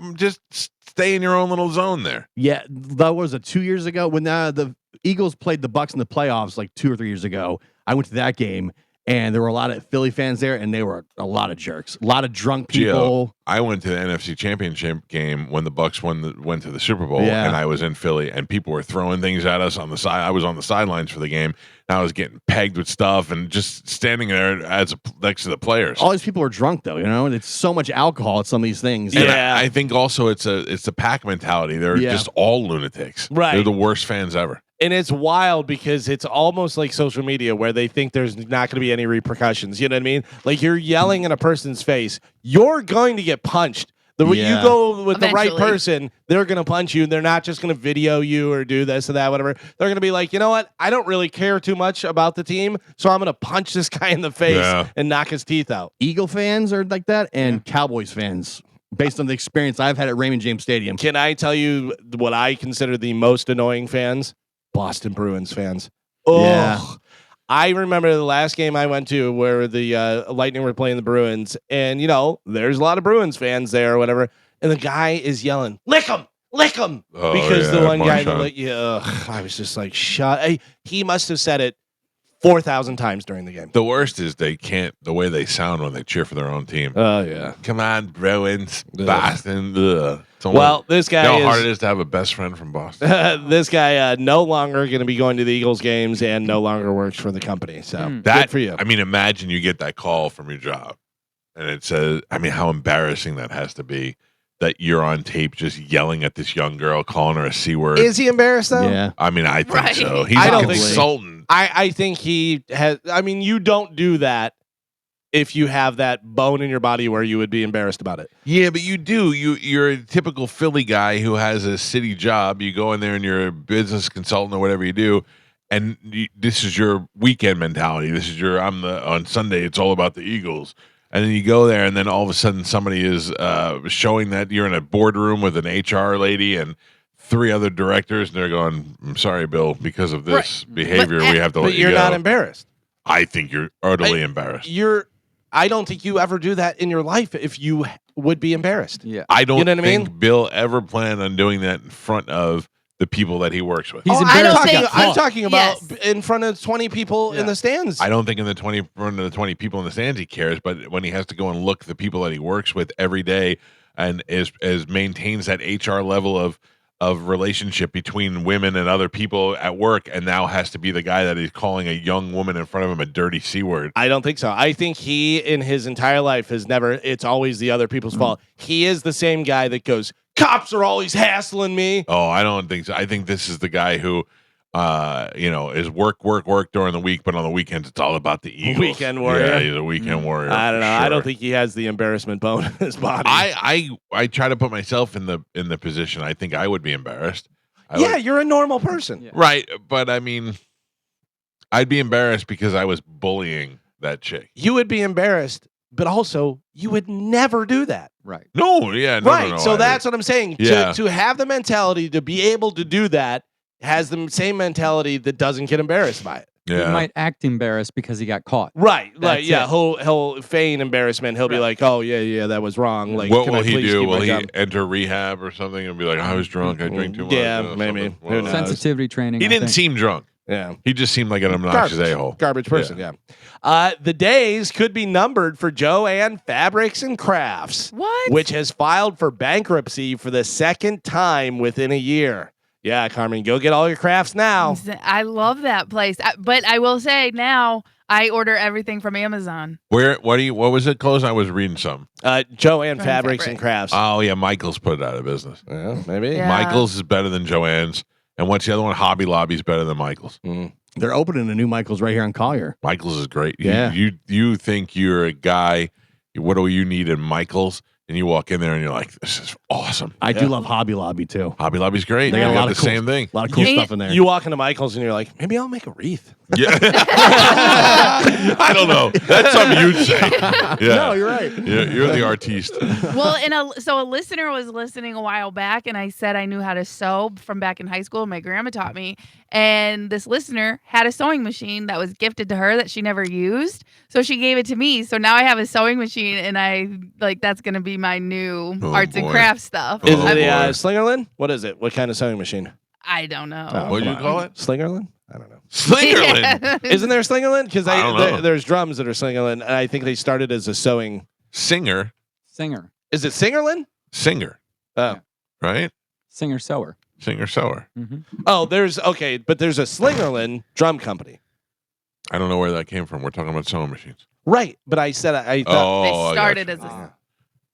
stay in your own little zone there. Yeah, that was 2 years ago when the Eagles played the Bucs in the playoffs like 2 or 3 years ago. I went to that game, and there were a lot of Philly fans there, and they were a lot of jerks, a lot of drunk people. Gio, I went to the NFC Championship game when the Bucs went to the Super Bowl, Yeah. and I was in Philly, and people were throwing things at us on the side. I was on the sidelines for the game, and I was getting pegged with stuff, and just standing there next to the players. All these people are drunk, though. You know, it's so much alcohol at some of these things. And I think also it's a pack mentality. They're just all lunatics. Right. They're the worst fans ever. And it's wild because it's almost like social media where they think there's not going to be any repercussions. You know what I mean? Like you're yelling in a person's face, you're going to get punched. You go with the right person, they're going to punch you. They're not just going to video you or do this or that, whatever. They're going to be like, you know what? I don't really care too much about the team, so I'm going to punch this guy in the face and knock his teeth out. Eagle fans are like that, and Cowboys fans, based on the experience I've had at Raymond James Stadium. Can I tell you what I consider the most annoying fans? Boston Bruins fans. Oh, yeah. I remember the last game I went to where the Lightning were playing the Bruins, and there's a lot of Bruins fans there or whatever, and the guy is yelling, "Lick him, lick him," because the one guy that I was just like, shut. He must have said it 4,000 times during the game. The worst is the way they sound when they cheer for their own team. Oh yeah, come on, Bruins, Boston. This guy. You know how hard it is to have a best friend from Boston. This guy no longer going to be going to the Eagles games and no longer works for the company. So good for you. I mean, imagine you get that call from your job, and it says, I mean, how embarrassing that has to be. That you're on tape just yelling at this young girl, calling her a C word. Is he embarrassed though? Yeah. I mean, I think so. He's I a don't consultant. I think he has. I mean, you don't do that if you have that bone in your body where you would be embarrassed about it. Yeah, but you do. You're a typical Philly guy who has a city job. You go in there and you're a business consultant or whatever you do, and this is your weekend mentality. This is your on Sunday. It's all about the Eagles. And then you go there, and then all of a sudden somebody is showing that you're in a boardroom with an HR lady and 3 other directors, and they're going, "I'm sorry, Bill, because of this behavior, we have to let you go." But you're not embarrassed. I think you're utterly embarrassed. I don't think you ever do that in your life if you would be embarrassed. Yeah. I don't know what I think mean? Bill ever planned on doing that in front of the people that he works with. He's I'm talking about in front of 20 people in the stands. I don't think in front of the 20 people in the stands he cares, but when he has to go and look the people that he works with every day and is maintains that HR level of relationship between women and other people at work, and now has to be the guy that is calling a young woman in front of him a dirty C word. I don't think so. I think he in his entire life has never, it's always the other people's fault. He is the same guy that goes, "Cops are always hassling me." Oh, I don't think so. I think this is the guy who is work during the week, but on the weekends it's all about the Eagles. Weekend warrior. Yeah, he's a weekend warrior. I don't know. Sure. I don't think he has the embarrassment bone in his body. I try to put myself in the position. I think I would be embarrassed. You're a normal person. Yeah. Right, but I mean, I'd be embarrassed because I was bullying that chick. You would be embarrassed, but also you would never do that. Right. No, Right. No, So that's what I'm saying. Yeah. To have the mentality to be able to do that has the same mentality that doesn't get embarrassed by it. He might act embarrassed because he got caught. Right. That's Like, yeah, it. he'll feign embarrassment. He'll be like, "Oh, yeah, that was wrong." Like, what can will I he please do? keep Will my he job? enter rehab or something and be like, "I was drunk. I drank too much." Yeah, or maybe. something? Who knows? Sensitivity training. He I didn't think. seem drunk. Yeah. He just seemed like an obnoxious a-hole. Garbage person, yeah. The days could be numbered for Joanne Fabrics and Crafts. What? Which has filed for bankruptcy for the second time within a year. Yeah, Carmen, go get all your crafts now. I love that place. But I will say now I order everything from Amazon. What was it closed? I was reading some. Joanne Fabrics and Crafts. Oh yeah, Michael's put it out of business. Yeah, maybe. Yeah. Michael's is better than Joanne's. And what's the other one? Hobby Lobby's better than Michael's. They're opening a new Michael's right here on Collier. Michael's is great. Yeah. You think you're a guy, what do you need in Michael's? and you walk in there and you're like, this is awesome. I do love Hobby Lobby too. Hobby Lobby's great. They They got a got lot the of cool, same thing. A lot of cool You- stuff in there. You walk into Michael's and you're like, maybe I'll make a wreath. Yeah. I don't know. That's something you'd say. Yeah. No, you're right. You're the artiste. Well, so a listener was listening a while back, and I said I knew how to sew from back in high school. My grandma taught me, and this listener had a sewing machine that was gifted to her that she never used, so she gave it to me. So now I have a sewing machine, and that's gonna be my new arts and boy. crafts stuff. Is Oh, it boy. a Slingerland? What is it? What kind of sewing machine? I don't know. Oh, What'd you come call on. it? Slingerland? I don't know. Slingerland. Isn't there a Slingerland? Because I don't know. there's drums that are Slingerland, and I think they started as a sewing. Singer. Singer. Is it Singerland? Singer. Oh, Right? Singer sewer. Singer sewer. oh, there's but there's a Slingerland drum company, I don't know where that came from. We're talking about sewing machines. right? But I said I thought, Oh, They I started gotcha. as a.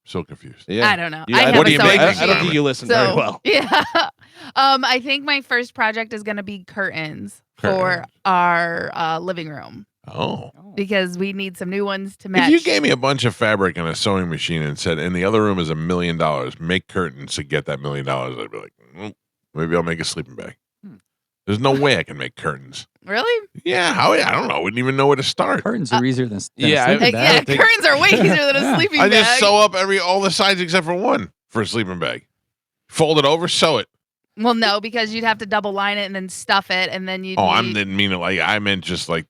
So confused. yeah. I don't know. Yeah, I have what a do you sewing make? machine. I don't think you listen very well. Yeah. I think my first project is going to be curtains for Curtains. our living room Oh. because we need some new ones to match. If you gave me a bunch of fabric and a sewing machine and said, in the other room is $1 million, make curtains to get that $1 million, I'd be like, maybe I'll make a sleeping bag. There's no way I can make curtains. Really? Yeah, how? I don't know. I wouldn't even know where to start. Curtains are easier than yeah, a sleeping I- bag. think- Curtains are way easier than a sleeping I bag. just sew up all the sides except for one for a sleeping bag. Fold it over, sew it. Well, no, because you'd have to double line it and then stuff it, and then you. Oh, I didn't mean it like I meant just like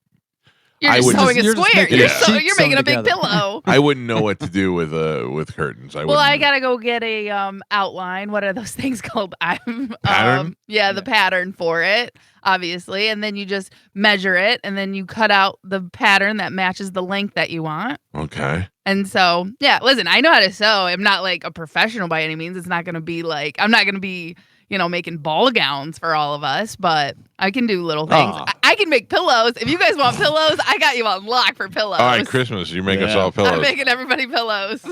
You're I just would sewing just- a you're just square. making You're, a sew- sheet you're making a sewn big together. pillow. I wouldn't know what to do with curtains. Well, I gotta go get a outline. What are those things called? Pattern? The pattern for it, obviously, and then you just measure it, and then you cut out the pattern that matches the length that you want. Okay. And so, yeah, listen, I know how to sew. I'm not like a professional by any means. It's not gonna be like I'm not gonna be making ball gowns for all of us, but I can do little things. Aw. I can make pillows. If you guys want pillows, I got you on lock for pillows. All right, Christmas. You make us Yeah. all pillows. I'm making everybody pillows.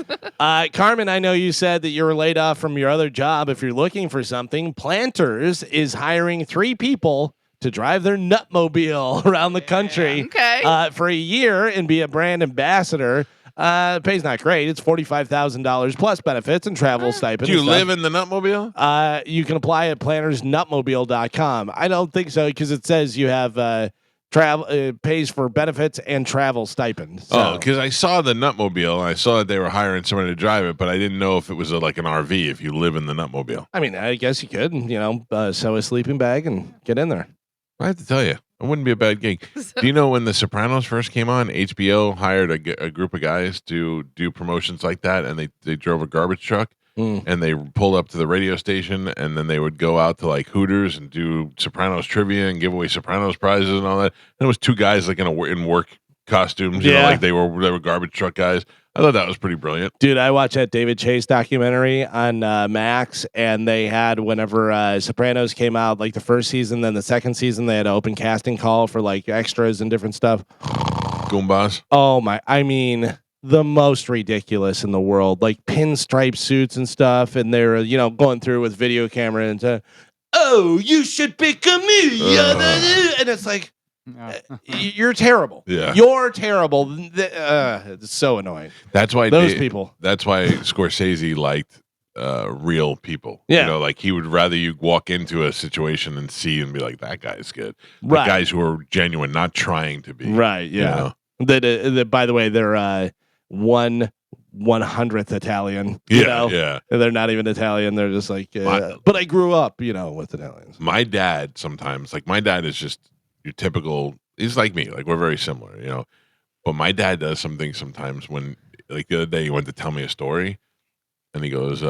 Carmen, I know you said that you were laid off from your other job. If you're looking for something, Planters is hiring 3 people to drive their nutmobile around the country Okay. for a year and be a brand ambassador. Pay's not great. It's $45,000 plus benefits and travel stipend. Do you and stuff. live in the Nutmobile? You can apply at plannersnutmobile.com. I don't think so because it says you have travel pays for benefits and travel stipend. So. Oh, because I saw the Nutmobile and I saw that they were hiring somebody to drive it, but I didn't know if it was like an RV if you live in the Nutmobile. I mean, I guess you could, sew a sleeping bag and get in there. I have to tell you, it wouldn't be a bad gig. Do you know when The Sopranos first came on, HBO hired a group of guys to do promotions like that, and they drove a garbage truck, and they pulled up to the radio station, and then they would go out to like Hooters and do Sopranos trivia and give away Sopranos prizes and all that. And it was 2 guys like in work costumes, you know, like they were garbage truck guys. I thought that was pretty brilliant. Dude, I watched that David Chase documentary on Max, and they had whenever Sopranos came out, like the first season, then the second season, they had an open casting call for like extras and different stuff. Goombas. Oh my! I mean, the most ridiculous in the world, like pinstripe suits and stuff, and they're going through with video camera and oh, you should pick me, and it's like. You're terrible. Yeah. You're terrible. It's so annoying. That's why Those people. That's why Scorsese liked real people. Yeah. You know, like he would rather you walk into a situation and see and be like, that guy's good. Right. The guys who are genuine, not trying to be. Right. you Yeah. know? That by the way, they're 1/100th Italian. Yeah. They're not even Italian. They're just like. But I grew up, with Italians. My dad sometimes, like my dad is just your typical, he's like me, like we're very similar, but my dad does some things sometimes when, like the other day he went to tell me a story and he goes,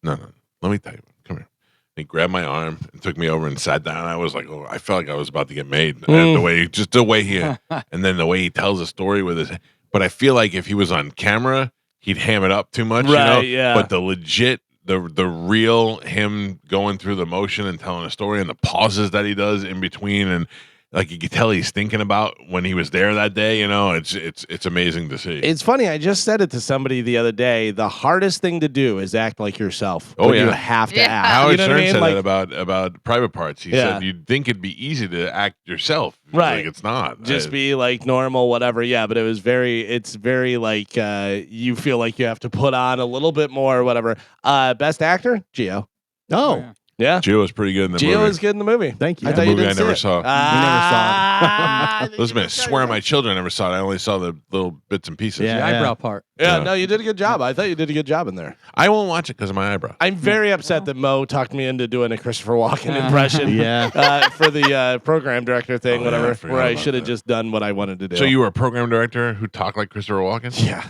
no, let me tell you, come here. And he grabbed my arm and took me over and sat down. I was like, I felt like I was about to get made. And the way he, and then the way he tells a story with his, but I feel like if he was on camera, he'd ham it up too much, Right, yeah. But the legit, the real him going through the motion and telling a story and the pauses that he does in between, and like you could tell he's thinking about when he was there that day. You know, it's amazing to see. It's funny. I just said it to somebody the other day. The hardest thing to do is act like yourself. Oh, But yeah. you have to Yeah. act. Howard You know what I Stern mean? said Like, that about Private Parts. He Yeah. said you'd think it'd be easy to act yourself. Right. Like it's not. just be like normal, whatever. Yeah, but it's very like you feel like you have to put on a little bit more, whatever. Best actor, Gio. Oh, yeah. Yeah, Gio was pretty good in the Gio movie. is good in the movie. thank you. I The thought you movie didn't I never see saw. it. Ah, Listen, I swear on my children I never saw it. I only saw the little bits and pieces. Yeah. The eyebrow part. Yeah, Yeah. no, you did a good job. I thought you did a good job in there. I won't watch it because of my eyebrow. I'm very upset that Mo talked me into doing a Christopher Walken impression. Yeah. For the program director thing, Oh, yeah, I whatever, forgot where I about should have that. just done what I wanted to do. So you were a program director who talked like Christopher Walken? Yeah.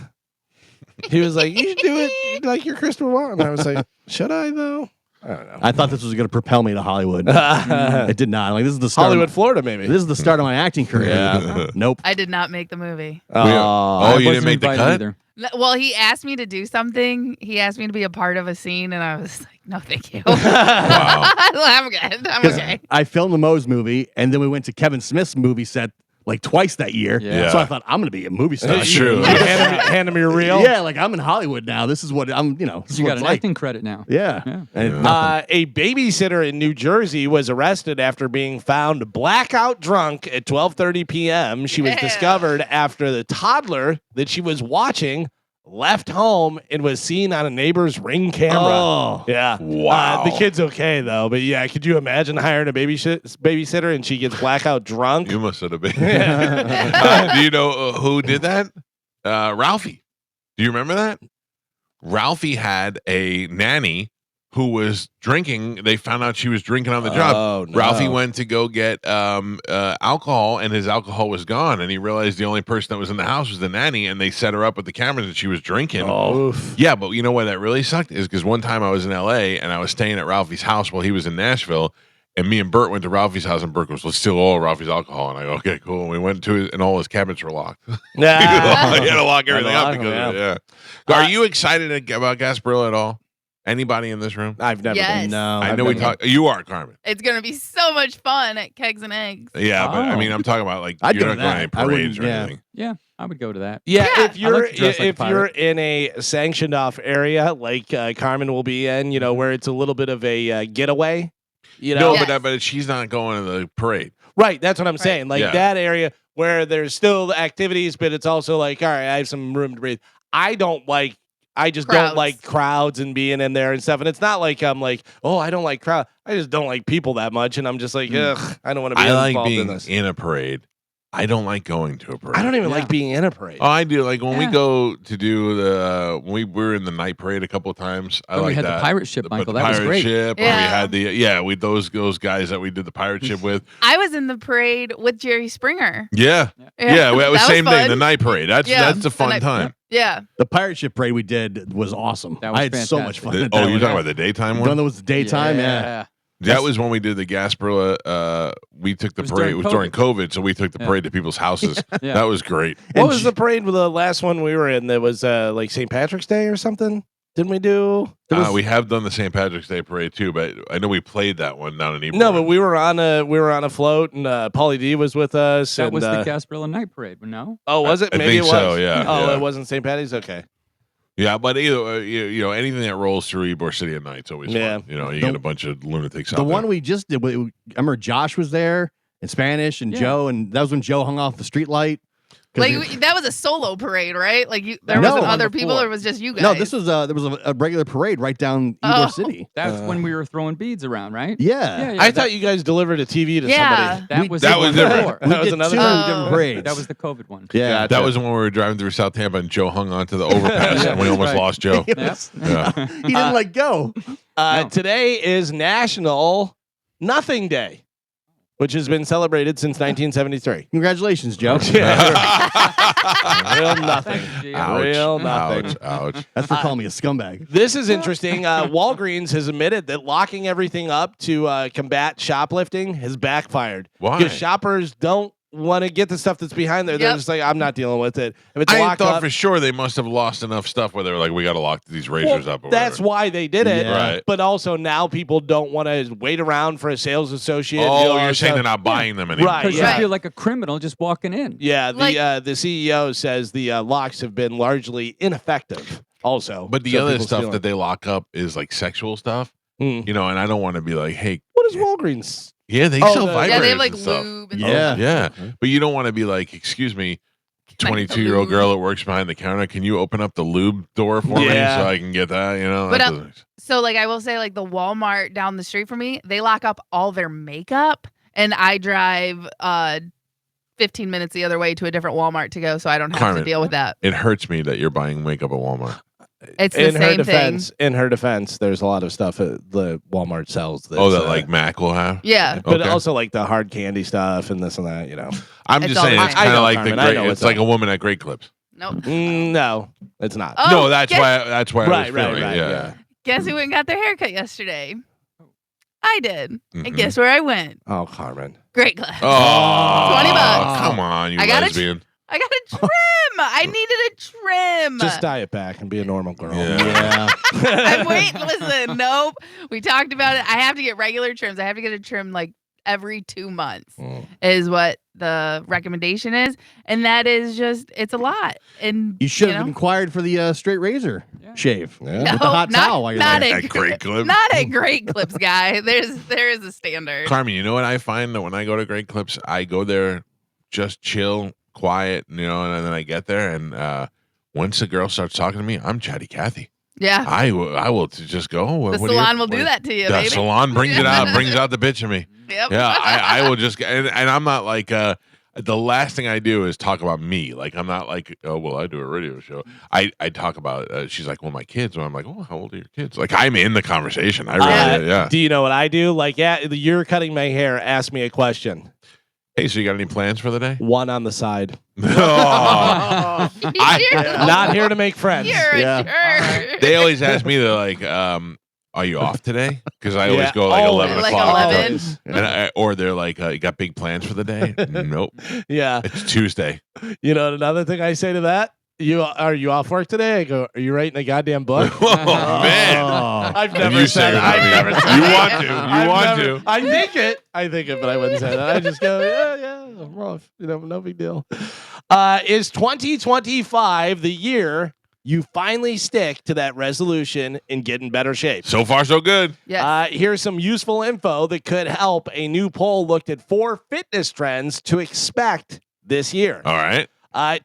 He was like, you should do it like you're Christopher Walken. I was like, should I though? I don't know. I thought this was going to propel me to Hollywood. It did not. Like this is the start. Hollywood, Of Florida, maybe. my, this is the start of my acting career. Yeah. Nope. I did not make the movie. Oh, I you didn't wasn't make the invited cut? either. Well, he asked me to do something. He asked me to be a part of a scene, and I was like, no, thank you. Wow. I'm good. I'm 'Cause okay. I filmed the Moe's movie, and then we went to Kevin Smith's movie set like twice that year. Yeah. So I thought I'm going to be a movie star. That's true. You hand him your reel. Yeah, like I'm in Hollywood now. This is what I'm. This is You what got it's an like. acting credit now. Yeah. Yeah. And nothing. A babysitter in New Jersey was arrested after being found blackout drunk at 12:30 p.m. She was Ew. discovered after the toddler that she was watching left home and was seen on a neighbor's Ring camera. Oh. Yeah. Wow. The kid's okay though, but yeah, could you imagine hiring a babysitter and she gets blackout drunk? You must have been. Do you know who did that? Ralphie. Do you remember that? Ralphie had a nanny who was drinking. They found out she was drinking on the job. Oh, no. Ralphie went to go get alcohol, and his alcohol was gone. And he realized the only person that was in the house was the nanny, and they set her up with the cameras, and she was drinking. Oof. Yeah, but you know why that really sucked is because one time I was in L.A. and I was staying at Ralphie's house while he was in Nashville, and me and Bert went to Ralphie's house, and Bert goes, "Let's steal all of Ralphie's alcohol." And I go, "Okay, cool." And we went to his, and all his cabinets were locked. He had to lock everything up because of it. Yeah. Are you excited about Gasparilla at all? Anybody in this room? I've never Yes. been. No. I I've know we never- talk. You are, Carmen. It's going to be so much fun at Kegs and Eggs. Yeah, but I Oh. mean, I'm talking about like I'd you're go not to going to any that. I wouldn't- parades or yeah. anything. Yeah, I would go to that. Yeah, Yeah. if you're like to dress like a if you're pirate. in a sanctioned off area like Carmen will be in, where it's a little bit of a getaway, No, Yes. but she's not going to the parade. right? That's what I'm saying. Like Yeah. that area where there's still activities, but it's also like, all right, I have some room to breathe. I just don't Crowds. like crowds and being in there and stuff. And it's not like I'm like, oh, I don't like crowd. I just don't like people that much, and I'm just like, ugh, I don't want to be I like involved in being this. in a parade. I don't like going to a parade. I don't even Yeah. like being in a parade. Oh, I do. Like when we Yeah. go to do when we were in the night parade a couple of times. I Oh, we like had that. the pirate ship, But Michael. the That was pirate great. ship, or we Yeah. had we those guys that we did the pirate ship with. I was in the parade with Jerry Springer. Yeah, yeah. It was That same day, fun. the night parade. That's Yeah, that's a the fun night- time. Yeah. The pirate ship parade we did was awesome. That was I had so much fantastic. fun. The- at oh, that you're one. talking about the daytime The one one? that was daytime. Yeah. That was when we did the Gasparilla. We took the It was parade. It during was during COVID, so we took the Yeah. parade to people's houses. Yeah. That was great. What And was sh- the parade with the last one we were in that was like St. Patrick's Day or something? Didn't we do? There was- We have done the St. Patrick's Day parade too, but I know we played that one down in Ebro. no, but we were on a float, and Pauly D was with us. That and, was the Gasparilla Night Parade, no? oh, was it? I Maybe think it was. so, yeah, Oh, yeah. it wasn't St. Patty's. Okay. Yeah, but either anything that rolls through Ybor City at night is always Yeah. fun. You The- get a bunch of lunatics out The there. one we just did. I remember Josh was there in Spanish and Yeah. Joe, and that was when Joe hung off the street light. 'Cause Like he- that was a solo parade, right? Like there No, wasn't on other the people, floor. or it was just you guys. no, this was there was a regular parade right down Ybor Oh. City. That's when we were throwing beads around, right? Yeah. I thought you guys delivered a TV to Yeah. somebody. that we- was that the was one different. before. We That was did another two one? different parades. That was the COVID one. yeah. That was when we were driving through South Tampa and Joe hung onto the overpass and we that's almost right. lost Joe. Yeah. Yeah. He didn't let go. No. Today is National Nothing Day, which has been celebrated since 1973. Congratulations, Joe. Real nothing. Thanks, Gio. Ouch. Real nothing. Ouch. Ouch. That's for calling me a scumbag. This is interesting. Walgreens has admitted that locking everything up to combat shoplifting has backfired. Why? Because shoppers don't want to get the stuff that's behind there. They're Yep. just like, I'm not dealing with it. If it's I locked thought up, for sure they must have lost enough stuff where they were like, we got to lock these razors up. Or that's whatever. why they did it. Yeah. Right. But also now people don't want to wait around for a sales associate. Oh, you're saying they're not buying them anymore. Right, Because yeah. you feel like a criminal just walking in. Yeah, Like- the CEO says the locks have been largely ineffective. Also, But the So other people stuff stealing. that they lock up is like sexual stuff, Mm. you know, and I don't want to be like, hey, What is Walgreens? yeah, they Oh, sell the- vibrators Yeah, they have like and stuff. lube and Yeah. stuff. Yeah, but you don't want to be like, excuse me, Can I get the 22-year-old lube? girl that works behind the counter, can you open up the lube door for me Yeah. so I can get that? You know, But, that doesn't- So like I will say like the Walmart down the street from me, they lock up all their makeup, and I drive 15 minutes the other way to a different Walmart to go, so I don't have Carmen. to deal with that. it hurts me that you're buying makeup at Walmart. It's the same thing. In her defense, there's a lot of stuff the Walmart sells. That's, Oh, that like Mac will have. Yeah. but Okay. also like the hard candy stuff and this and that. You know, I'm It's just all saying the it's same. kind I know, of like Carmen, the I great. know It's what's like up. a woman at Great Clips. Nope. No, it's not. Oh, No, that's guess, why. That's why I right, was right, feeling. right. Yeah. Guess who went and got their haircut yesterday? I did. Mhm. And guess where I went? Oh, Carmen. Great Clips. Oh, 20 bucks. Come on, you I got it. lesbian. I got a trim. I needed a trim. Just dye it back and be a normal girl. Yeah. I'm waiting. Listen, nope. We talked about it. I have to get regular trims. I have to get a trim like every 2 months Mm. is what the recommendation is. And that is just, it's a lot. And You should have know? inquired for the straight razor shave. Yeah. With the hot not, towel while you're not there. a At Great Clips. Not a Great Clips guy. There is a standard. Carmen, you know what I find that when I go to Great Clips, I go there just chill, quiet, you know, and then I get there and once the girl starts talking to me, I'm Chatty Cathy. Yeah. I will just go. The what do you- salon will do what- that to you, The baby. salon brings it out, brings out the bitch in me. Yep. Yeah, I will just and I'm not like the last thing I do is talk about me. Like I'm not like, oh well, I do a radio show. I talk about. She's like, well, my kids. And I'm like, oh, how old are your kids? Like I'm in the conversation. I really, yeah. Do you know what I do? Like, yeah, you're cutting my hair. Ask me a question. Hey, so you got any plans for the day? One on the side. Oh. You're Not here to make friends. You're a Yeah. jerk. They always ask me, they're like, are you off today? Because I always Yeah. go like Oh, 11 like o'clock. 11? And or they're like, you got big plans for the day? Nope. Yeah. It's Tuesday. You know, another thing I say to that, are you off work today? I go, are you writing a goddamn book? Oh, man. I've And never you said say it. I've it. never said You it. want to. You I've want never- to. I think it, but I wouldn't say that. I just go, yeah, I'm off. You know, no big deal. Is 2025 the year you finally stick to that resolution and get in better shape? So far, so good. Yes. Here's some useful info that could help. A new poll looked at 4 fitness trends to expect this year. All right.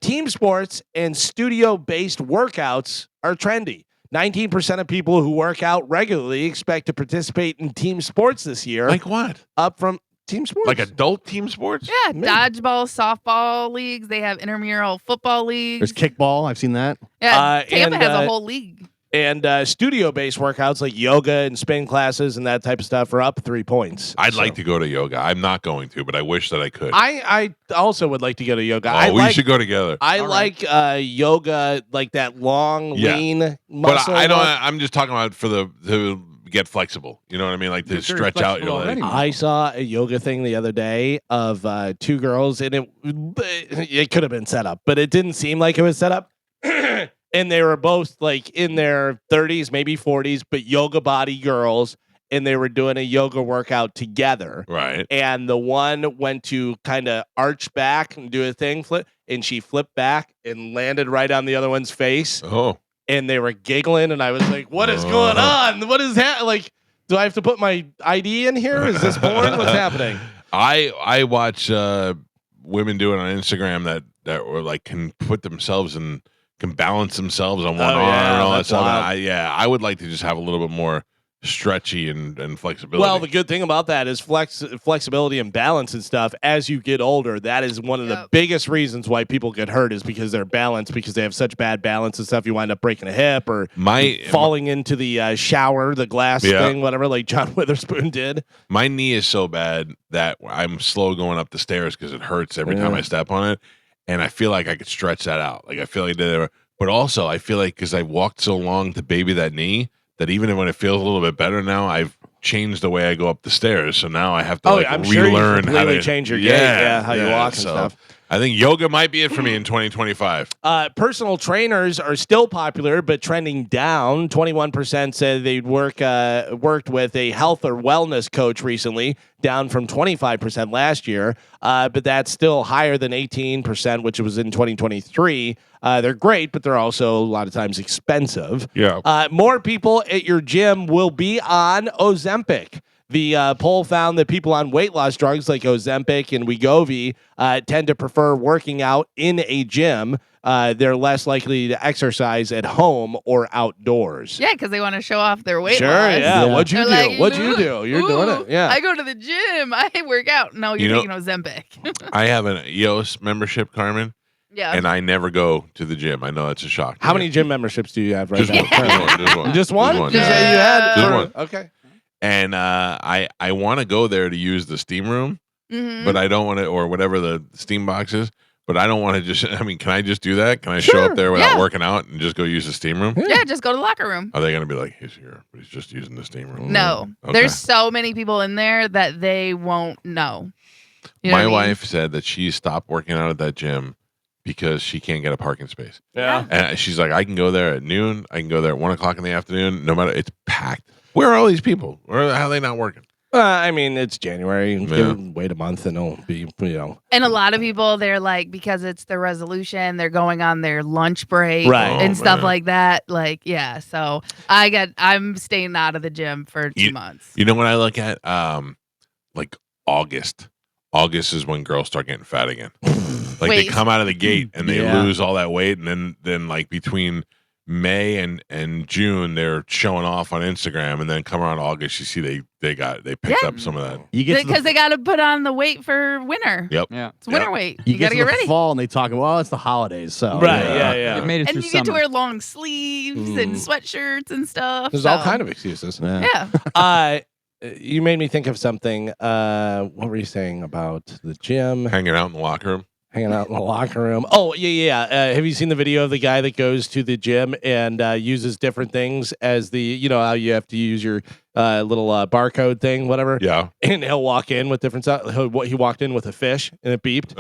Team sports and studio-based workouts are trendy. 19% of people who work out regularly expect to participate in team sports this year, Like what? up from team sports. Like adult team sports? Yeah, Maybe. dodgeball, softball leagues. They have intramural football leagues. There's kickball. I've seen that. Yeah, Tampa and, has a whole league. And studio-based workouts like yoga and spin classes and that type of stuff are up 3 points. I'd So- like to go to yoga. I'm not going to, but I wish that I could. I also would like to go to yoga. Oh, we should go together. I All like yoga, like that long, Yeah. lean But muscle. I don't. one. I'm just talking about for to get flexible. You know what I mean? Like to You're very stretch out your flexible legs. already. I saw a yoga thing the other day of 2 girls, and it could have been set up, but it didn't seem like it was set up. And they were both like in their 30s, maybe 40s, but yoga body girls, and they were doing a yoga workout together. Right. And the one went to kind of arch back and do a thing flip, and she flipped back and landed right on the other one's face. Oh. And they were giggling, and I was like, "What is going on? What is that? Like, do I have to put my ID in here? Is this porn? What's happening?" I watch women do it on Instagram that were like can put themselves and can balance themselves on one Oh, arm yeah, and all that that's stuff. wild. And I would like to just have a little bit more stretchy and flexibility. Well, the good thing about that is flexibility and balance and stuff. As you get older, that is one of the Yep. biggest reasons why people get hurt is because they're balanced, because they have such bad balance and stuff. You wind up breaking a hip or falling into the shower, the glass Yeah. thing, whatever, like John Witherspoon did. my knee is so bad that I'm slow going up the stairs because it hurts every time Yeah. I step on it, and I feel like I could stretch that out. Like I feel like but also I feel like because I walked so long to baby that knee that even when it feels a little bit better now, I've changed the way I go up the stairs. So now I have to I'm sure you relearn how completely to change your gait, how you walk and so stuff. I think yoga might be it for me in 2025. Personal trainers are still popular, but trending down. 21% said they'd worked with a health or wellness coach recently, down from 25% last year. But that's still higher than 18%, which was in 2023. They're great, but they're also a lot of times expensive. Yeah. More people at your gym will be on Ozempic. The poll found that people on weight loss drugs like Ozempic and Wegovy tend to prefer working out in a gym. They're less likely to exercise at home or outdoors. Yeah, because they want to show off their weight Sure, loss. yeah. What'd you They're do? like, What'd you do? You're doing it. Yeah. I go to the gym. I work out. No, you're taking Ozempic. I have an EOS membership, Carmen, Yeah. and I never go to the gym. I know that's a shock. to How you. many gym memberships do you have right Just now? one. Just one. Just one? Just one. Just Yeah. you had Just one. Okay. And I want to go there to use the steam room, Mhm. but I don't want to, or whatever the steam box is. But I don't want to just. I mean, can I just do that? Can I show up there without Yeah. working out and just go use the steam room? Yeah, just go to the locker room. Are they going to be like, he's here, but he's just using the steam room? No, Okay. there's so many people in there that they won't know. You know My what I mean? wife said that she stopped working out at that gym because she can't get a parking space. Yeah. And she's like, I can go there at noon. I can go there at 1 o'clock in the afternoon. No matter, it's packed. Where are all these people? How are they not working? I mean, it's January. Yeah. Wait a month and it'll be, And a lot of people, they're like, because it's their resolution, they're going on their lunch break Right. and Oh, stuff man. like that. Like, yeah. So I'm staying out of the gym for 2 months. You know what I look at? Like August. August is when girls start getting fat again. Like they Wait. come out of the gate and they Yeah. lose all that weight, and then like between May and June they're showing off on Instagram, and then come around August you see they picked Yeah. up some of that. You get to the, Because they got to put on the weight for winter. Yep. Yeah. It's winter Yep. weight. you You get got to to get the ready. fall and they talk. Well, it's the holidays, so Right, yeah. It made it And through you summer. get to wear long sleeves and sweatshirts and stuff. There's so. all kind of excuses. Yeah. You made me think of something. What were you saying about the gym? Hanging out in the locker room. Hanging out in the locker room. Oh, yeah. Have you seen the video of the guy that goes to the gym and uses different things as how you have to use your little barcode thing, whatever? Yeah. And he'll walk in with different stuff. He walked in with a fish and it beeped.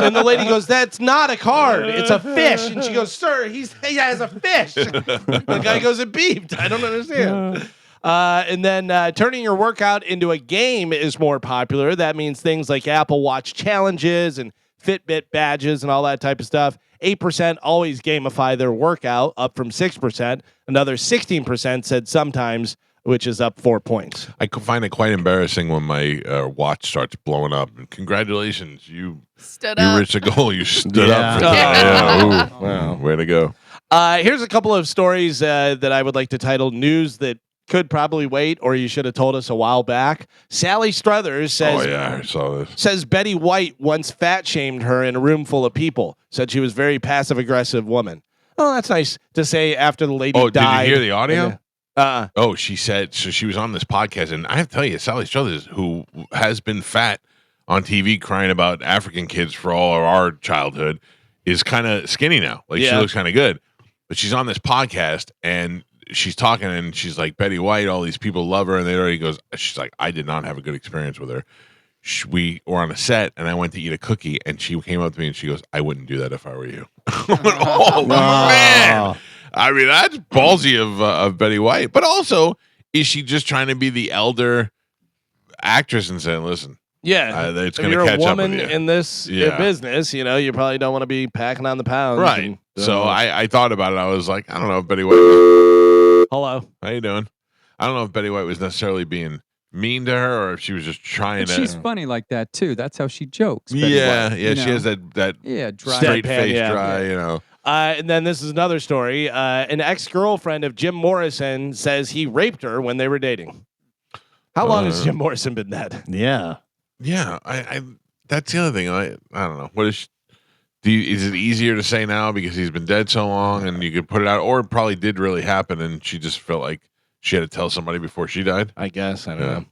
And the lady goes, "That's not a card. It's a fish." And she goes, "Sir, he has a fish." The guy goes, "It beeped. I don't understand." And then turning your workout into a game is more popular. That means things like Apple Watch challenges and Fitbit badges and all that type of stuff. 8% always gamify their workout, up from 6%. Another 16% said sometimes, which is up 4 points. I find it quite embarrassing when my watch starts blowing up. And congratulations, you Stood up. reached a goal. You stood Yeah. up. For that. Yeah. Ooh, wow. Way to go. Here's a couple of stories that I would like to title News That Could Probably Wait, or You Should Have Told Us a While Back. Sally Struthers Oh yeah, I saw this. says Betty White once fat shamed her in a room full of people. Said she was a very passive aggressive woman. Oh, that's nice to say after the lady Oh, died. did you hear the audio? And, Oh, she said so. She was on this podcast, and I have to tell you, Sally Struthers, who has been fat on TV, crying about African kids for all of our childhood, is kind of skinny now. Like she Yeah. looks kind of good, but she's on this podcast and she's talking, and she's like, Betty White, all these people love her, and they already goes. She's like, I did not have a good experience with her. We were on a set, and I went to eat a cookie, and she came up to me and she goes, I wouldn't do that if I were you. I went, oh man. I mean, that's ballsy of Betty White. But also, is she just trying to be the elder actress and saying, listen, yeah, it's if going you're to a catch up with woman you. in this Yeah. business, you probably don't want to be packing on the pounds. Right. and- So I thought about it. I was like, I don't know if Betty White. Hello. How you doing? I don't know if Betty White was necessarily being mean to her or if she was just trying But to. she's funny like that too. That's how she jokes. Betty Yeah, White, yeah. you She know? has that Yeah, dry. straight Deadpan, face, yeah. dry, you know. And then this is another story. An ex-girlfriend of Jim Morrison says he raped her when they were dating. How long has Jim Morrison been dead? Yeah. Yeah, I that's the other thing. I don't know. What is is it easier to say now because he's been dead so long and you could put it out, or it probably did really happen and she just felt like she had to tell somebody before she died? I guess. I don't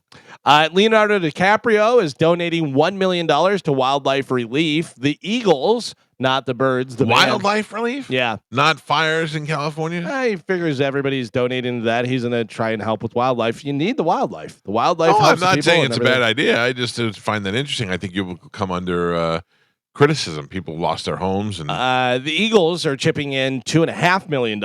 know. Leonardo DiCaprio is donating $1 million to wildlife relief. The Eagles not the birds. The band. Wildlife relief? Yeah. Not fires in California? He figures everybody's donating to that. He's going to try and help with wildlife. You need the wildlife. The wildlife Oh, helps I'm not people saying and it's a everything. bad idea. I just find that interesting. I think you will come under criticism. People lost their homes. And The Eagles are chipping in $2.5 million.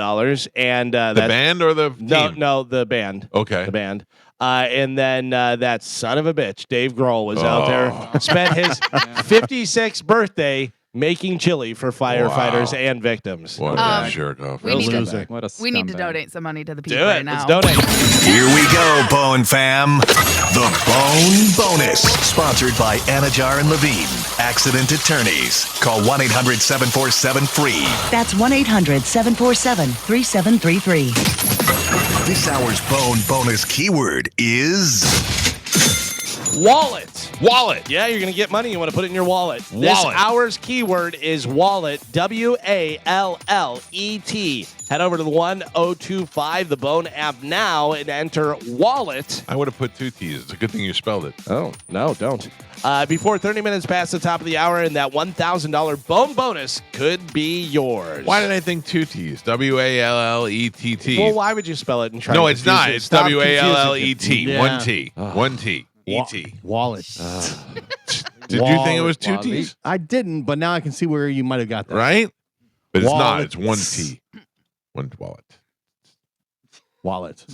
And the band or the team? No, the band. Okay. The band. And then that son of a bitch, Dave Grohl, was out there, spent his 56th birthday making chili for firefighters and victims. What a jerk off. We need loser. What a We need to scumbag. donate some money to the people Do right it. now. Let's donate. Here we go, Bone fam. The Bone Bonus. Sponsored by Anajar and Levine. Accident Attorneys. Call 1-800-747-FREE. That's 1-800-747-3733. This hour's Bone Bonus keyword is Wallet. Wallet. Yeah, you're going to get money. You want to put it in your wallet. This Wallet. hour's keyword is wallet. WALLET. Head over to the 1025 The Bone app now and enter wallet. I would have put 2 T's. It's a good thing you spelled it. Oh, no, don't. Before 30 minutes past the top of the hour, and that $1,000 Bone bonus could be yours. Why did I think 2 T's? WALLETT. Well, why would you spell it and try No, to it's confuse not. it? It's Stop confusing WALLET. it. Yeah. 1 T. 1 T. Wa- ET. Wallet. Did you think it was 2 Wally. T's? I didn't, but now I can see where you might have got that. Right? But it's not. It's 1 Wallets. T. 1 wallet. Wallet.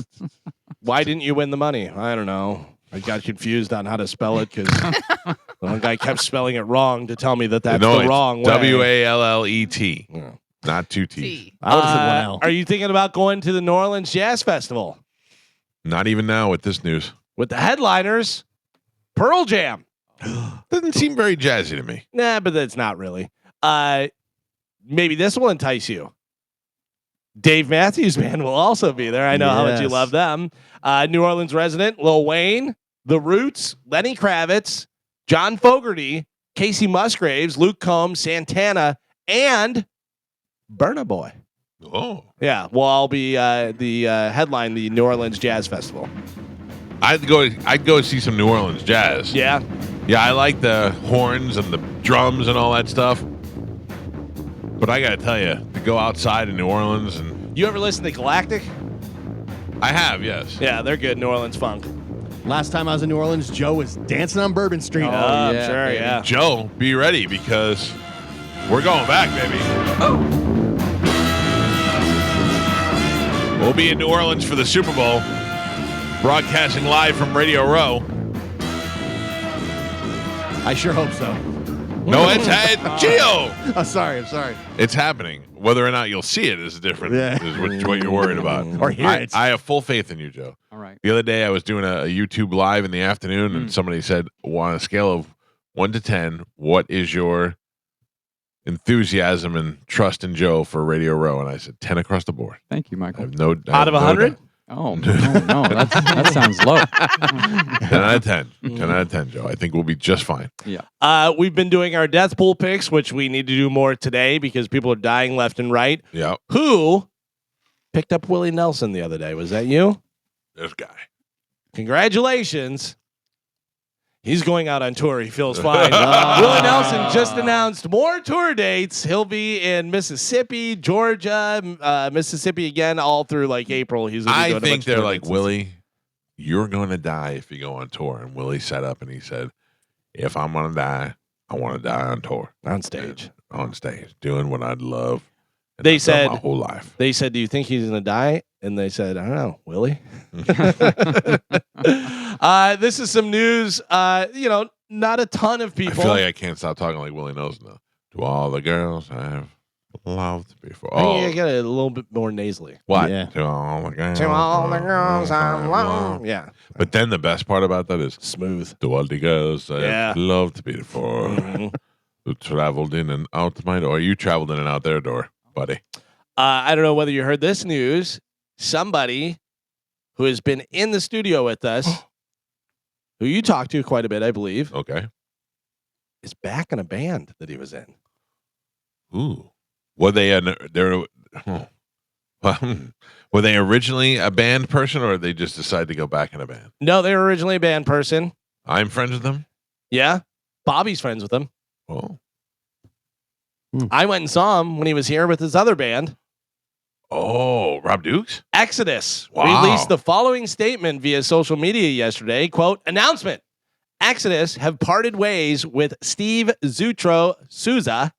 Why didn't you win the money? I don't know. I got confused on how to spell it because the one guy kept spelling it wrong to tell me that that's No, the it's wrong way. WALLET. Yeah. Not 2 T's. See. I would have said one L. Are you thinking about going to the New Orleans Jazz Festival Not even now with this news. with the headliners, Pearl Jam? Doesn't seem very jazzy to me. Nah, but that's not really. Maybe this will entice you. Dave Matthews Band will also be there. I know how much you Yes. love them. New Orleans resident Lil Wayne, The Roots, Lenny Kravitz, John Fogerty, Casey Musgraves, Luke Combs, Santana, and Burna Boy. Oh. Yeah, will all be the headline the New Orleans Jazz Festival. I'd go see some New Orleans jazz. Yeah, Yeah, I like the horns and the drums and all that stuff. But I got to tell you, to go outside in New Orleans and you ever listen to Galactic? I have, yes. Yeah, they're good New Orleans funk. Last time I was in New Orleans, Joe was dancing on Bourbon Street. I'm yeah, sure, baby. yeah. Joe, be ready because we're going back, baby. We'll be in New Orleans for the Super Bowl, broadcasting live from Radio Row. I sure hope so. No, it's Gio. I'm sorry. It's happening. Whether or not you'll see it is different. Yeah. Is what you're worried about. Or hear it. I have full faith in you, Joe. All right. The other day, I was doing a YouTube live in the afternoon, and somebody said, "On a scale of 1 to 10, what is your enthusiasm and trust in Joe for Radio Row?" And I said 10 across the board. Thank you, I Michael. have no Out of 100? Oh, no, that sounds low. 10 out of 10. 10 out of 10, Joe. I think we'll be just fine. We've been doing our death pool picks, which we need to do more today because people are dying left and right. Yeah, Who picked up Willie Nelson the other day? Was that you? this guy. Congratulations. He's going out on tour. He feels fine. Willie Nelson just announced more tour dates. He'll be in Mississippi, Georgia, Mississippi again, all through like April. He's gonna be I doing a think bunch of they're tour like, dates. Willie, you're going to die if you go on tour. And Willie sat up and he said, if I'm going to die, I want to die on tour. on stage. On stage, doing what I'd love. and They I've done said- my whole life. They said, "Do you think he's gonna die?" And they said, "I don't know, Willie." This is some news. Not a ton of I people. feel like I can't stop talking like Willie Nelson now. To all the girls I've loved before. I Oh, think I get it a little bit more nasally. what? Yeah. To all the girls. To all the girls I I've love. loved. Yeah, But then the best part about that is smooth. to all the girls Yeah. I've loved before. Mhm. Who traveled in and out my door. You traveled in and out their door, buddy. I don't know whether you heard this news. Somebody who has been in the studio with us, who you talked to quite a bit, I believe, Okay. is back in a band that he was in. Ooh. Were they were they originally a band person, or they just decided to go back in a band? No, they were originally a band person. I'm friends with them. Yeah, Bobby's friends with them. Oh. I went and saw him when he was here with his other band. Oh, Rob Dukes? Exodus Wow. released the following statement via social media yesterday. Quote, announcement. Exodus have parted ways with Steve Zutro Souza.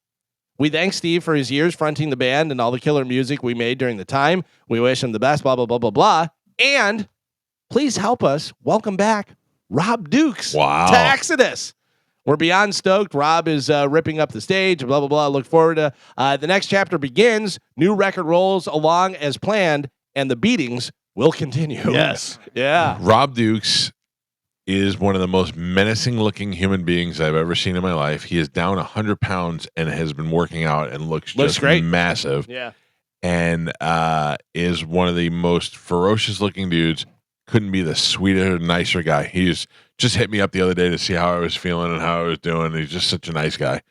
We thank Steve for his years fronting the band and all the killer music we made during the time. We wish him the best, blah, blah, blah, blah, blah. And please help us welcome back Rob Dukes Wow. to Exodus. We're beyond stoked. Rob is ripping up the stage, blah, blah, blah. Look forward to the next chapter begins. New record rolls along as planned, and the beatings will continue. Yes. Yeah. Rob Dukes is one of the most menacing looking human beings I've ever seen in my life. He is down 100 pounds and has been working out and looks just great. massive. Yeah. And is one of the most ferocious looking dudes. Couldn't be the sweeter, nicer guy. He's just hit me up the other day to see how I was feeling and how I was doing. He's just such a nice guy.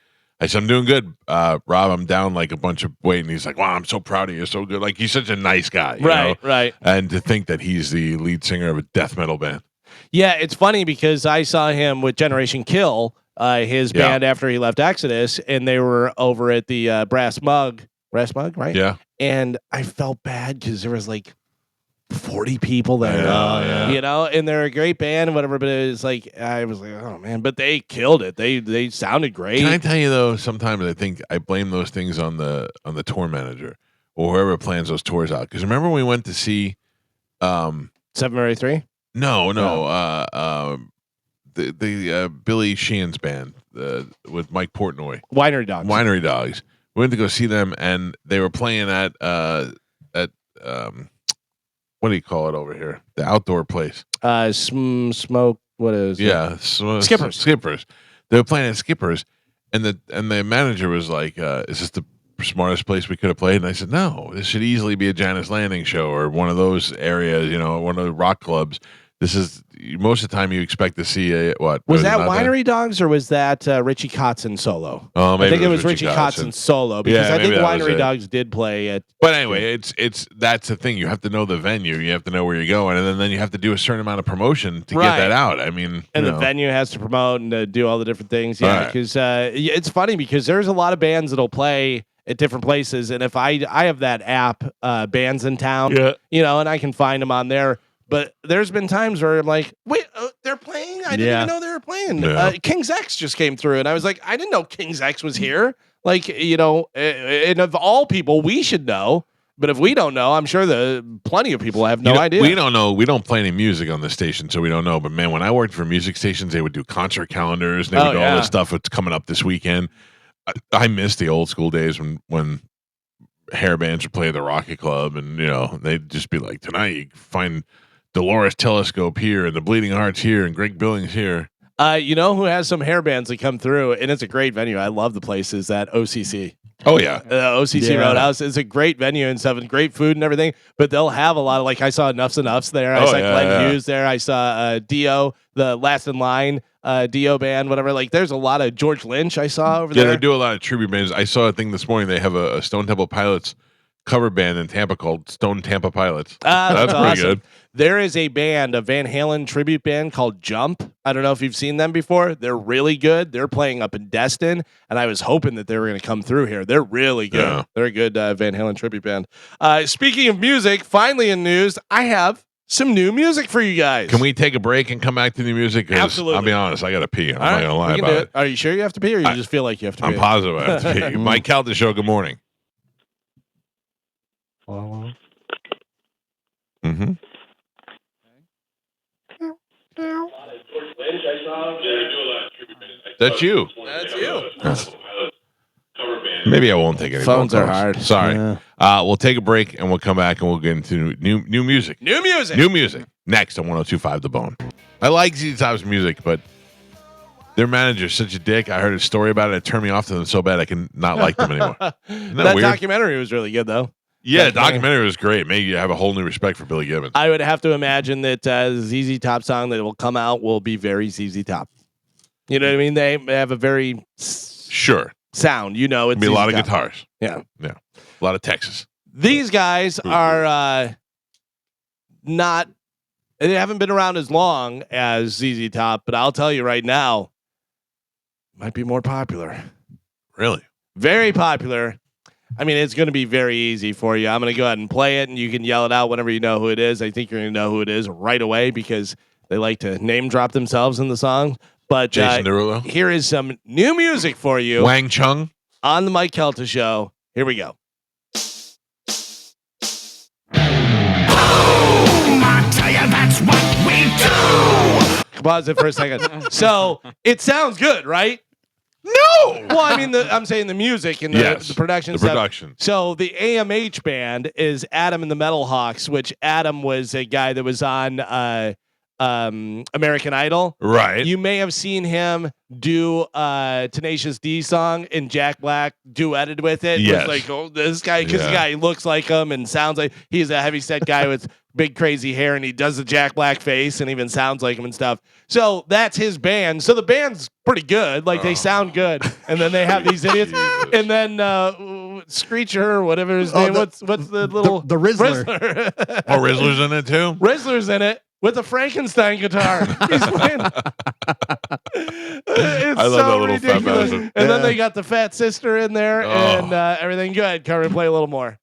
I said, I'm doing good, Rob. I'm down like a bunch of weight. And he's like, wow, I'm so proud of you. So good. Like, he's such a nice guy. You know? Right. And to think that he's the lead singer of a death metal band. Yeah, it's funny because I saw him with Generation Kill, his band after he left Exodus, and they were over at the Brass Mug, right? Yeah. And I felt bad because there was like 40 people there, Yeah. you know, and they're a great band and whatever, but it's like, I was like, oh man, but they killed it. They sounded great. Can I tell you though, sometimes I think I blame those things on the tour manager or whoever plans those tours out. Because remember when we went to see 783? No, the Billy Sheehan's band with Mike Portnoy. Winery Dogs. We went to go see them, and they were playing at what do you call it over here? The outdoor place. Smoke. What is? Yeah, Skippers. Skippers. They were playing at Skippers, and the manager was like, "Is this the smartest place we could have played?" And I said, "No, this should easily be a Janice Landing show or one of those areas, you know, one of the rock clubs. This is most of the time you expect to see a what Was that Winery Dogs or was that Richie Kotzen solo? Oh, maybe I think it was Richie Kotzen solo because I think Winery Dogs did play at. But anyway, it's that's the thing. You have to know the venue. You have to know where you're going, and then you have to do a certain amount of promotion to get that out. I mean, and the venue has to promote and do all the different things. Yeah, because it's funny because there's a lot of bands that'll play at different places, and if I have that app, Bands in Town, you know, and I can find them on there. But there's been times where I'm like, wait, they're playing? I didn't even know they were playing. Yeah. King's X just came through, and I was like, I didn't know King's X was here. Like, you know, and of all people, we should know. But if we don't know, I'm sure plenty of people have no idea. We don't know. We don't play any music on the station, so we don't know. But man, when I worked for music stations, they would do concert calendars. And they would do all this stuff that's coming up this weekend. I miss the old school days when hair bands would play at the Rocket Club, and you know they'd just be like, tonight you find Dolores Telescope here and the Bleeding Hearts here and Greg Billings here. You know who has some hair bands that come through, and it's a great venue. I love the place. Is that OCC? Oh yeah, OCC Roadhouse is a great venue and stuff, and great food and everything. But they'll have a lot of like I saw Enough's Enough's there. I saw Glenn Hughes there. I saw Dio, the Last in Line Dio band, whatever. Like there's a lot of George Lynch I saw over there. Yeah, they do a lot of tribute bands. I saw a thing this morning. They have a Stone Temple Pilots cover band in Tampa called Stone Tampa Pilots. That's awesome. pretty good. There is a band, a Van Halen tribute band called Jump. I don't know if you've seen them before. They're really good. They're playing up in Destin, and I was hoping that they were going to come through here. They're really good. Yeah. They're a good Van Halen tribute band. Speaking of music, finally in news, I have some new music for you guys. Can we take a break and come back to new music? 'Cause Absolutely. I'll be honest, I got to pee. I'm not going to lie we can about do it. Are you sure you have to pee, or you just feel like you have to pee? I'm positive I have to pee. Mike Calta Show, good morning. Mm-hmm. That's you. That's you. Maybe I won't take any Phones phone are calls. hard. Sorry. Yeah. We'll take a break and we'll come back and we'll get into new music. New music. New music. Next on 102.5 The Bone. I like ZZ Top's music, but their manager's such a dick. I heard a story about it. It turned me off to them so bad I can not like them anymore. Isn't that weird? Documentary was really good, though. Yeah, the documentary was great. Made you have a whole new respect for Billy Gibbons. I would have to imagine that ZZ Top song that will come out will be very ZZ Top. You know what I mean? They have a very Sure. sound. You know, it's Be a lot of ZZ Top. guitars. Yeah. Yeah. A lot of Texas. These guys are not. They haven't been around as long as ZZ Top, but I'll tell you right now, might be more popular. Really? Very popular. I mean, it's going to be very easy for you. I'm going to go ahead and play it, and you can yell it out whenever you know who it is. I think you're going to know who it is right away because they like to name drop themselves in the song. But Jason Derulo. here is some new music for you Wang Chung. on the Mike Calta Show. Here we go. That's what we do. Pause it for a second. So it sounds good, right? No. Well, I mean, I'm saying the music and the production The stuff. production. So the AMH band is Adam and the Metal Hawks, which Adam was a guy that was on American Idol. Right. You may have seen him do Tenacious D song and Jack Black duetted with it. Yes. It was like, oh, this guy, because the guy looks like him and sounds like he's a heavy set guy with big crazy hair, and he does the Jack Black face and even sounds like him and stuff. So that's his band. So the band's pretty good. Like they sound good. And then they have these idiots. And then Screecher or whatever his name. What's the little the Rizzler. Oh, Rizzler's in it too? Rizzler's in it with a Frankenstein guitar. He's playing. It's I love so that little fat ridiculous. bastard. And then they got the fat sister in there and everything. Go ahead, Carmen, play a little more.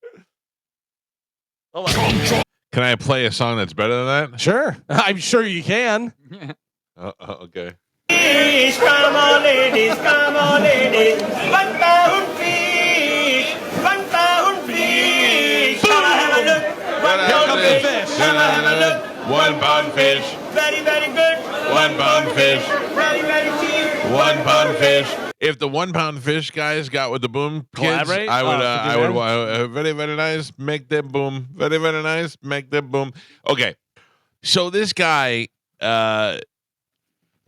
Hold on. Can I play a song that's better than that? Sure. I'm sure you can. Okay. Fish, come on, ladies, come on, ladies. 1,000 fish, 1,000 fish. Come on, have a look. Here comes the fish. Come on, have a look. 1 pound fish. Very, very good. 1 pound fish. Very, very cheap. 1 pound fish. If the 1 pound fish guys got with the boom kids, Collaborate? I would. Oh, Very, very nice. Make them boom. Very, very nice. Make them boom. Okay. So this guy,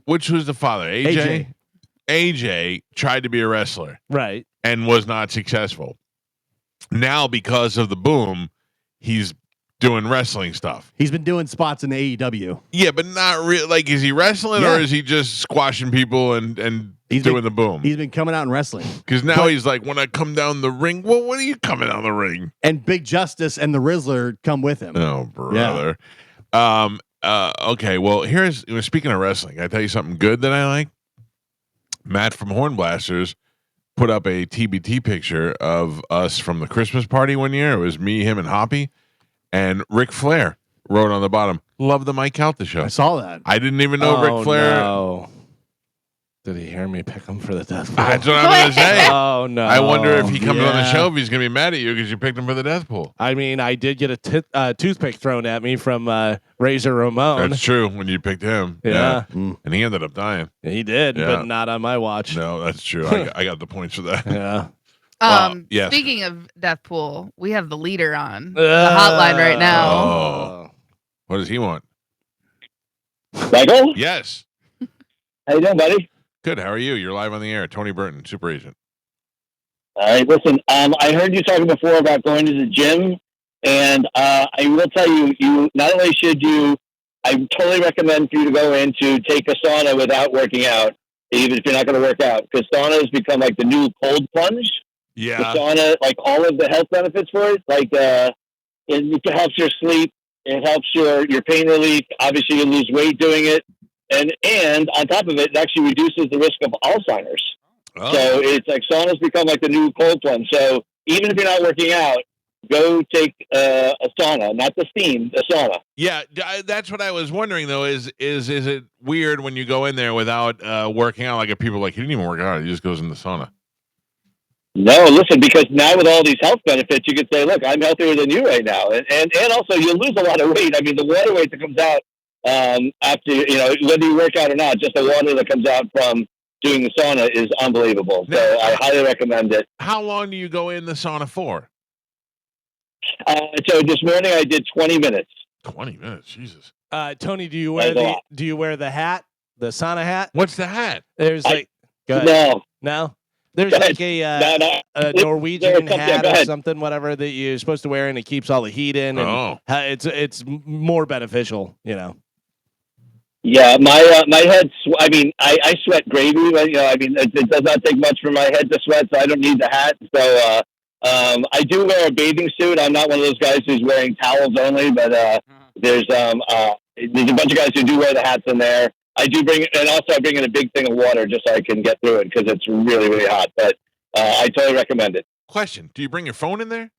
which was the father? AJ. AJ tried to be a wrestler Right. and was not successful. Now, because of the boom, he's doing wrestling stuff. He's been doing spots in AEW. Yeah, but not real. Like, is he wrestling Yeah. or is he just squashing people and He's doing been- the boom? He's been coming out and wrestling. Because now he's like, when I come down the ring, well, when are you coming down the ring? And Big Justice and the Rizzler come with him. Oh, brother. Okay, well, speaking of wrestling, can I tell you something good that I like? Matt from Hornblasters put up a TBT picture of us from the Christmas party one year. It was me, him, and Hoppy. And Ric Flair wrote on the bottom, "Love the Mike Calta Show." I saw that. I didn't even know Ric Flair. No. Did he hear me pick him for the death pool? That's what I'm going to say. Oh, no. I wonder if he comes on the Yeah. show if he's going to be mad at you because you picked him for the death pool. I mean, I did get a toothpick thrown at me from Razor Ramon. That's true when you picked him. Yeah. And he ended up dying. He did, Yeah. but not on my watch. No, that's true. I got the points for that. Yeah. Wow, yes. Speaking of death pool, we have the leader on the hotline right now. Oh. What does he want? Michael, Yes. how you doing, buddy? Good. How are you? You're live on the air. Tony Burton, super agent. All right, listen. I heard you talking before about going to the gym, and I will tell you, you not only should you, I totally recommend for you to go in to take a sauna without working out, even if you're not going to work out, because sauna has become like the new cold plunge. The Yeah. sauna, like all of the health benefits for it, like it helps your sleep, it helps your pain relief. Obviously, you lose weight doing it, and on top of it, it actually reduces the risk of Alzheimer's. Oh. So it's like sauna's become like the new cold plunge. So even if you're not working out, go take a sauna, not the steam, the sauna. Yeah, that's what I was wondering though. Is it weird when you go in there without working out? Like if people are like, he didn't even work out, he just goes in the sauna. No, listen, because now with all these health benefits, you could say, look, I'm healthier than you right now. And also you'll lose a lot of weight. I mean, the water weight that comes out after, whether you work out or not, just the water that comes out from doing the sauna is unbelievable. So I highly recommend it. How long do you go in the sauna for? So this morning I did 20 minutes. 20 minutes, Jesus. Tony, do you wear the hat, the sauna hat? What's the hat? There's like go ahead. No. There's Go like ahead. a No. Norwegian Go hat or ahead. something, whatever that you're supposed to wear, and it keeps all the heat in, and it's more beneficial, Yeah, my head. I mean, I sweat gravy. But, I mean, it does not take much for my head to sweat, so I don't need the hat. So I do wear a bathing suit. I'm not one of those guys who's wearing towels only, but there's a bunch of guys who do wear the hats in there. I do bring, and also I bring in a big thing of water just so I can get through it because it's really, really hot. But I totally recommend it. Question: do you bring your phone in there?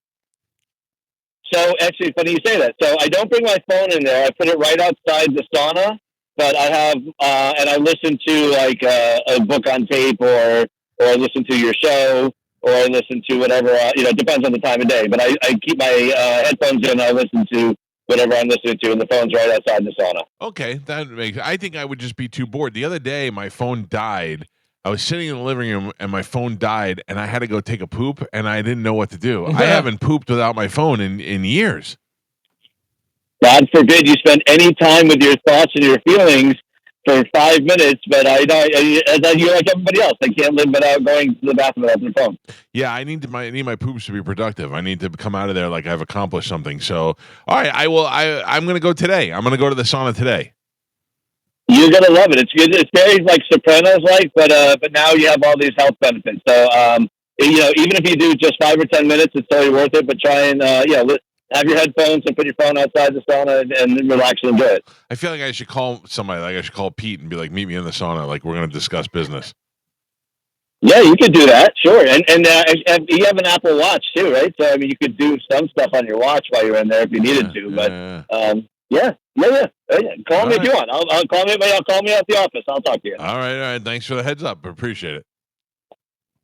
So actually, funny you say that. So I don't bring my phone in there. I put it right outside the sauna. But I have, and I listen to like a book on tape, or listen to your show, or listen to whatever. It depends on the time of day. But I keep my headphones in. I listen to whatever I'm listening to, and the phone's right outside the sauna. Okay, that makes. I think I would just be too bored. The other day, my phone died. I was sitting in the living room, and my phone died, and I had to go take a poop, and I didn't know what to do. I haven't pooped without my phone in years. God forbid you spend any time with your thoughts and your feelings for 5 minutes, but you're like everybody else. I can't live without going to the bathroom without their phone. Yeah, I need my poops to be productive. I need to come out of there like I've accomplished something. So, all right, I'm going to go today. I'm going to go to the sauna today. You're gonna love it. It's good. It's very like Sopranos like, but now you have all these health benefits. So even if you do just 5 or 10 minutes, it's totally worth it. But try and have your headphones and put your phone outside the sauna and relax and enjoy it. I feel like I should call somebody. Like I should call Pete and be like, meet me in the sauna. Like we're going to discuss business. Yeah, you could do that. Sure. And you have an Apple Watch too, right? So I mean, you could do some stuff on your watch while you're in there if you needed to. But yeah. Call me if you want. I'll call me. I'll call me at the office. I'll talk to you. All right. Thanks for the heads up. Appreciate it.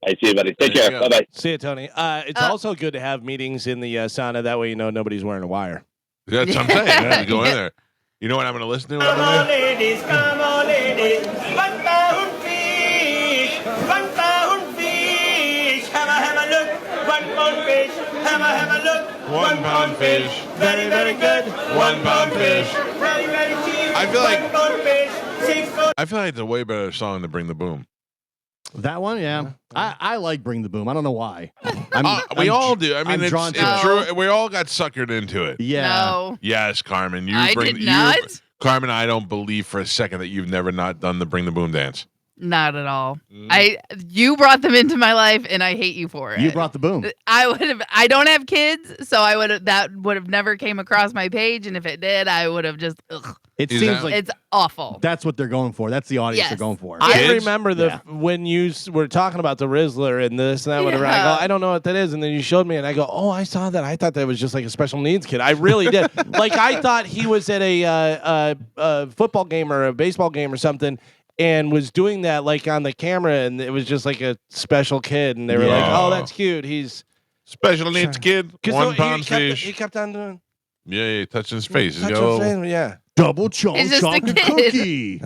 I see you, buddy. Take care. Bye bye. See you, Tony. It's also good to have meetings in the sauna. That way, nobody's wearing a wire. That's what I'm saying. You go in there. You know what I'm going to listen to? Come on, ladies. Come on, ladies. 1,000 fish. 1,000 fish. Have a look. 1 pound fish. Have a look. 1 pound fish. Very, very good. 1 pound fish. Very, very cheap. I feel like 1 pound fish. 6 foot. I feel like it's a way better song than Bring the Boom. That one, yeah. I like Bring the Boom. I don't know why. We all do. I mean, it's drawn to it. true. We all got suckered into it. Yeah. No. Yes, Carmen. I did not. Carmen, I don't believe for a second that you've never not done the Bring the Boom dance. Not at all. You brought them into my life, and I hate you for it. You brought the boom. I don't have kids, so that would have never came across my page, and if it did, I would have just. Ugh. It seems like it's awful. That's what they're going for. That's the audience they're going for. I remember when you were talking about the Rizzler and this and that, whatever. I go, I don't know what that is, and then you showed me, and I go, oh, I saw that. I thought that was just like a special needs kid. I really did. Like I thought he was at a football game or a baseball game or something, and was doing that like on the camera, and it was just like a special kid, and they were like, oh, that's cute. He's special needs kid. 1 pound fish. He kept on doing. Yeah, touching his face. Yeah. Double chocolate cookie.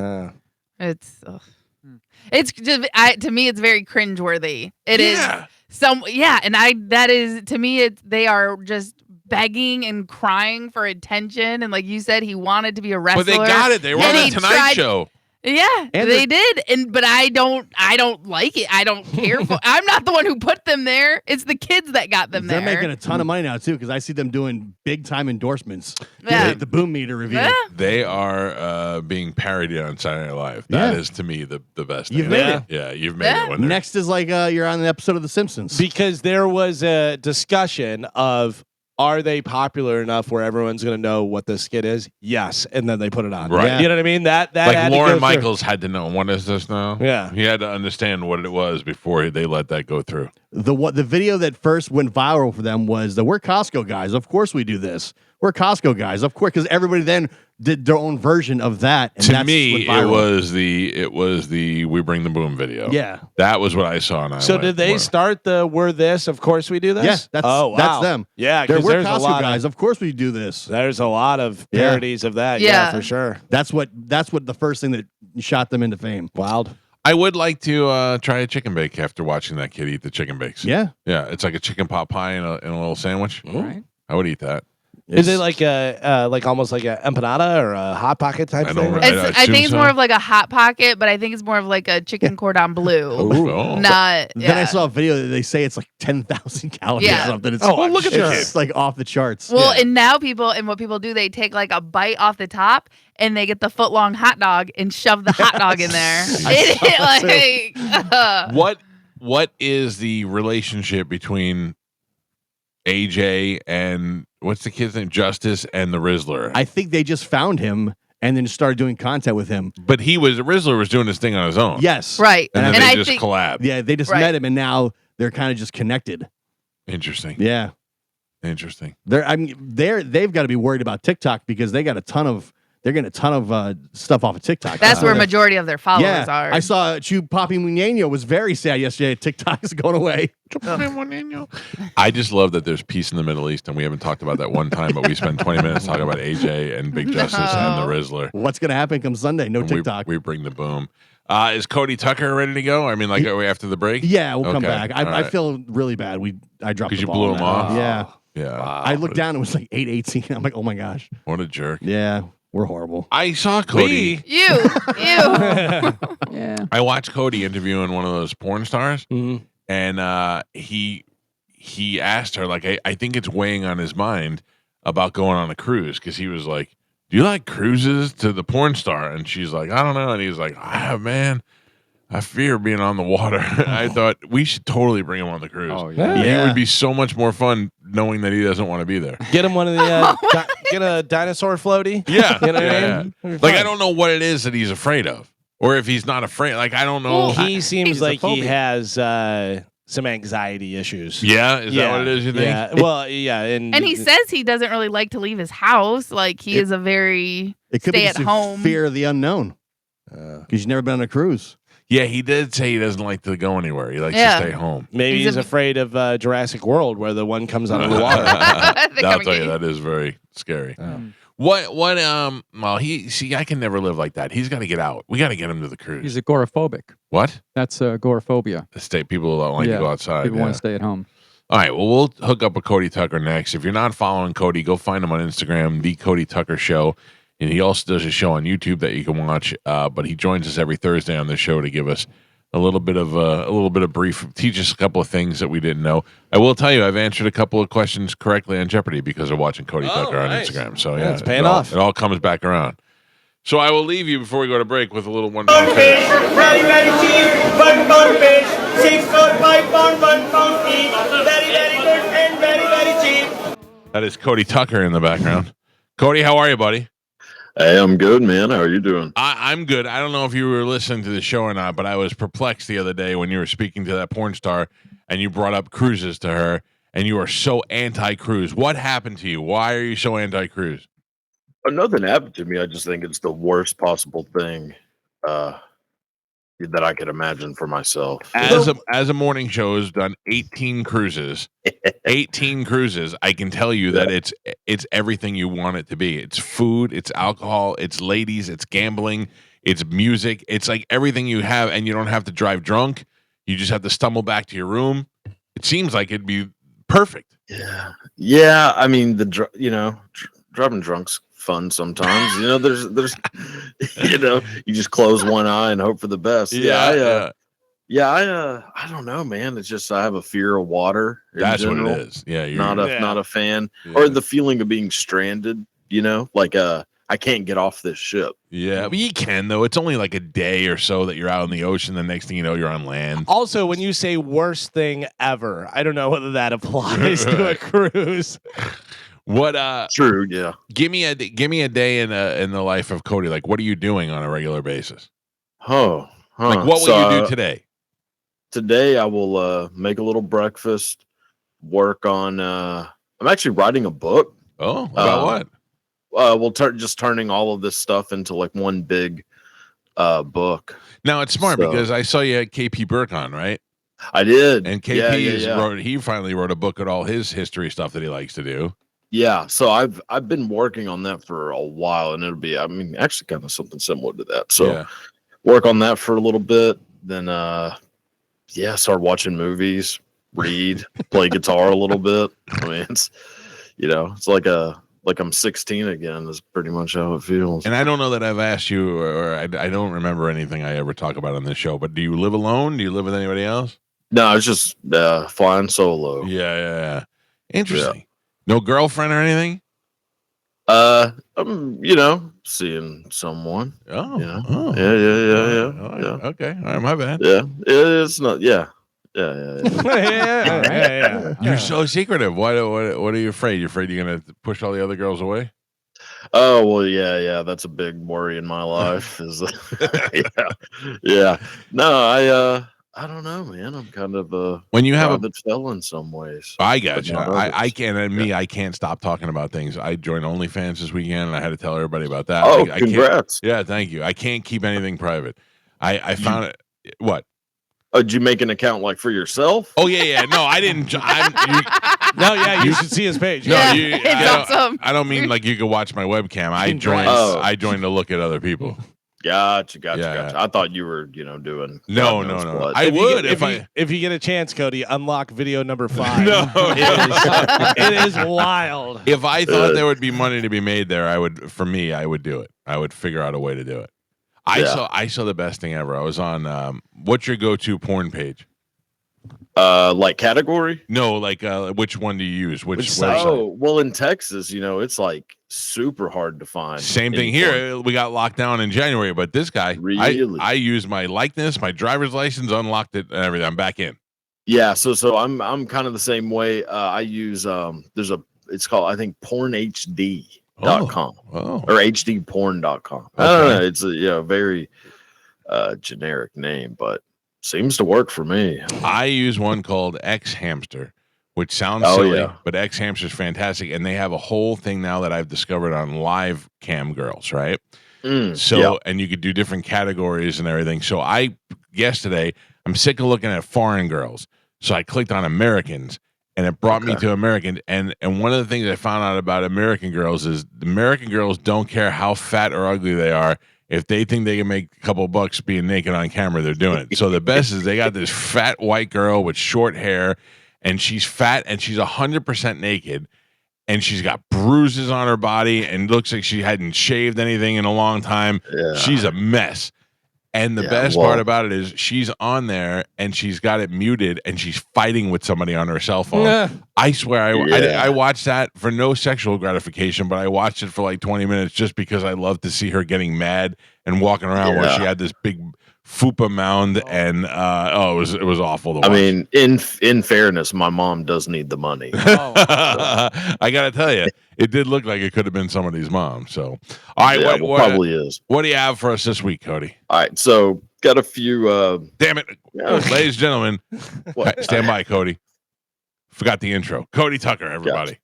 It's just to me, it's very cringeworthy. It is that is to me. They are just begging and crying for attention, and like you said, he wanted to be a wrestler. But they got it. They were on the Tonight Show. Yeah, and they did, but I don't like it. I don't care for. I'm not the one who put them there. It's the kids that got them there. They're making a ton of money now too, because I see them doing big time endorsements. Yeah. The Boom Meter review. Yeah. They are being parodied on Saturday Night Live. That is to me the best. You've thing. made it. Yeah, you've made it. Wonder. Next is like you're on an episode of The Simpsons, because there was a discussion of. Are they popular enough where everyone's going to know what the skit is? Yes, and then they put it on. Right. Yeah. You know what I mean? That like had Lauren to go Michaels had to know what is this now. Yeah, he had to understand what it was before they let that go through. The video that first went viral for them was the "We're Costco guys. Of course we do this. We're Costco guys. Of course," because everybody then did their own version of that. And to me, it was the "We Bring the Boom" video. Yeah, that was what I saw. And so did they start the "We're this"? Of course we do this. Yes, that's them. Yeah, we're there's Costco guys. Of course we do this. There's a lot of parodies of that. Yeah, for sure. That's what the first thing that shot them into fame. Wild. I would like to try a chicken bake after watching that kid eat the chicken bakes. Yeah, it's like a chicken pot pie and a little sandwich. Right. I would eat that. Is it like almost like a empanada or a hot pocket type thing? I think it's more of like a hot pocket, but I think it's more of like a chicken cordon bleu. Not. Then I saw a video that they say it's like 10,000 calories or something. It's, look at this! It's like off the charts. Well, and now what people do, they take like a bite off the top and they get the foot long hot dog and shove the hot dog in there. What is the relationship between AJ and what's the kid's name? Justice and the Rizzler. I think they just found him and then started doing content with him. But the Rizzler was doing his thing on his own. Yes. Right. And then they just collabed. Yeah, they just met him and now they're kind of just connected. Interesting. Yeah. Interesting. They've got to be worried about TikTok because they're getting a ton of stuff off of TikTok. That's where majority of their followers are. I saw Chu Papi Muñeño was very sad yesterday. TikTok is going away. I just love that there's peace in the Middle East, and we haven't talked about that one time, but we spent 20 minutes talking about AJ and Big Justice and the Rizzler. What's going to happen come Sunday? No TikTok. We bring the boom. Is Cody Tucker ready to go? I mean, like, are we after the break? Yeah, we'll come Okay. back. I feel really bad. I dropped the you ball blew on him that. off? Yeah. Yeah. Wow. I looked down. It was like 8:18. I'm like, oh my gosh. What a jerk. Yeah, we're horrible. I saw Cody. You. Yeah. I watched Cody interviewing one of those porn stars, Mhm. and he asked her, like, I think it's weighing on his mind about going on a cruise, because he was like, do you like cruises, to the porn star? And she's like, I don't know. And he's like, man, I fear being on the water. I thought we should totally bring him on the cruise. Oh, yeah. It would be so much more fun knowing that he doesn't want to be there. Get him one of the get a dinosaur floaty. Yeah. You know what I yeah. mean? It'll be Like, fun. I don't know what it is that he's afraid of, or if he's not afraid. Like, I don't know. Well, He seems he's a like he phobia. has some anxiety issues. Yeah, is that what it is? You think? Yeah. Well, yeah, And he says he doesn't really like to leave his house. Like he is a very It could stay be at just home. fear of the unknown because you've never been on a cruise. Yeah, he did say he doesn't like to go anywhere. He likes Yeah. to stay home. maybe he's a- afraid of Jurassic World, where the one comes out of the water. They I'll come tell and you, get that is very scary. Oh. Well, I can never live like that. He's got to get out. We got to get him to the cruise. He's agoraphobic. What? That's agoraphobia. The state people don't like to go outside. People yeah. want to stay at home. All right, well, we'll hook up with Cody Tucker next. If you're not following Cody, go find him on Instagram, The Cody Tucker Show. And he also does a show on YouTube that you can watch. But he joins us every Thursday on the show to give us a little bit of brief, teach us a couple of things that we didn't know. I will tell you, I've answered a couple of questions correctly on Jeopardy because of watching Cody Tucker on nice. Instagram. So Yeah, yeah, it's paying all- off. It all comes back around. So I will leave you before we go to break with a little one. Pound fish, very, very cheap. 1 pound fish, 6 or 5 pound, 1 pound each. Very, very good and very, very cheap. That is Cody Tucker in the background. Cody, how are you, buddy? Hey, I'm good, man. How are you doing? I'm good. I don't know if you were listening to the show or not, but I was perplexed the other day when you were speaking to that porn star and you brought up cruises to her, and you are so anti-cruise. What happened to you? Why are you so anti-cruise? Nothing happened to me. I just think it's the worst possible thing that I could imagine for myself. As a morning show has done 18 cruises, I can tell you that it's everything you want it to be. It's food, it's alcohol, it's ladies, it's gambling, it's music. It's like everything you have, and you don't have to drive drunk. You just have to stumble back to your room. It seems like it'd be perfect. Yeah. I mean, driving drunk's fun sometimes. There's you just close one eye and hope for the best. I don't know, man. It's just I have a fear of water. That's what general. it is. Yeah, you're Not a fan, Yeah. or the feeling of being stranded. Like I can't get off this ship. Yeah, but you can though. It's only like a day or so that you're out in the ocean. The next thing you know, you're on land. Also, when you say worst thing ever, I don't know whether that applies to a cruise. What? True. Yeah. Give me a day in the life of Cody. Like, what are you doing on a regular basis? Like Like, what will you do today? Today I will make a little breakfast, work on I'm actually writing a book. Oh, about what? Just turning all of this stuff into like one big book. Now it's smart So- because I saw you at KP Burke on, right? I did. And KP he finally wrote a book with all his history stuff that he likes to do. Yeah, so I've been working on that for a while, and it'll be actually kind of something similar to that. So Yeah. work on that for a little bit, then start watching movies, read, play guitar a little bit. I mean, it's like I'm 16 again is pretty much how it feels. And I don't know that I've asked you, or I don't remember anything I ever talk about on this show, but do you live alone? Do you live with anybody else? No, it's just flying solo. Yeah. Interesting. No girlfriend or anything? I'm seeing someone. Oh. Yeah. Oh. Yeah. Okay. All right, my bad. Yeah. It's not. Yeah. Yeah. Yeah. You're so secretive. What are you afraid? You're afraid you're gonna push all the other girls away? Oh well, yeah. That's a big worry in my life. Is yeah. No, I don't know, man. I'm kind of a when you have private fella in some ways. I but got you. not I others. can't. And me, I can't stop talking about things. I joined OnlyFans this weekend, and I had to tell everybody about that. Oh, I can't. congrats. Yeah, thank you. I can't keep anything private. I found it. What? Oh, did you make an account like for yourself? Oh yeah. No, I didn't. No, yeah, you should see his page. No, Yeah, you, it's awesome. I don't mean like you could watch my webcam. I joined. Oh. I joined to look at other people. Gotcha. Yeah. I thought you were, doing. No. God knows what. I would if you get a chance, Cody, unlock video number 5. No. It is wild. If I thought there would be money to be made there, I would. For me, I would do it. I would figure out a way to do it. I saw the best thing ever. I was on. What's your go-to porn page? Like category? No, like which one do you use? Which site? website? Oh, well, in Texas, it's like super hard to find. Same thing any porn. here. We got locked down in January, but this guy, Really? I used my likeness, my driver's license, unlocked it, and everything. I'm back in. Yeah, so I'm kind of the same way. I use it's called, I think, pornhd.com Oh, or hdporn.com. I don't know. It's a very generic name, but seems to work for me. I use one called X Hamster, which sounds silly, but X Hamster is fantastic, and they have a whole thing now that I've discovered on live cam girls, right? And you could do different categories and everything. So yesterday, I'm sick of looking at foreign girls, so I clicked on Americans, and it brought me to American. And one of the things I found out about American girls is the American girls don't care how fat or ugly they are. If they think they can make a couple bucks being naked on camera, they're doing it. So the best is they got this fat white girl with short hair, and she's fat and she's 100% naked, and she's got bruises on her body and looks like she hadn't shaved anything in a long time. Yeah. She's a mess. And the best part about it is she's on there and she's got it muted and she's fighting with somebody on her cell phone. I swear I watched that for no sexual gratification, but I watched it for like 20 minutes just because I love to see her getting mad and walking around where she had this big fupa mound and it was awful to watch. I mean, in fairness, my mom does need the money. I gotta tell you, it did look like it could have been somebody's mom. So, all right, what probably is. What do you have for us this week, Cody? All right, so got a few. Damn it, ladies and gentlemen, stand by, Cody. Forgot the intro. Cody Tucker, everybody.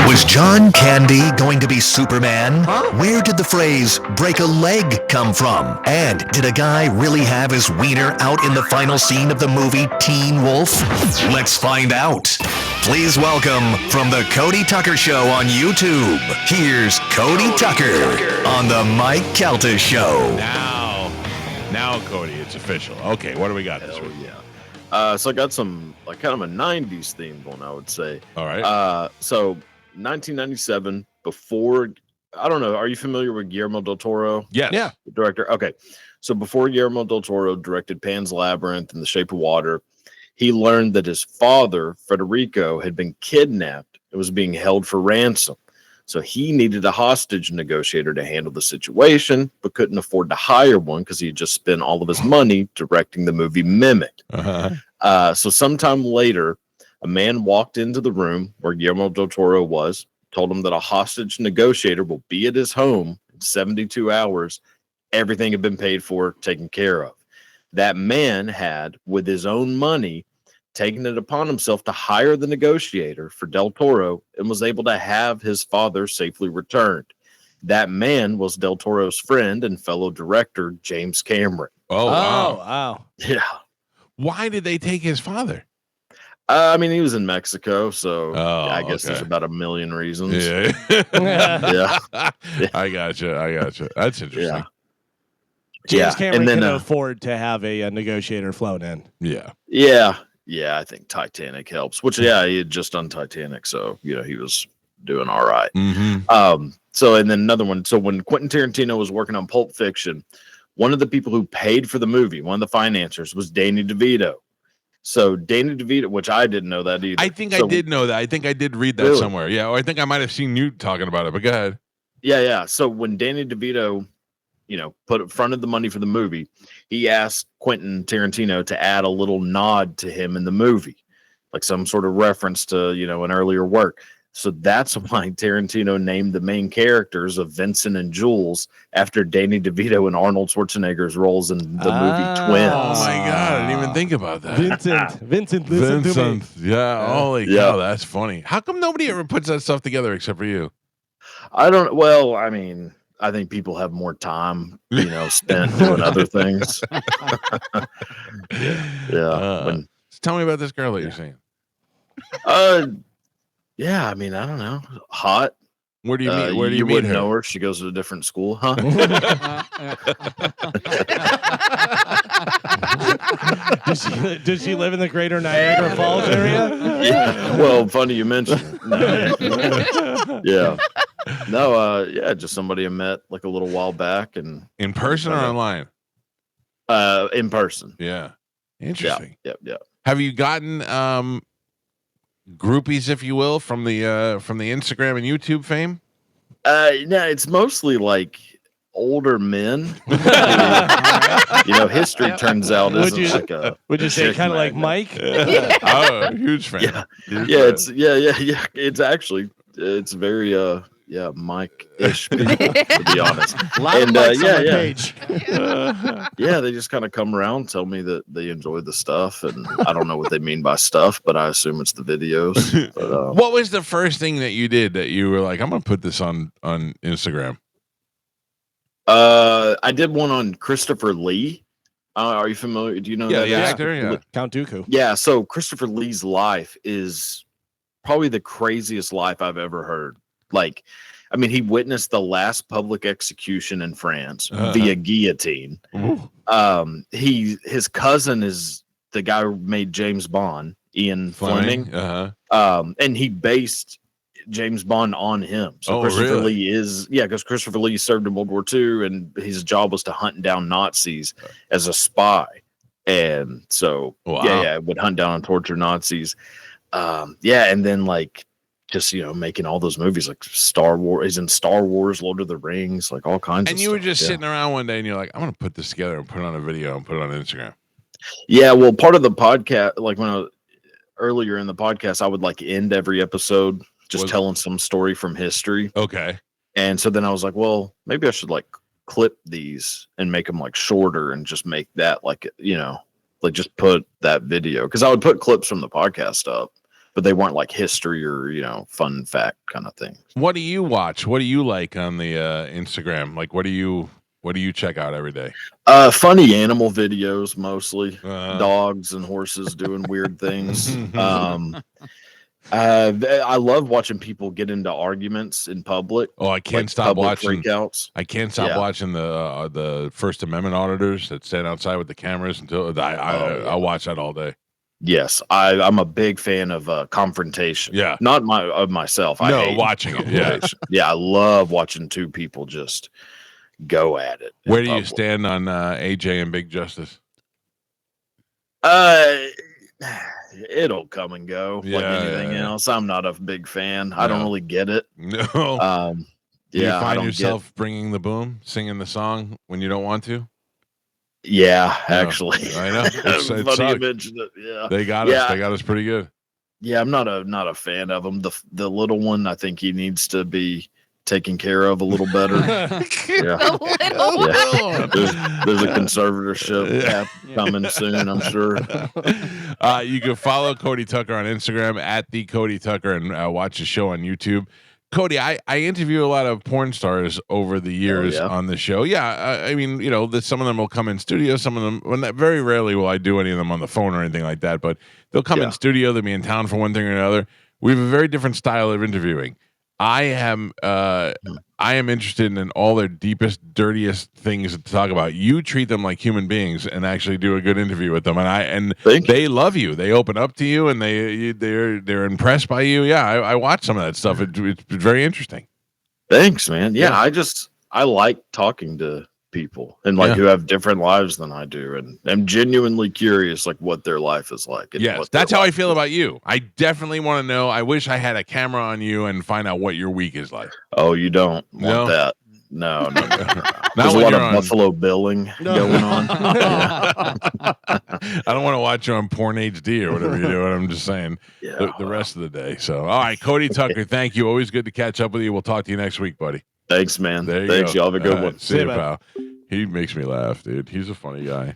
Was John Candy going to be Superman? Where did the phrase break a leg come from? And did a guy really have his wiener out in the final scene of the movie Teen Wolf? Let's find out. Please welcome from the Cody Tucker Show on YouTube, here's Cody Tucker on the Mike Calta Show. Now, Cody, it's official. Okay, what do we got this week? So I got some like kind of a 90s themed one, I would say. All right. So 1997, before, I don't know, are you familiar with Guillermo del Toro? Yes. Yeah. The director? Okay. So before Guillermo del Toro directed Pan's Labyrinth and The Shape of Water, he learned that his father, Federico, had been kidnapped and was being held for ransom. So he needed a hostage negotiator to handle the situation, but couldn't afford to hire one because he had just spent all of his money directing the movie Mimic. So sometime later, a man walked into the room where Guillermo del Toro was, told him that a hostage negotiator will be at his home in 72 hours. Everything had been paid for, taken care of. That man had, with his own money, taken it upon himself to hire the negotiator for Del Toro and was able to have his father safely returned. That man was Del Toro's friend and fellow director, James Cameron. Oh, wow. Yeah. Why did they take his father? I mean, he was in Mexico, so I guess there's about a million reasons. Yeah. Yeah. I gotcha. That's interesting. James Cameron can afford to have a negotiator flown in. Yeah, I think Titanic helps. Which, he had just done Titanic, so he was doing all right. So, and then another one. So, when Quentin Tarantino was working on Pulp Fiction, one of the people who paid for the movie, one of the financiers, was Danny DeVito. So, Danny DeVito, which I didn't know that either. I think I did know that. I think I did read that somewhere. Yeah, or I think I might have seen you talking about it. But go ahead. Yeah. So, when Danny DeVito, fronted the money for the movie, he asked Quentin Tarantino to add a little nod to him in the movie, like some sort of reference to, an earlier work. So that's why Tarantino named the main characters of Vincent and Jules after Danny DeVito and Arnold Schwarzenegger's roles in the movie Twins. Oh my god, I didn't even think about that. Vincent, listen to me. Yeah, holy Yeah. cow, that's funny. How come nobody ever puts that stuff together except for you? I don't. Well, I mean, I think people have more time, spent doing other things. Yeah. Tell me about this girl that you're seeing. Yeah. I mean, I don't know. Hot. Where do you meet? Where do you you meet wouldn't her? know her. She goes to a different school, huh? Does she live in the greater Niagara Falls area? Yeah. Well, funny you mentioned. Yeah. No, just somebody I met like a little while back, and In person or online? in person. Yeah. Interesting. Yeah. Have you gotten groupies, if you will, from the Instagram and YouTube fame? No, it's mostly like older men. History turns out isn't like a. Would you say chick kind of like magnet. Mike? Oh, huge fan. Yeah. Huge Yeah, fan. it's actually it's very Mike-ish people, to be honest. A lot of Mikes on my page. Yeah, they just kind of come around, tell me that they enjoy the stuff, and I don't know what they mean by stuff, but I assume it's the videos. But, What was the first thing that you did that you were like, I'm gonna put this on Instagram? I did one on Christopher Lee. Are you familiar? Do you know that? The actor, yeah. Count Dooku. Yeah, so Christopher Lee's life is probably the craziest life I've ever heard. Like, I mean, he witnessed the last public execution in France via guillotine. His cousin is the guy who made James Bond, Ian Fleming. And he based James Bond on him. So Christopher Lee because Christopher Lee served in World War II, and his job was to hunt down Nazis as a spy. And so, would hunt down and torture Nazis. And then like just making all those movies like Star Wars. He's in Star Wars, Lord of the Rings, like all kinds. And you were just sitting around one day, and you're like, I'm gonna put this together and put it on a video and put it on Instagram. Yeah, well, part of the podcast, like earlier in the podcast, I would like end every episode just telling some story from history. Okay. And so then I was like, well, maybe I should like clip these and make them like shorter and just make that like just put that video, because I would put clips from the podcast up, but they weren't like history or fun fact kind of thing. What do you watch? What do you like on the Instagram? Like, what do you check out every day? Funny animal videos, mostly dogs and horses doing weird things. I love watching people get into arguments in public. Oh, I can't stop watching freakouts. I can't stop watching the First Amendment auditors that stand outside with the cameras until I watch that all day. Yes, I'm a big fan of confrontation. Yeah, not myself. Watching it. Yeah, yeah, I love watching two people just go at it. Where do you stand on AJ and Big Justice? It'll come and go like anything else. I'm not a big fan. I don't really get it. No. Do you find yourself bringing the boom, singing the song when you don't want to? Yeah, actually. I know. It's funny you mentioned it. Yeah. They got us. They got us pretty good. Yeah, I'm not a fan of him. The little one, I think he needs to be taken care of a little better. Yeah. There's a conservatorship coming soon, I'm sure. You can follow Cody Tucker on Instagram at the Cody Tucker and watch his show on YouTube. Cody, I interview a lot of porn stars over the years on the show. Yeah, I mean, some of them will come in studio. Some of them, very rarely will I do any of them on the phone or anything like that. But they'll come in studio. They'll be in town for one thing or another. We have a very different style of interviewing. I am interested in all their deepest, dirtiest things to talk about. You treat them like human beings and actually do a good interview with them, and they love you. They open up to you, and they're impressed by you. Yeah, I watch some of that stuff. It's very interesting. Thanks, man. Yeah, I like talking to people and who have different lives than I do, and I'm genuinely curious what their life is like. Yes, that's how I feel about you. I definitely want to know. I wish I had a camera on you and find out what your week is like. Oh, you don't want that. No. Not There's a when lot you're of on. Buffalo billing going on. I don't want to watch you on Porn HD or whatever you're doing. I'm just saying the rest of the day. So, all right, Cody Tucker, thank you. Always good to catch up with you. We'll talk to you next week, buddy. Thanks, man. There you Thanks, go. y'all. Have a good All one. right, see you, pal. He makes me laugh, dude. He's a funny guy.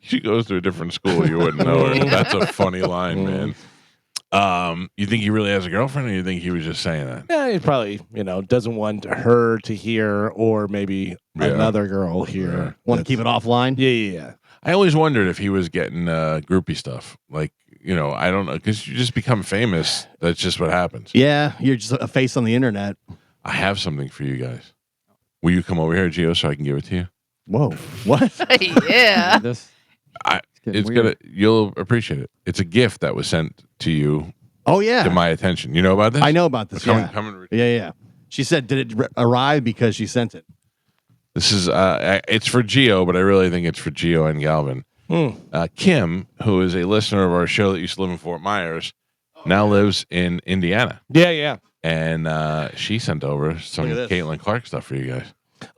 She goes to a different school. You wouldn't know her. That's a funny line, man. You think he really has a girlfriend, or you think he was just saying that? Yeah, he probably, doesn't want her to hear, or maybe another girl hear. Want to keep it offline? Yeah. I always wondered if he was getting groupie stuff. Like, I don't know, because you just become famous. That's just what happens. Yeah, you're just a face on the internet. I have something for you guys. Will you come over here, Gio, so I can give it to you? Whoa, what? Yeah. You'll appreciate it. It's a gift that was sent to you. Oh yeah, to my attention. You know about this? I know about this. Come Yeah. and Yeah. She said, did it arrive because she sent it? This is it's for Gio, but I really think it's for Gio and Galvin. Kim, who is a listener of our show that used to live in Fort Myers, now lives in Indiana. Yeah. And she sent over some Look at this. Caitlin Clark stuff for you guys.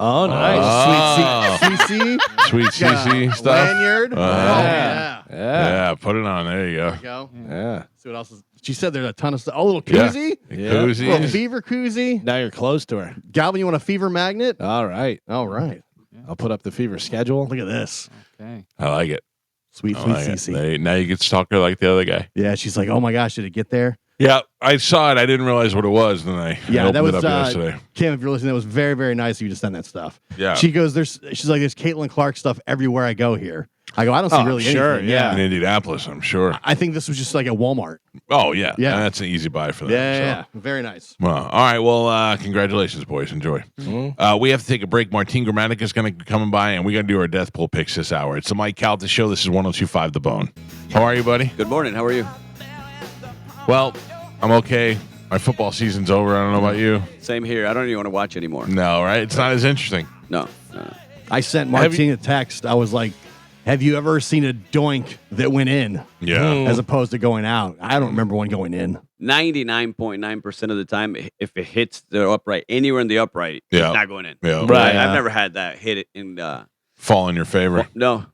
Oh, nice. Sweet Sweet CC stuff. Lanyard. Yeah. Yeah, put it on. There you go. Go. Yeah. See what else is. She said there's a ton of stuff. Oh, a little koozie. Yeah. Koozies. A little fever koozie. Now you're close to her. Galvin, you want a fever magnet? All right. All right. I'll put up the fever schedule. Look at this. Okay. I like it. Sweet I like it. CC. Now you get to stalk her like the other guy. Yeah, she's like, oh my gosh, did it get there? Yeah, I saw it. I didn't realize what it was. Then I Yeah, opened that was it up yesterday. Kim. If you're listening, that was very, very nice of you to send that stuff. Yeah. She goes, she's like, there's Caitlin Clark stuff everywhere I go here. I go, I don't see really anything. yeah. In Indianapolis, I'm sure. I think this was just like at Walmart. Oh yeah, Yeah. And that's an easy buy for them. Yeah, so. very nice. Well, all right. Well, congratulations, boys. Enjoy. We have to take a break. Martine Gramatica is going to be coming by, and we're going to do our death poll picks this hour. It's the Mike Calta Show. This is 102.5 The Bone. How are you, buddy? Good morning. How are you? Well, I'm okay. My football season's over. I don't know about you. Same here. I don't even want to watch anymore. No, right? It's not as interesting. No. I sent Martine a text. I was like, have you ever seen a doink that went in? Yeah. As opposed to going out. I don't remember one going in. 99.9% of the time, if it hits the upright, anywhere in the upright, Yeah. it's not going in. Yeah. Right. I've never had that hit it in. Fall in your favor. No.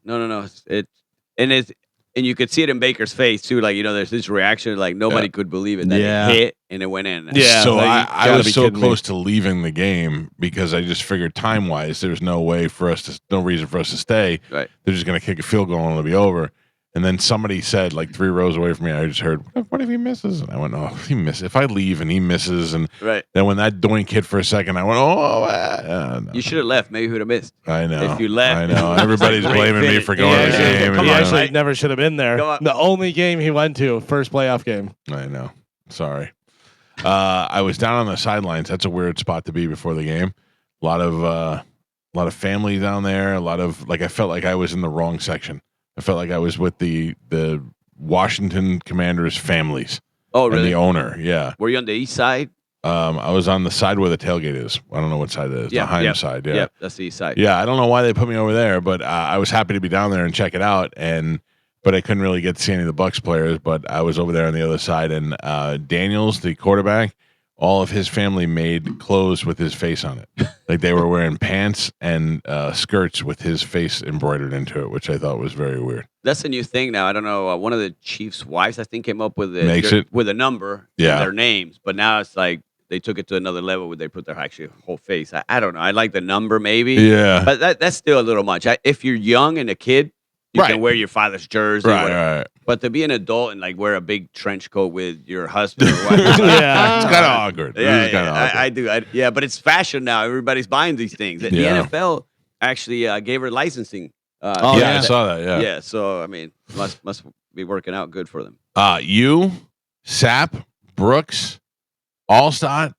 And you could see it in Baker's face too. Like, there's this reaction, like nobody could believe it. Then Yeah. it hit and it went in. Yeah. So like, I you was gotta so be kidding me. close to leaving the game because I just figured time wise, there's no reason for us to stay. Right. They're just going to kick a field goal and it'll be over. And then somebody said, like 3 rows away from me, I just heard, what if he misses? And I went, oh, if he misses. If I leave and he misses. And Right. then when that doink hit for a second, I went, no. You should have left. Maybe you would have missed. I know. If you left. I know. Everybody's Great blaming me finish. for going to the Yeah. game. Come and, He on, actually Mike. never should have been there. Go on. The only game he went to, first playoff game. I know. Sorry. I was down on the sidelines. That's a weird spot to be before the game. A lot of family down there. I felt like I was in the wrong section. I felt like I was with the Washington Commanders families. Oh, And really? the owner. Yeah. Were you on the east side? I was on the side where the tailgate is. I don't know what side it is. The Heim side. Yeah. Yep, that's the east side. Yeah. I don't know why they put me over there, but I was happy to be down there and check it out. But I couldn't really get to see any of the Bucs players. But I was over there on the other side, and Daniels, the quarterback, all of his family made clothes with his face on it. Like they were wearing pants and skirts with his face embroidered into it, which I thought was very weird. That's a new thing now. I don't know. One of the Chiefs' wives, I think, came up with Makes it? with a number Yeah. in their names. But now it's like they took it to another level where they put their actual whole face. I don't know. I like the number maybe. Yeah. But that's still a little much. If you're young and a kid, you Right. can wear your father's jersey. Right. But to be an adult and like wear a big trench coat with your husband or what? Yeah. It's kind of awkward. Yeah, It is kinda awkward. I do. Yeah, but it's fashion now. Everybody's buying these things. The Yeah. NFL actually gave her licensing. Oh, yeah, I saw that. Yeah. Yeah, so I mean, must be working out good for them. You, Sapp, Brooks, Allstott.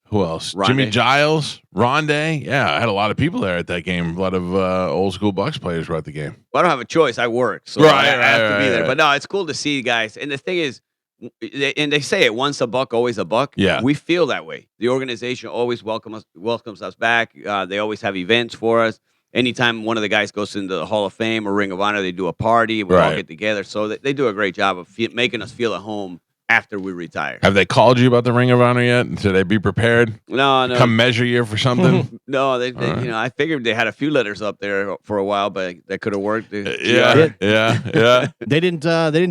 Who else? Rondé. Jimmy Giles, Rondé. Yeah, I had a lot of people there at that game. A lot of old school Bucs players were at the game. Well, I don't have a choice. I work, so Right, I have to right, be there. right. But no, it's cool to see guys. And the thing is, they say it once a buck, always a buck. Yeah. We feel that way. The organization always welcomes us back. They always have events for us. Anytime one of the guys goes into the Hall of Fame or Ring of Honor, they do a party. We all Right. get together. So they do a great job of making us feel at home after we retire. Have they called you about the Ring of Honor yet? Should they be prepared? No. Come measure you for something? No, they All right. you know, I figured they had a few letters up there for a while, but that could have worked. Yeah. They didn't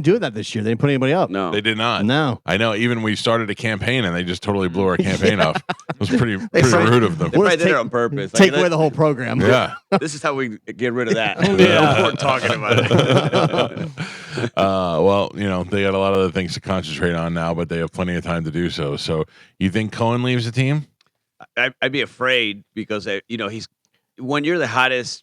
do that this year. They didn't put anybody up. No. They did not. No. I know. Even we started a campaign and they just totally blew our campaign off. It was pretty probably- rude of them. They probably did it on purpose. Take Like, away the whole program. Yeah. This is how we get rid of that. Yeah. No more talking about it. Well, they got a lot of other things to concentrate on now, but they have plenty of time to do so. So you think Cohen leaves the team? I'd be afraid because he's when you're the hottest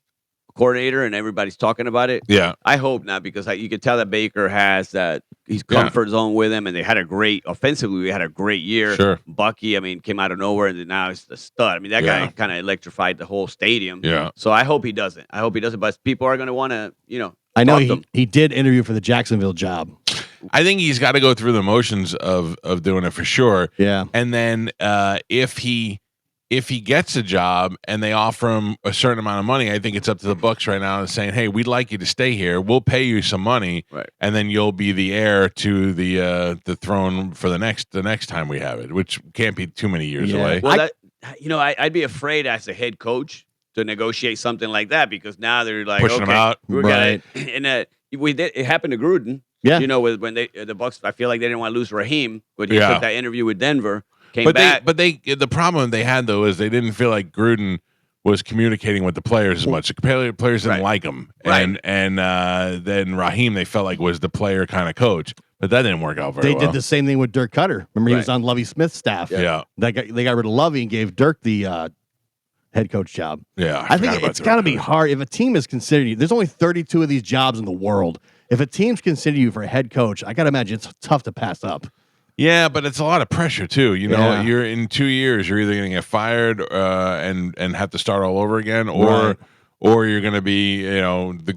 coordinator and everybody's talking about it. Yeah. I hope not, because you can tell that Baker has that he's comfort zone with him, and they had a great offensively. We had a great year. Sure. Bucky, came out of nowhere, and now he's the stud. I mean, that guy kind of electrified the whole stadium. Yeah. So I hope he doesn't. But people are going to want to, I know talk to him. he did interview for the Jacksonville job. I think he's got to go through the motions of doing it for sure. Yeah. And then if he gets a job and they offer him a certain amount of money, I think it's up to the Bucs right now and saying, "Hey, we'd like you to stay here. We'll pay you some money, Right. and then you'll be the heir to the throne for the next time we have it, which can't be too many years away." Well, I'd be afraid as a head coach to negotiate something like that, because now they're like, Pushing him okay, out. we're Right. gonna, and we did. It happened to Gruden. Yeah. When the Bucs, I feel like they didn't want to lose Raheem, but he Yeah. took that interview with Denver, came But back. the problem they had though is they didn't feel like Gruden was communicating with the players as much. The players didn't Right. like him, Right. and then Raheem they felt like was the player kind of coach, but that didn't work out very They well. did the same thing with Dirk Cutter. Remember, he was Right. on Lovie Smith's staff. Yeah. They got rid of Lovie and gave Dirk the head coach job. Yeah, I think it's got to be hard if a team is considering you. There's only 32 of these jobs in the world. If a team's considering you for a head coach, I got to imagine it's tough to pass up. Yeah, but it's a lot of pressure too. Yeah. You're in 2 years. You're either going to get fired and have to start all over again, or you're going to be the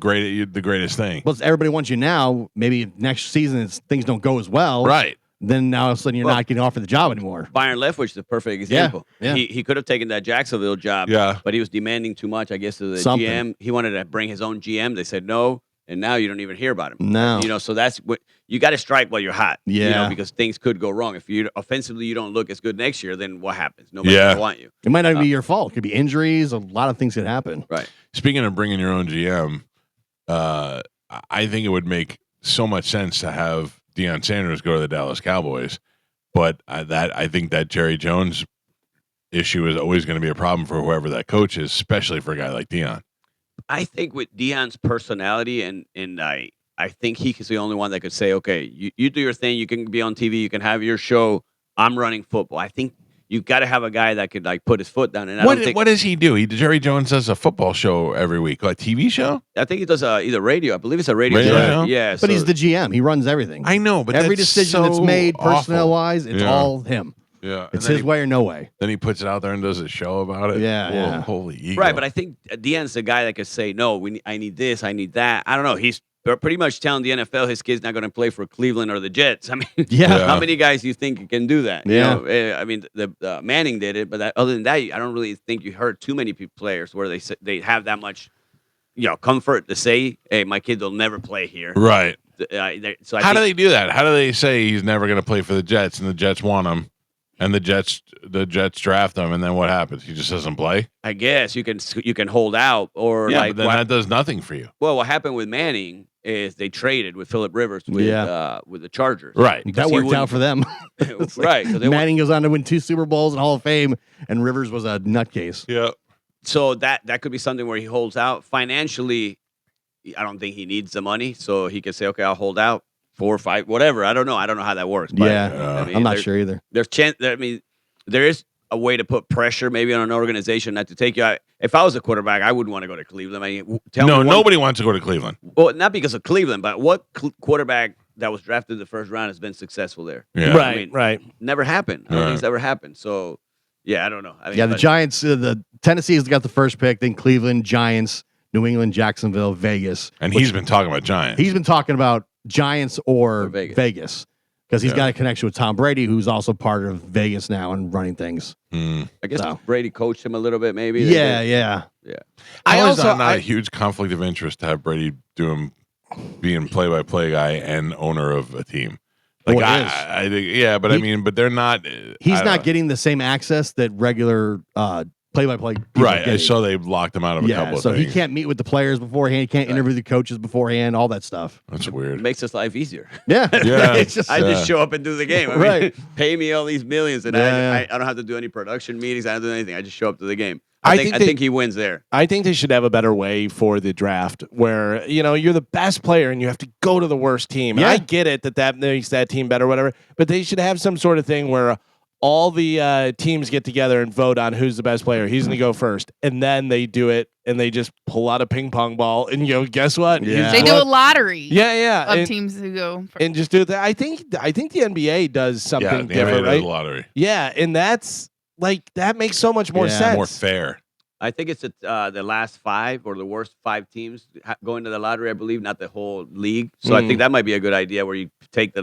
greatest thing. Well, everybody wants you now. Maybe next season things don't go as well. Right. Then now all of a sudden you're not getting offered the job anymore. Byron Leftwich is the perfect example. Yeah. He could have taken that Jacksonville job, Yeah. but he was demanding too much, I guess, to the Something. GM. He wanted to bring his own GM. They said no, and now you don't even hear about him. No. So that's what you got to strike while you're hot. Yeah. Because things could go wrong. If you offensively you don't look as good next year, then what happens? Nobody's Yeah. gonna want you. It might not even be your fault. It could be injuries. A lot of things could happen. Right. Speaking of bringing your own GM, I think it would make so much sense to have Deion Sanders go to the Dallas Cowboys, but I think that Jerry Jones issue is always going to be a problem for whoever that coach is, especially for a guy like Deion. I think with Deion's personality, and I think he's the only one that could say, okay, you do your thing, you can be on TV, you can have your show. I'm running football. I think you've got to have a guy that could put his foot down. And What does he do? Jerry Jones does a football show every week, a TV show. I think he does either radio. I believe it's a radio Radio show. show? Yeah, But he's the GM. He runs everything. I know, but every that's decision that's so made personnel awful. wise, it's Yeah. all him. Yeah, It's his way or no way. Then he puts it out there and does a show about it. Yeah, Whoa, yeah. holy ego. right. But I think Deion's the guy that could say, no, I need this, I need that. I don't know. He's pretty much telling the NFL his kid's not going to play for Cleveland or the Jets. I mean, Yeah. how many guys do you think can do that? Yeah. I mean, the Manning did it, but other than that, I don't really think you heard too many players where they have that much, comfort to say, "Hey, my kid will never play here." right. So How do they do that? How do they say he's never going to play for the Jets and the Jets want him, and the Jets draft him, and then what happens? He just doesn't play. I guess you can hold out, or Yeah, but then that does nothing for you. well, what happened with Manning is they traded with Phillip Rivers with the Chargers. Right. That he worked wouldn't- out for them. It's like Right, 'cause they Manning goes on to win 2 Super Bowls and Hall of Fame, and Rivers was a nutcase. Yeah. So that could be something where he holds out financially. I don't think he needs the money, so he could say, "Okay, I'll hold out 4 or 5, whatever." I don't know how that works. But, Yeah, I'm not sure either. There's chance. I mean, there is a way to put pressure maybe on an organization not to take you out. If I was a quarterback, I wouldn't want to go to Cleveland. I mean, Nobody wants to go to Cleveland. Well, not because of Cleveland, but what quarterback that was drafted in the first round has been successful there? Yeah. Right, I mean, right. Never happened. I don't Right. think it's ever happened. So, yeah, I don't know. I mean, Yeah, the but- Giants, the Tennessee has got the first pick, then Cleveland, Giants, New England, Jacksonville, Vegas. And he's been talking about Giants. He's been talking about Giants or Or Vegas. Vegas because he's Yeah. got a connection with Tom Brady, who's also part of Vegas now and running things. Mm. I guess So. Brady coached him a little bit, maybe. Yeah. I I also also- not I- a huge conflict of interest to have Brady being play-by-play guy and owner of a team. Like Well, it is. I think, yeah, but I mean, but they're not. He's I not don't- getting the same access that regular play-by-play people right. I get. saw they locked him out of a couple of so things. he can't meet with the players beforehand. He can't interview the coaches beforehand. All that stuff. That's weird. It makes his life easier. Yeah, Yeah. It's just, I just show up and do the game. I mean, Right. pay me all these millions, and Yeah. I don't have to do any production meetings. I don't do anything. I just show up to the game. I I think think he wins there. I think they should have a better way for the draft where, you're the best player and you have to go to the worst team. And Yeah. I get it that makes that team better, whatever, but they should have some sort of thing where all the teams get together and vote on who's the best player. He's going to go first. And then they do it and they just pull out a ping pong ball and guess what? Yeah. They do a lottery. Yeah. Of And, teams who go. and just do that. I think the NBA does something Yeah, the different, NBA right? does a lottery. Yeah. And that's that makes so much more Yeah. sense. More fair. I think it's the last 5 or the worst 5 teams going to the lottery, I believe, not the whole league. So I think that might be a good idea where you take the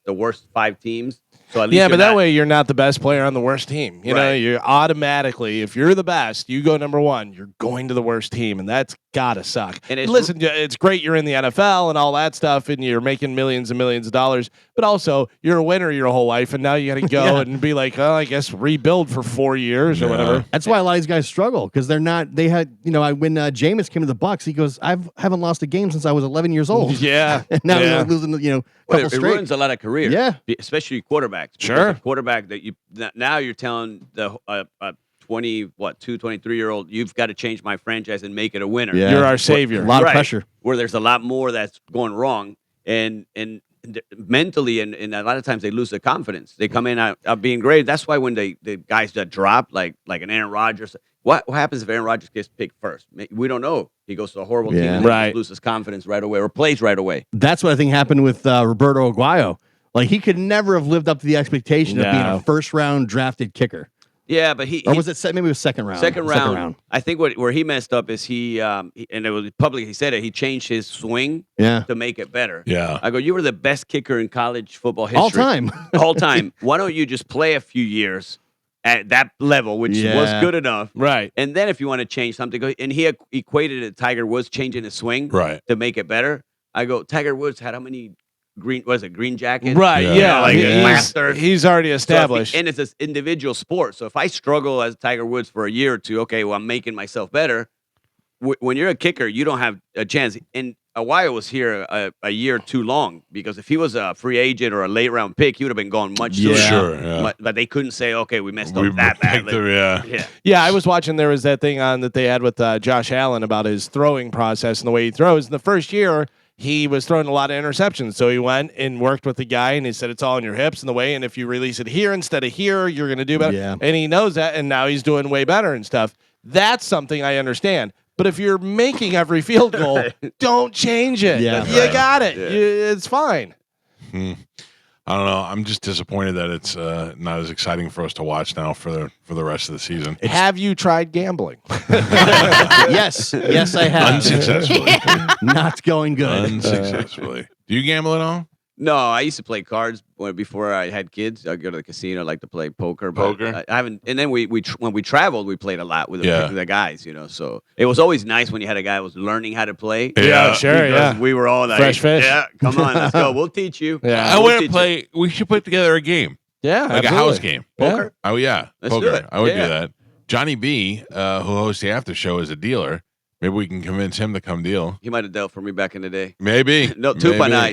worst 5 teams. So at least Yeah, you're but that not- way you're not the best player on the worst team. You know, Right. you're automatically, if you're the best, you go number 1, you're going to the worst team, and that's gotta suck. And it's- Listen, it's great you're in the NFL and all that stuff, and you're making millions and millions of dollars, but also you're a winner your whole life, and now you got to go Yeah. and be like, oh, I guess rebuild for 4 years or Yeah. whatever. That's why a lot of these guys struggle because they're not. They had, when Jameis came to the Bucks, he goes, Haven't lost a game since I was 11 years old. Yeah, And now yeah. he's losing, Well, couple it straight. ruins a lot of careers. Yeah. Especially quarterbacks. Because Sure. a quarterback that now you're telling the 23-year-old, you've got to change my franchise and make it a winner. Yeah. You're our savior. A lot of Right. pressure. Where there's a lot more that's going wrong, and mentally, and a lot of times they lose their confidence. They come in out being great. That's why when the guys that drop, like an Aaron Rodgers, what happens if Aaron Rodgers gets picked first? We don't know. He goes to a horrible team Yeah. and then Right. just loses confidence right away or plays right away. That's what I think happened with Roberto Aguayo. Like he could never have lived up to the expectation of being No. a first round drafted kicker. Yeah, but Or was it maybe it was second round? Second round. I think where he messed up is and it was public. He said it. He changed his swing Yeah. to make it better. Yeah. I go, you were the best kicker in college football history. All time. All time. Why don't you just play a few years at that level, which was Yeah. good enough? Right. And then if you want to change something, and he equated it, Tiger Woods changing his swing Right. to make it better. I go, Tiger Woods had how many green jackets? Right. Yeah. Yeah. Like He's- master. He's already So established. and it's an individual sport. So if I struggle as Tiger Woods for a year or two, okay, well, I'm making myself better. When you're a kicker, you don't have a chance. And Aguayo was here a year too long because if he was a free agent or a late round pick, he would have been gone much sooner. Sure. Yeah. But they couldn't say, okay, we messed We up that picked badly. the- yeah. Yeah. Yeah, I was watching. There was that thing on that they had with Josh Allen about his throwing process and the way he throws. In the first year, he was throwing a lot of interceptions. So he went and worked with the guy, and he said it's all in your hips and the way. And if you release it here instead of here, you're going to do better. Yeah. And he knows that, and now he's doing way better and stuff. That's something I understand. But if you're making every field goal, don't change it. Yeah. You Right. got it. Yeah. It's fine. I don't know. I'm just disappointed that it's not as exciting for us to watch now for the rest of the season. Have you tried gambling? Yes. Yes, I have. Unsuccessfully. Not going good. Unsuccessfully. Do you gamble at all? No, I used to play cards before I had kids. I'd go to the casino. I like to play poker. But Poker? I haven't. And then when we traveled, we played a lot with Yeah. the guys. So it was always nice when you had a guy who was learning how to play. Yeah, sure. Because Yeah. we were all like, Fresh fish. Yeah, come on, let's go. We'll teach you. Yeah. I We'll want to teach play. We should put together a game, Yeah. like a absolutely. house game. Poker? Oh yeah, Let's do poker. it. I would Yeah. do that. Johnny B, who hosts the after show, is a dealer. Maybe we can convince him to come deal. He might have dealt for me back in the day. Maybe. No, Tupa and I.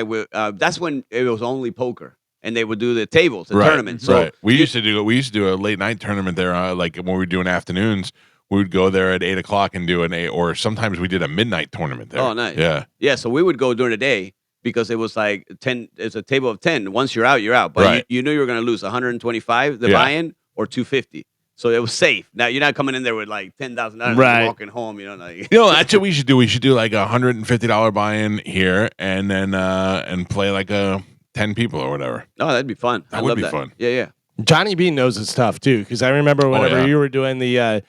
Maybe, yeah. That's when it was only poker, and they would do the tables, the Right, tournaments. So right. We used to do a late night tournament there. Like when we were doing afternoons, we would go there at 8 o'clock and do or sometimes we did a midnight tournament there. Oh, nice. Yeah. Yeah, so we would go during the day because it was like 10. It's a table of 10. Once you're out, you're out. But Right. you knew you were going to lose 125 the Yeah. buy-in or 250. So it was safe. Now you're not coming in there with like $10,000 Right. and walking home. Like You know, that's what we should do. We should do like a $150 buy-in here, and then and play like 10 people or whatever. oh, that'd be fun. That I would love be that. fun. Yeah, yeah. Johnny B knows his stuff too, because I remember whenever yeah. you were doing the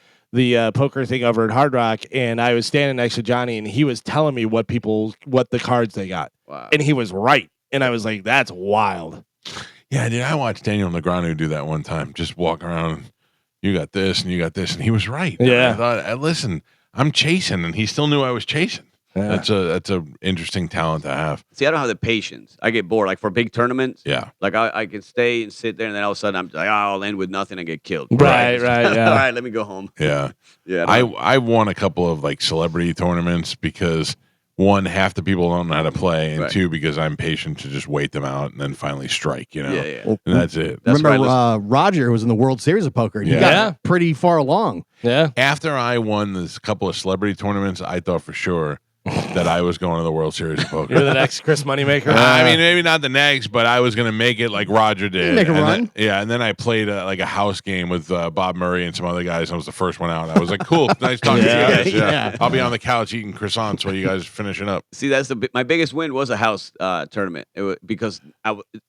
poker thing over at Hard Rock, and I was standing next to Johnny, and he was telling me what the cards they got, Wow. and he was right, and I was like, "That's wild." Yeah, dude, I watched Daniel Negreanu do that one time. Just walk around, you got this and you got this, and he was right. Yeah. I thought, listen, I'm chasing, and he still knew I was chasing. That's a interesting talent to have. See, I don't have the patience. I get bored. Like for big tournaments, Yeah. like I can stay and sit there, and then all of a sudden I'm like, oh, I'll end with nothing and get killed. Right, yeah. All right, let me go home. Yeah. Yeah. I won a couple of like celebrity tournaments because one, half the people don't know how to play, and Right. two, because I'm patient to just wait them out and then finally strike, you know? Yeah, yeah. And that's it. That's Remember, right. Roger was in the World Series of poker, and he Yeah. got pretty far along. Yeah. After I won this couple of celebrity tournaments, I thought for sure that I was going to the World Series of poker. You're the next Chris Moneymaker. I mean, maybe not the next, but I was going to make it like Roger did. Make a And run. and then I played like a house game with Bob Murray and some other guys. I was the first one out. I was like, cool, nice talking to you guys. Yeah. I'll be on the couch eating croissants while you guys are finishing up. See, that's my biggest win was a house tournament because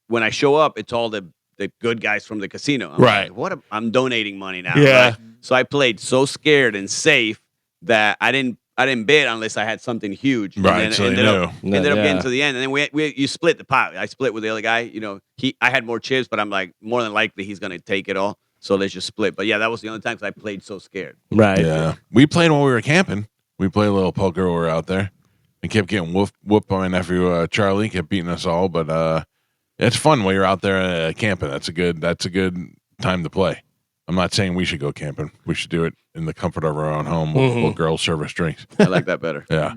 when I show up, it's all the good guys from the casino. I'm Right. like, I'm donating money now. Yeah. Right? So I played so scared and safe that I didn't bid unless I had something huge. And Right, then so you ended up knew. getting Yeah. to the end, and then you split the pot. I split with the other guy. You know, I had more chips, but I'm like, more than likely he's gonna take it all. So let's just split. But yeah, that was the only time I played so scared. Right. Yeah. We played while we were camping. We played a little poker while we were out there. And kept getting whooped by my nephew Charlie. Kept beating us all, but it's fun while you're out there camping. That's a good time to play. I'm not saying we should go camping. We should do it in the comfort of our own home. We'll girls serve us drinks. I like that better. Yeah,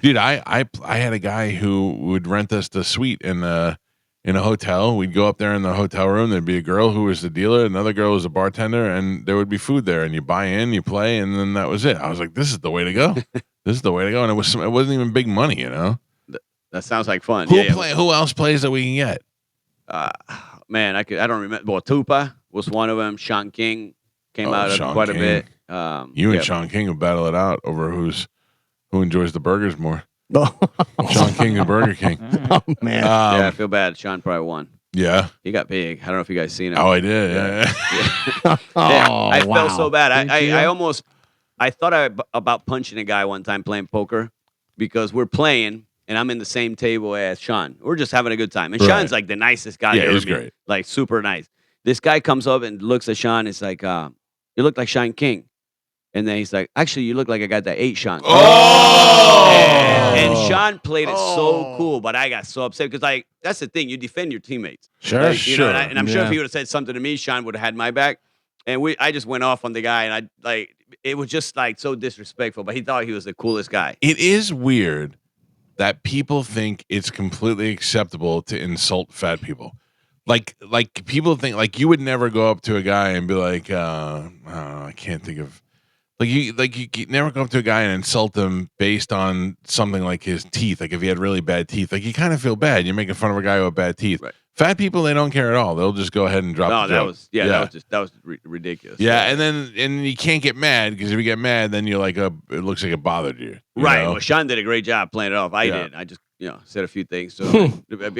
dude. I had a guy who would rent us the suite in a hotel. We'd go up there in the hotel room. There'd be a girl who was the dealer, another girl was a bartender, and there would be food there. And you buy in, you play, and then that was it. I was like, this is the way to go. This is the way to go. And it wasn't even big money, you know. That sounds like fun. Who else plays that we can get? Man, I don't remember. Well, Tupa was one of them. Sean King came out Sean quite King. a bit. You and Sean King will battle it out over who enjoys the burgers more. Oh, Sean King and Burger King. oh, man. Yeah, I feel bad. Sean probably won. Yeah. He got big. I don't know if you guys seen him. Oh, I did. Yeah. Yeah, I wow. felt so bad. Did you? I almost thought about punching a guy one time playing poker because we're playing and I'm in the same table as Sean. We're just having a good time. And Right. Sean's like the nicest guy. Yeah, you ever he's meet. great. Like super nice. This guy comes up and looks at Sean. It's like, you look like Sean King. And then he's like, actually, you look like a guy that ate Sean. Oh! And Sean played it so cool, but I got so upset because like that's the thing, you defend your teammates. Sure. Like, you know, Sure. and I'm sure if Yeah. he would have said something to me, Sean would have had my back. And I just went off on the guy, and it was just like so disrespectful. But he thought he was the coolest guy. It is weird that people think it's completely acceptable to insult fat people. Like people think like you would never go up to a guy and be like, I can't think of you never go up to a guy and insult him based on something like his teeth. Like if he had really bad teeth, like you kind of feel bad. You're making fun of a guy with bad teeth. Right. Fat people, they don't care at all. They'll just go ahead and drop. No, the that joke. was that was ridiculous. Yeah, and you can't get mad because if you get mad, then you're like it looks like it bothered you. You Right. know? Well, Sean did a great job playing it off. I Yeah. did. I just said a few things. So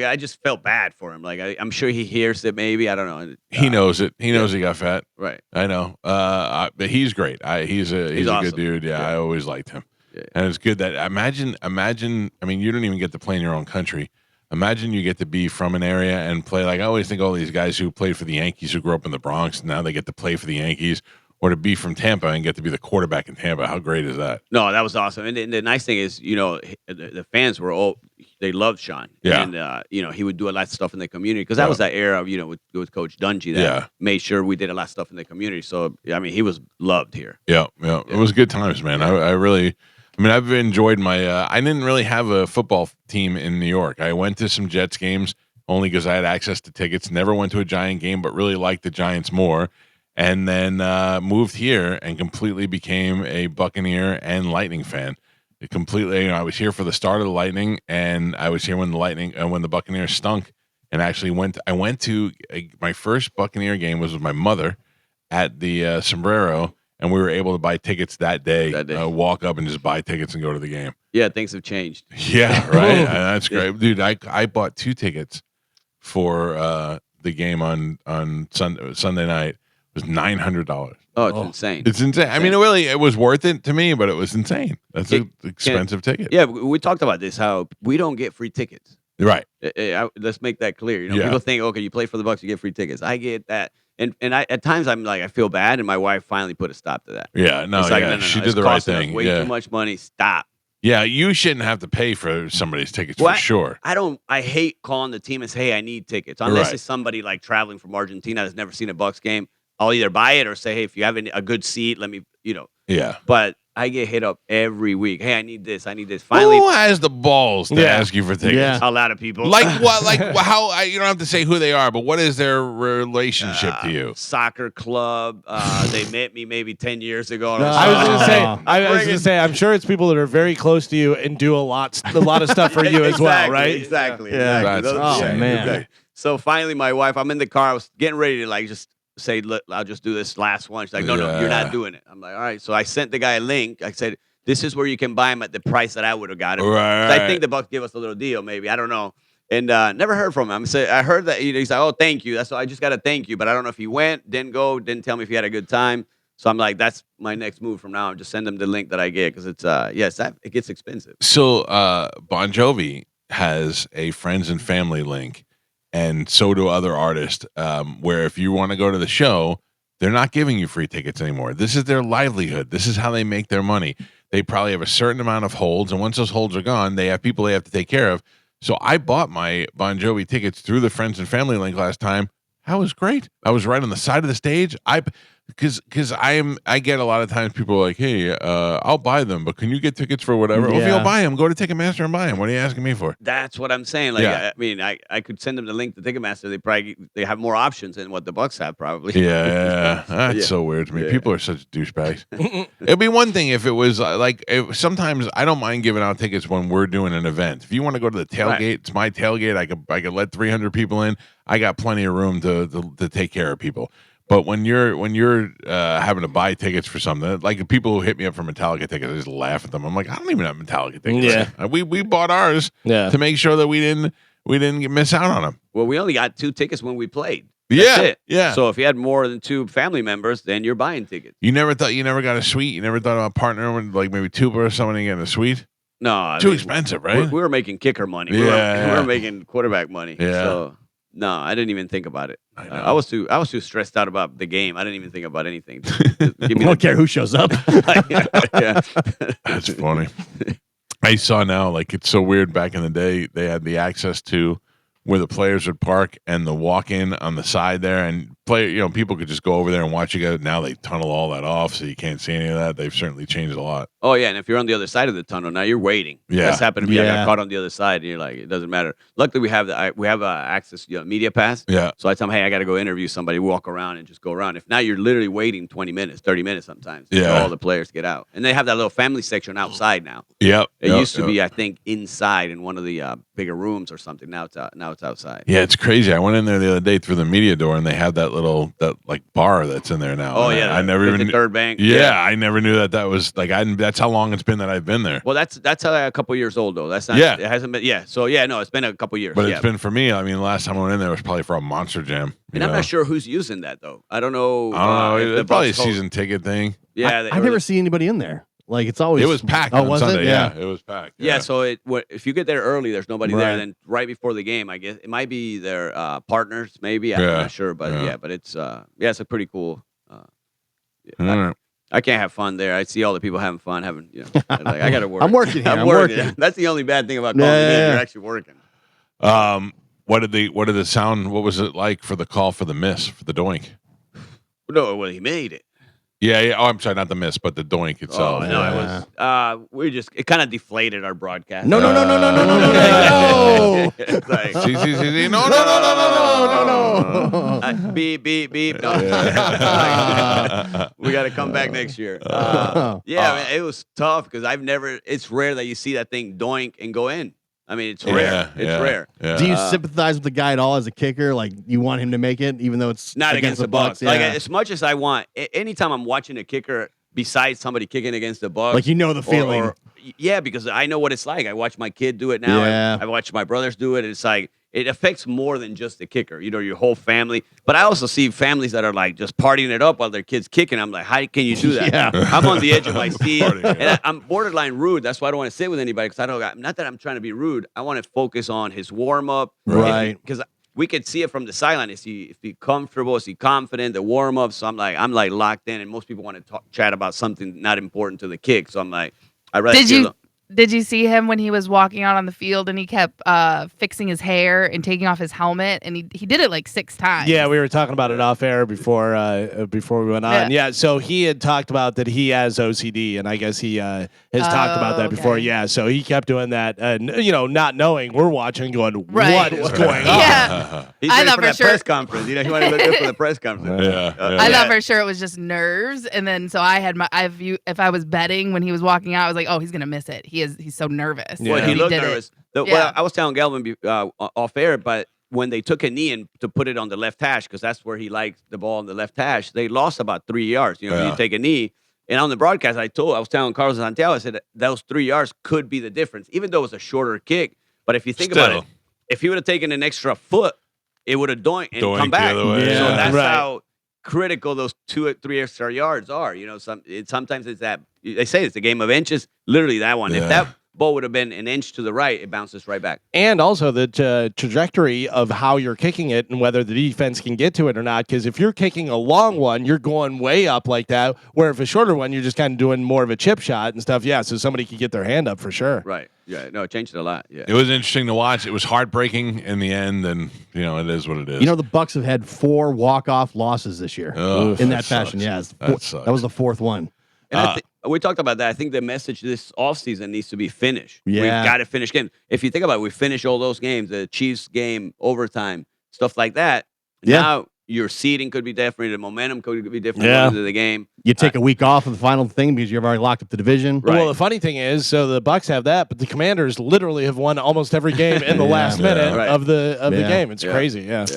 I just felt bad for him. Like I'm sure he hears it. Maybe I don't know. He knows it. He knows he got fat. Right. I know. But he's great. He's a awesome. good dude. Yeah, Yeah. I always liked him. Yeah. And it's good that imagine. I mean, you don't even get to play in your own country. Imagine you get to be from an area and play. Like I always think all these guys who played for the Yankees who grew up in the Bronx, now they get to play for the Yankees, or to be from Tampa and get to be the quarterback in Tampa. How great is that? No, that was awesome. And the nice thing is, the fans were they loved Sean. Yeah. And he would do a lot of stuff in the community because that was that era of with Coach Dungy that Yeah. made sure we did a lot of stuff in the community. So I mean, he was loved here. Yeah. It was good times, man. I really. I mean, I've enjoyed my. I didn't really have a football team in New York. I went to some Jets games only because I had access to tickets. Never went to a Giant game, but really liked the Giants more. And then moved here and completely became a Buccaneer and Lightning fan. I was here for the start of the Lightning, and I was here when the Buccaneers stunk. And actually I went to my first Buccaneer game was with my mother at the Sombrero. And we were able to buy tickets that day. Walk up and just buy tickets and go to the game. Yeah, things have changed. Yeah, right. That's great, dude. I bought 2 tickets for the game on Sunday night. It was $900. Oh, it's insane. It's insane. I mean, it was worth it to me, but it was insane. That's an expensive ticket. Yeah, we talked about this. How we don't get free tickets. Right. Let's make that clear. Yeah. People think, okay, you play for the Bucs, you get free tickets. I get that. And I, at times I'm like, I feel bad, and my wife finally put a stop to that. Yeah, no, It's like, yeah, no, she it's did the right costing us thing. Way Yeah. too much money. Stop. Yeah, you shouldn't have to pay for somebody's tickets Well, for sure. I hate calling the team and say, hey, I need tickets. Unless Right. it's somebody like traveling from Argentina that's never seen a Bucks game. I'll either buy it or say, hey, if you have a good seat, let me, Yeah. But I get hit up every week. Hey, I need this. I need this. Finally, Who has the balls to ask you for tickets? Yeah. a lot of people. Like what? Like how? You don't have to say who they are, but what is their relationship to you? Soccer club. They met me maybe 10 years ago. I was gonna say. Oh. I was gonna say. I'm sure it's people that are very close to you and do a lot of stuff for you as well, right? Exactly. Yeah. exactly. That's Those- insane. man. exactly. So finally, my wife, I'm in the car. I was getting ready to like just say, look, I'll just do this last one. She's like, no, you're Yeah. not doing it. I'm like, all right. So I sent the guy a link. I said, this is where you can buy them at the price that I would have got it. Right. So I think the Bucks give us a little deal, maybe. I don't know. And never heard from him. I heard that he's like, oh, thank you. That's why I just got to thank you. But I don't know if he went, didn't go, didn't tell me if he had a good time. So I'm like, that's my next move from now on. Just send him the link that I get because it's it gets expensive. So Bon Jovi has a friends and family link, and so do other artists. Where if you want to go to the show, they're not giving you free tickets anymore. This is their livelihood. This is how they make their money. They probably have a certain amount of holds, and once those holds are gone, they have people they have to take care of. So I bought my Bon Jovi tickets through the friends and family link last time. That was great. I was right on the side of the stage. Because I get a lot of times people are like, hey, I'll buy them, but can you get tickets for whatever? Well, if Yeah. you'll buy them, go to Ticketmaster and buy them. What are you asking me for? That's what I'm saying. Like, Yeah. I mean, I could send them the link to Ticketmaster. They have more options than what the Bucks have, probably. Yeah, that's Yeah. so weird to me. Yeah. People are such douchebags. It'd be one thing if it was sometimes I don't mind giving out tickets when we're doing an event. If you want to go to the tailgate, Right. it's my tailgate. I could let 300 people in. I got plenty of room to take care of people. But when you're having to buy tickets for something, like people who hit me up for Metallica tickets, I just laugh at them. I'm like, I don't even have Metallica tickets. Yeah. We bought ours Yeah. to make sure that we didn't miss out on them. Well, we only got 2 tickets when we played. That's Yeah, it. yeah. So if you had more than 2 family members, then you're buying tickets. You never got a suite. You never thought about partnering with like maybe Tuba or somebody getting a suite. No, I Too mean, expensive, we- right? We were making kicker money. Yeah, We were yeah. making quarterback money. Yeah. So no, I didn't even think about it. I know. I was too stressed out about the game. I didn't even think about anything. Just give me I don't care who shows up. yeah. That's funny. I saw now, like it's so weird. Back in the day, they had the access to where the players would park and the walk-in on the side there, and people could just go over there and watch you guys. Now they tunnel all that off, so you can't see any of that. They've certainly changed a lot. Oh yeah, and if you're on the other side of the tunnel, now you're waiting. Yeah. That's happened to me. I Yeah. got caught on the other side, and you're like, it doesn't matter. Luckily, we have access, media pass. Yeah, So I tell them, hey, I got to go interview somebody. Walk around and just go around. If not, you're literally waiting 20 minutes, 30 minutes sometimes. For Yeah. all the players to get out, and they have that little family section outside now. yep. It used to be, I think, inside in one of the bigger rooms or something. Now it's out. Now it's outside. Yeah, it's crazy. I went in there the other day through the media door, and they have that bar that's in there now. Oh And yeah, I never even. third bank. Yeah, I never knew that was like. That's how long it's been that I've been there. Well, that's a couple years old though. That's not. Yeah. It hasn't been. Yeah. So yeah, no, it's been a couple years. But yeah. it's been for me. I mean, the last time I went in there was probably for a Monster Jam. And I'm not sure who's using that though. I don't know. I don't know. if It's probably a Bucks host- season ticket thing. Yeah, I never see anybody in there. Like it's always It was packed Oh, on was Sunday. it? Yeah, it was packed. Yeah, so if you get there early, there's nobody there. Right. Then right before the game, I guess it might be their partners, maybe. I'm Yeah, not sure, but yeah. but it's it's a pretty cool. All right. I can't have fun there. I see all the people having fun, like I got to work. I'm working here. I'm working. working. That's the only bad thing about calling Yeah, in. yeah. You're actually working. What did the sound? What was it like for the call for the miss for the doink? No, well, he made it. Yeah. Oh, I'm sorry, not the miss, but the doink itself. Oh no, it was. It kind of deflated our broadcast. No. It's like, See, no. beep beep beep. No. We got to come back next year. Man, it was tough because it's rare that you see that thing doink and go in. I mean, it's rare. It's rare. Yeah. Do you sympathize with the guy at all as a kicker? Like you want him to make it, even though it's Not against the Bucks. Like Yeah. as much as I want, anytime I'm watching a kicker besides somebody kicking against the Bucks, Like you know the feeling. yeah, because I know what it's like. I watch my kid do it now. Yeah. I watch my brothers do it. It's like it affects more than just the kicker, your whole family. But I also see families that are like just partying it up while their kids kicking. I'm like, how can you do that? Yeah. I'm on the edge of my seat, Partying it and I'm borderline rude. That's why I don't want to sit with anybody because not that I'm trying to be rude. I want to focus on his warm up, Right. Because we could see it from the sideline. Is he comfortable? Is he confident? The warm up. So I'm like locked in, and most people want to chat about something not important to the kick. So I'm like, I rather. Did you see him when he was walking out on the field and he kept fixing his hair and taking off his helmet, and he did it like 6 times? Yeah, we were talking about it off air before we went on. Yeah, so he had talked about that he has OCD, and I guess he has talked about that before. Yeah, so he kept doing that, not knowing we're watching, going, what is going on? Yeah, He's ready for that press conference. He wanted to look good for the press conference. I thought for sure it was just nerves, and then so I had if I was betting when he was walking out, I was like, oh, he's gonna miss it. He's so nervous. Yeah. Well, he looked nervous. Well, I was telling Galvin off air, but when they took a knee and to put it on the left hash, because that's where he likes the ball on the left hash, they lost about 3 yards. You take a knee. And on the broadcast, I was telling Carlos Santiago, I said those 3 yards could be the difference, even though it was a shorter kick. But if you think about it, if he would have taken an extra foot, it would have doinked and come back. So that's how critical those 2 or 3 extra yards are. Sometimes it's that they say it's a game of inches. Literally that one. If that ball would have been an inch to the right, it bounces right back. And also the trajectory of how you're kicking it and whether the defense can get to it or not. Because if you're kicking a long one, you're going way up like that. Where if a shorter one, you're just kind of doing more of a chip shot and stuff. Yeah, so somebody could get their hand up for sure. Right. Yeah. No, it changed it a lot. Yeah. It was interesting to watch. It was heartbreaking in the end, and it is what it is. The Bucs have had 4 walk-off losses this year in that fashion. Yeah, that was the 4th one. And we talked about that. I think the message this offseason needs to be finish. Yeah. We've got to finish games. If you think about it, we finish all those games, the Chiefs game, overtime, stuff like that. Yeah. Now your seeding could be different. The momentum could be different at the end of the game. You take a week off of the final thing because you've already locked up the division. Right. Well, the funny thing is, so the Bucs have that, but the Commanders literally have won almost every game in the last minute of the game. It's crazy. Yeah.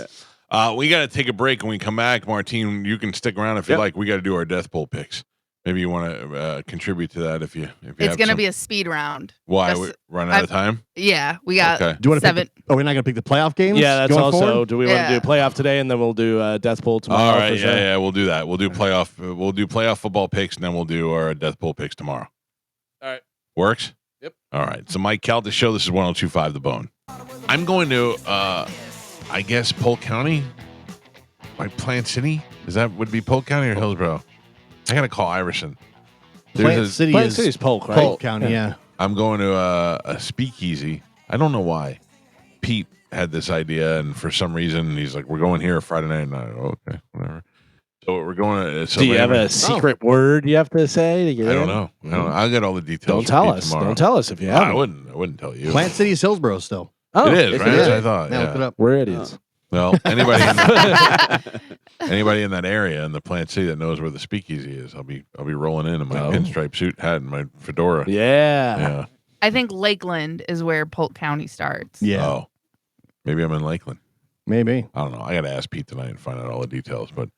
We got to take a break. When we come back, Martine, you can stick around if you like. We got to do our death poll picks. Maybe you want to contribute to that if you it's going to be a speed round. Why? We run out of time? Yeah, we got Do you want to 7. Are we not going to pick the playoff games? Yeah, that's also. Forward? Do we want to do playoff today and then we'll do death poll tomorrow? All right, yeah, we'll do that. We'll do playoff. We'll do playoff football picks, and then we'll do our death poll picks tomorrow. All right. Works? Yep. All right. So Mike Calta Show. This is 102.5 The Bone. I'm going to, I guess, Polk County, like Plant City. Would be Polk County or Hillsborough? I got to call Iverson. Plant City is Polk, right? Polk County, yeah. I'm going to a speakeasy. I don't know why. Pete had this idea, and for some reason, he's like, "We're going here Friday night." And I go, okay, whatever. So we're going to. Do you have a secret word you have to say to get I don't know. I'll get all the details. Don't tell us. Tomorrow. Don't tell us if you have. I wouldn't tell you. Plant City is Hillsborough still. Oh, it is, right? That's what I thought. Yeah, look it up. We're idiots. Well, anybody in that area in the Plant City that knows where the speakeasy is, I'll be rolling in my pinstripe suit, hat, and my fedora. Yeah. I think Lakeland is where Polk County starts. Yeah. Oh, maybe I'm in Lakeland. Maybe. I don't know. I got to ask Pete tonight and find out all the details, but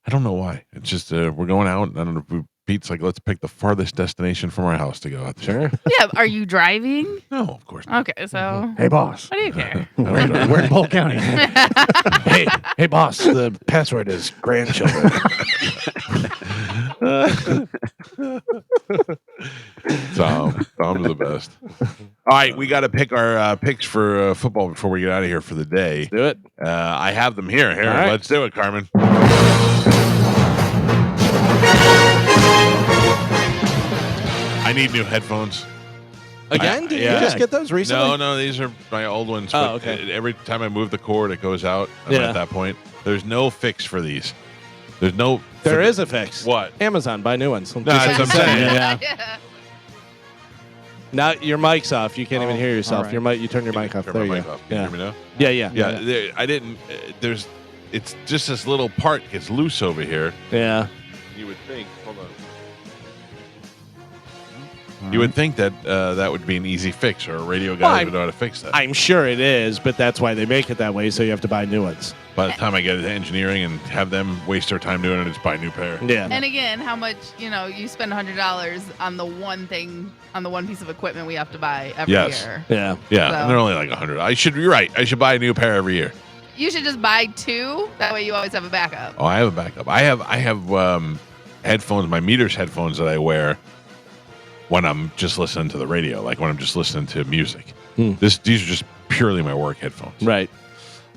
I don't know why. It's just we're going out, and I don't know. Pete's like, let's pick the farthest destination from our house to go out there. Sure. Yeah. Are you driving? No, of course not. Okay, so. Hey, boss. What do you care? We're in Polk County. hey, boss. The password is grandchildren. Tom's the best. All right, we got to pick our picks for football before we get out of here for the day. Let's do it. I have them here. Right. Let's do it, Carmen. I need new headphones. Again? Did you just get those recently? No, these are my old ones. Oh, okay. Every time I move the cord, it goes out. I'm Yeah. at that point. There's no fix for these. There is a fix. What? Amazon, buy new ones. No, that's what I'm saying. Yeah. Now your mic's off. You can't even hear yourself. all right. You turn your mic off. Turn There my you mic go. off. Can you hear me now? Yeah. I didn't. It's just this little part gets loose over here. Yeah. You would think. Hold on. You would think that that would be an easy fix, or a radio guy would know how to fix that. I'm sure it is, but that's why they make it that way, so you have to buy new ones. By the time I get into engineering and have them waste their time doing it, just buy a new pair. Yeah. And again, how much, you spend $100 on the one thing, on the one piece of equipment we have to buy every year. Yeah. Yeah, So- and they're only like $100. You're right. I should buy a new pair every year. You should just buy 2. That way you always have a backup. Oh, I have a backup. I have headphones, my Meters headphones that I wear when I'm just listening to the radio, like when I'm just listening to music. These are just purely my work headphones. Right.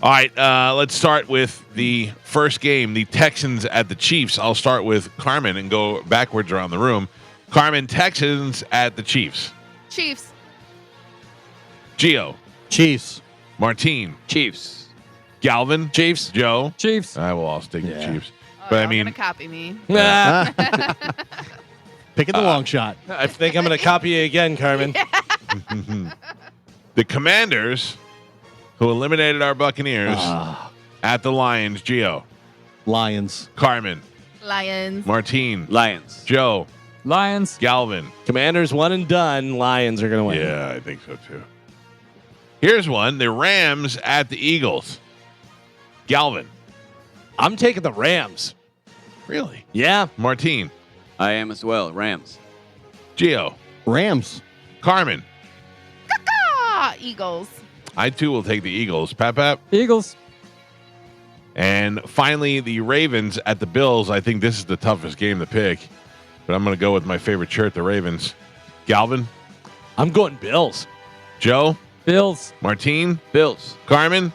All right, let's start with the first game, the Texans at the Chiefs. I'll start with Carmen and go backwards around the room. Carmen, Texans at the Chiefs. Chiefs. Gio, Chiefs. Martine, Chiefs. Galvin, Chiefs. Joe. Chiefs. I will all stick the Yeah. Chiefs. Oh, But I y'all mean, gonna copy me. Picking the long shot. I think I'm going to copy you again, Carmen. the Commanders, who eliminated our Buccaneers at the Lions. Gio, Lions. Carmen, Lions. Martine, Lions. Joe, Lions. Galvin. Commanders one and done. Lions are going to win. Yeah, I think so too. Here's one: the Rams at the Eagles. Galvin, I'm taking the Rams. really? Yeah. Martine, I am as well. Rams. Gio, Rams. Carmen. Eagles. I too will take the Eagles. Pap. Eagles. And finally, the Ravens at the Bills. I think this is the toughest game to pick, but I'm going to go with my favorite shirt, the Ravens. Galvin, I'm going Bills. Joe, Bills. Martine, Bills. Carmen.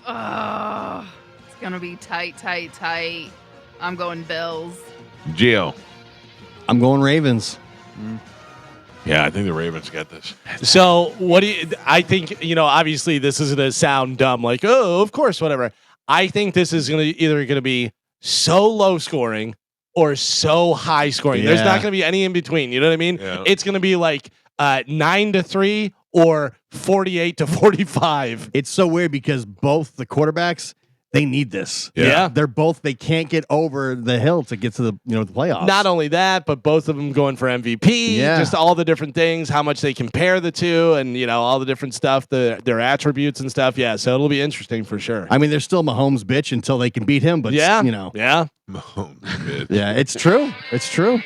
It's gonna be tight. I'm going Bills. Gio. I'm going Ravens. Yeah, I think the Ravens get this. So what do you? I think obviously this is gonna sound dumb, like of course, whatever. I think this is either gonna be so low scoring or so high scoring. There's not gonna be any in between. You know what I mean? Yeah. It's gonna be like 9-3 or 48-45. It's so weird because both the quarterbacks, they need this. Yeah. They can't get over the hill to get to the the playoffs. Not only that, but both of them going for MVP. Yeah. Just all the different things, how much they compare the two, and all the different stuff, their attributes and stuff. Yeah, so it'll be interesting for sure. I mean, they're still Mahomes bitch until they can beat him, but yeah, yeah, Mahomes, bitch. it's true. It's true.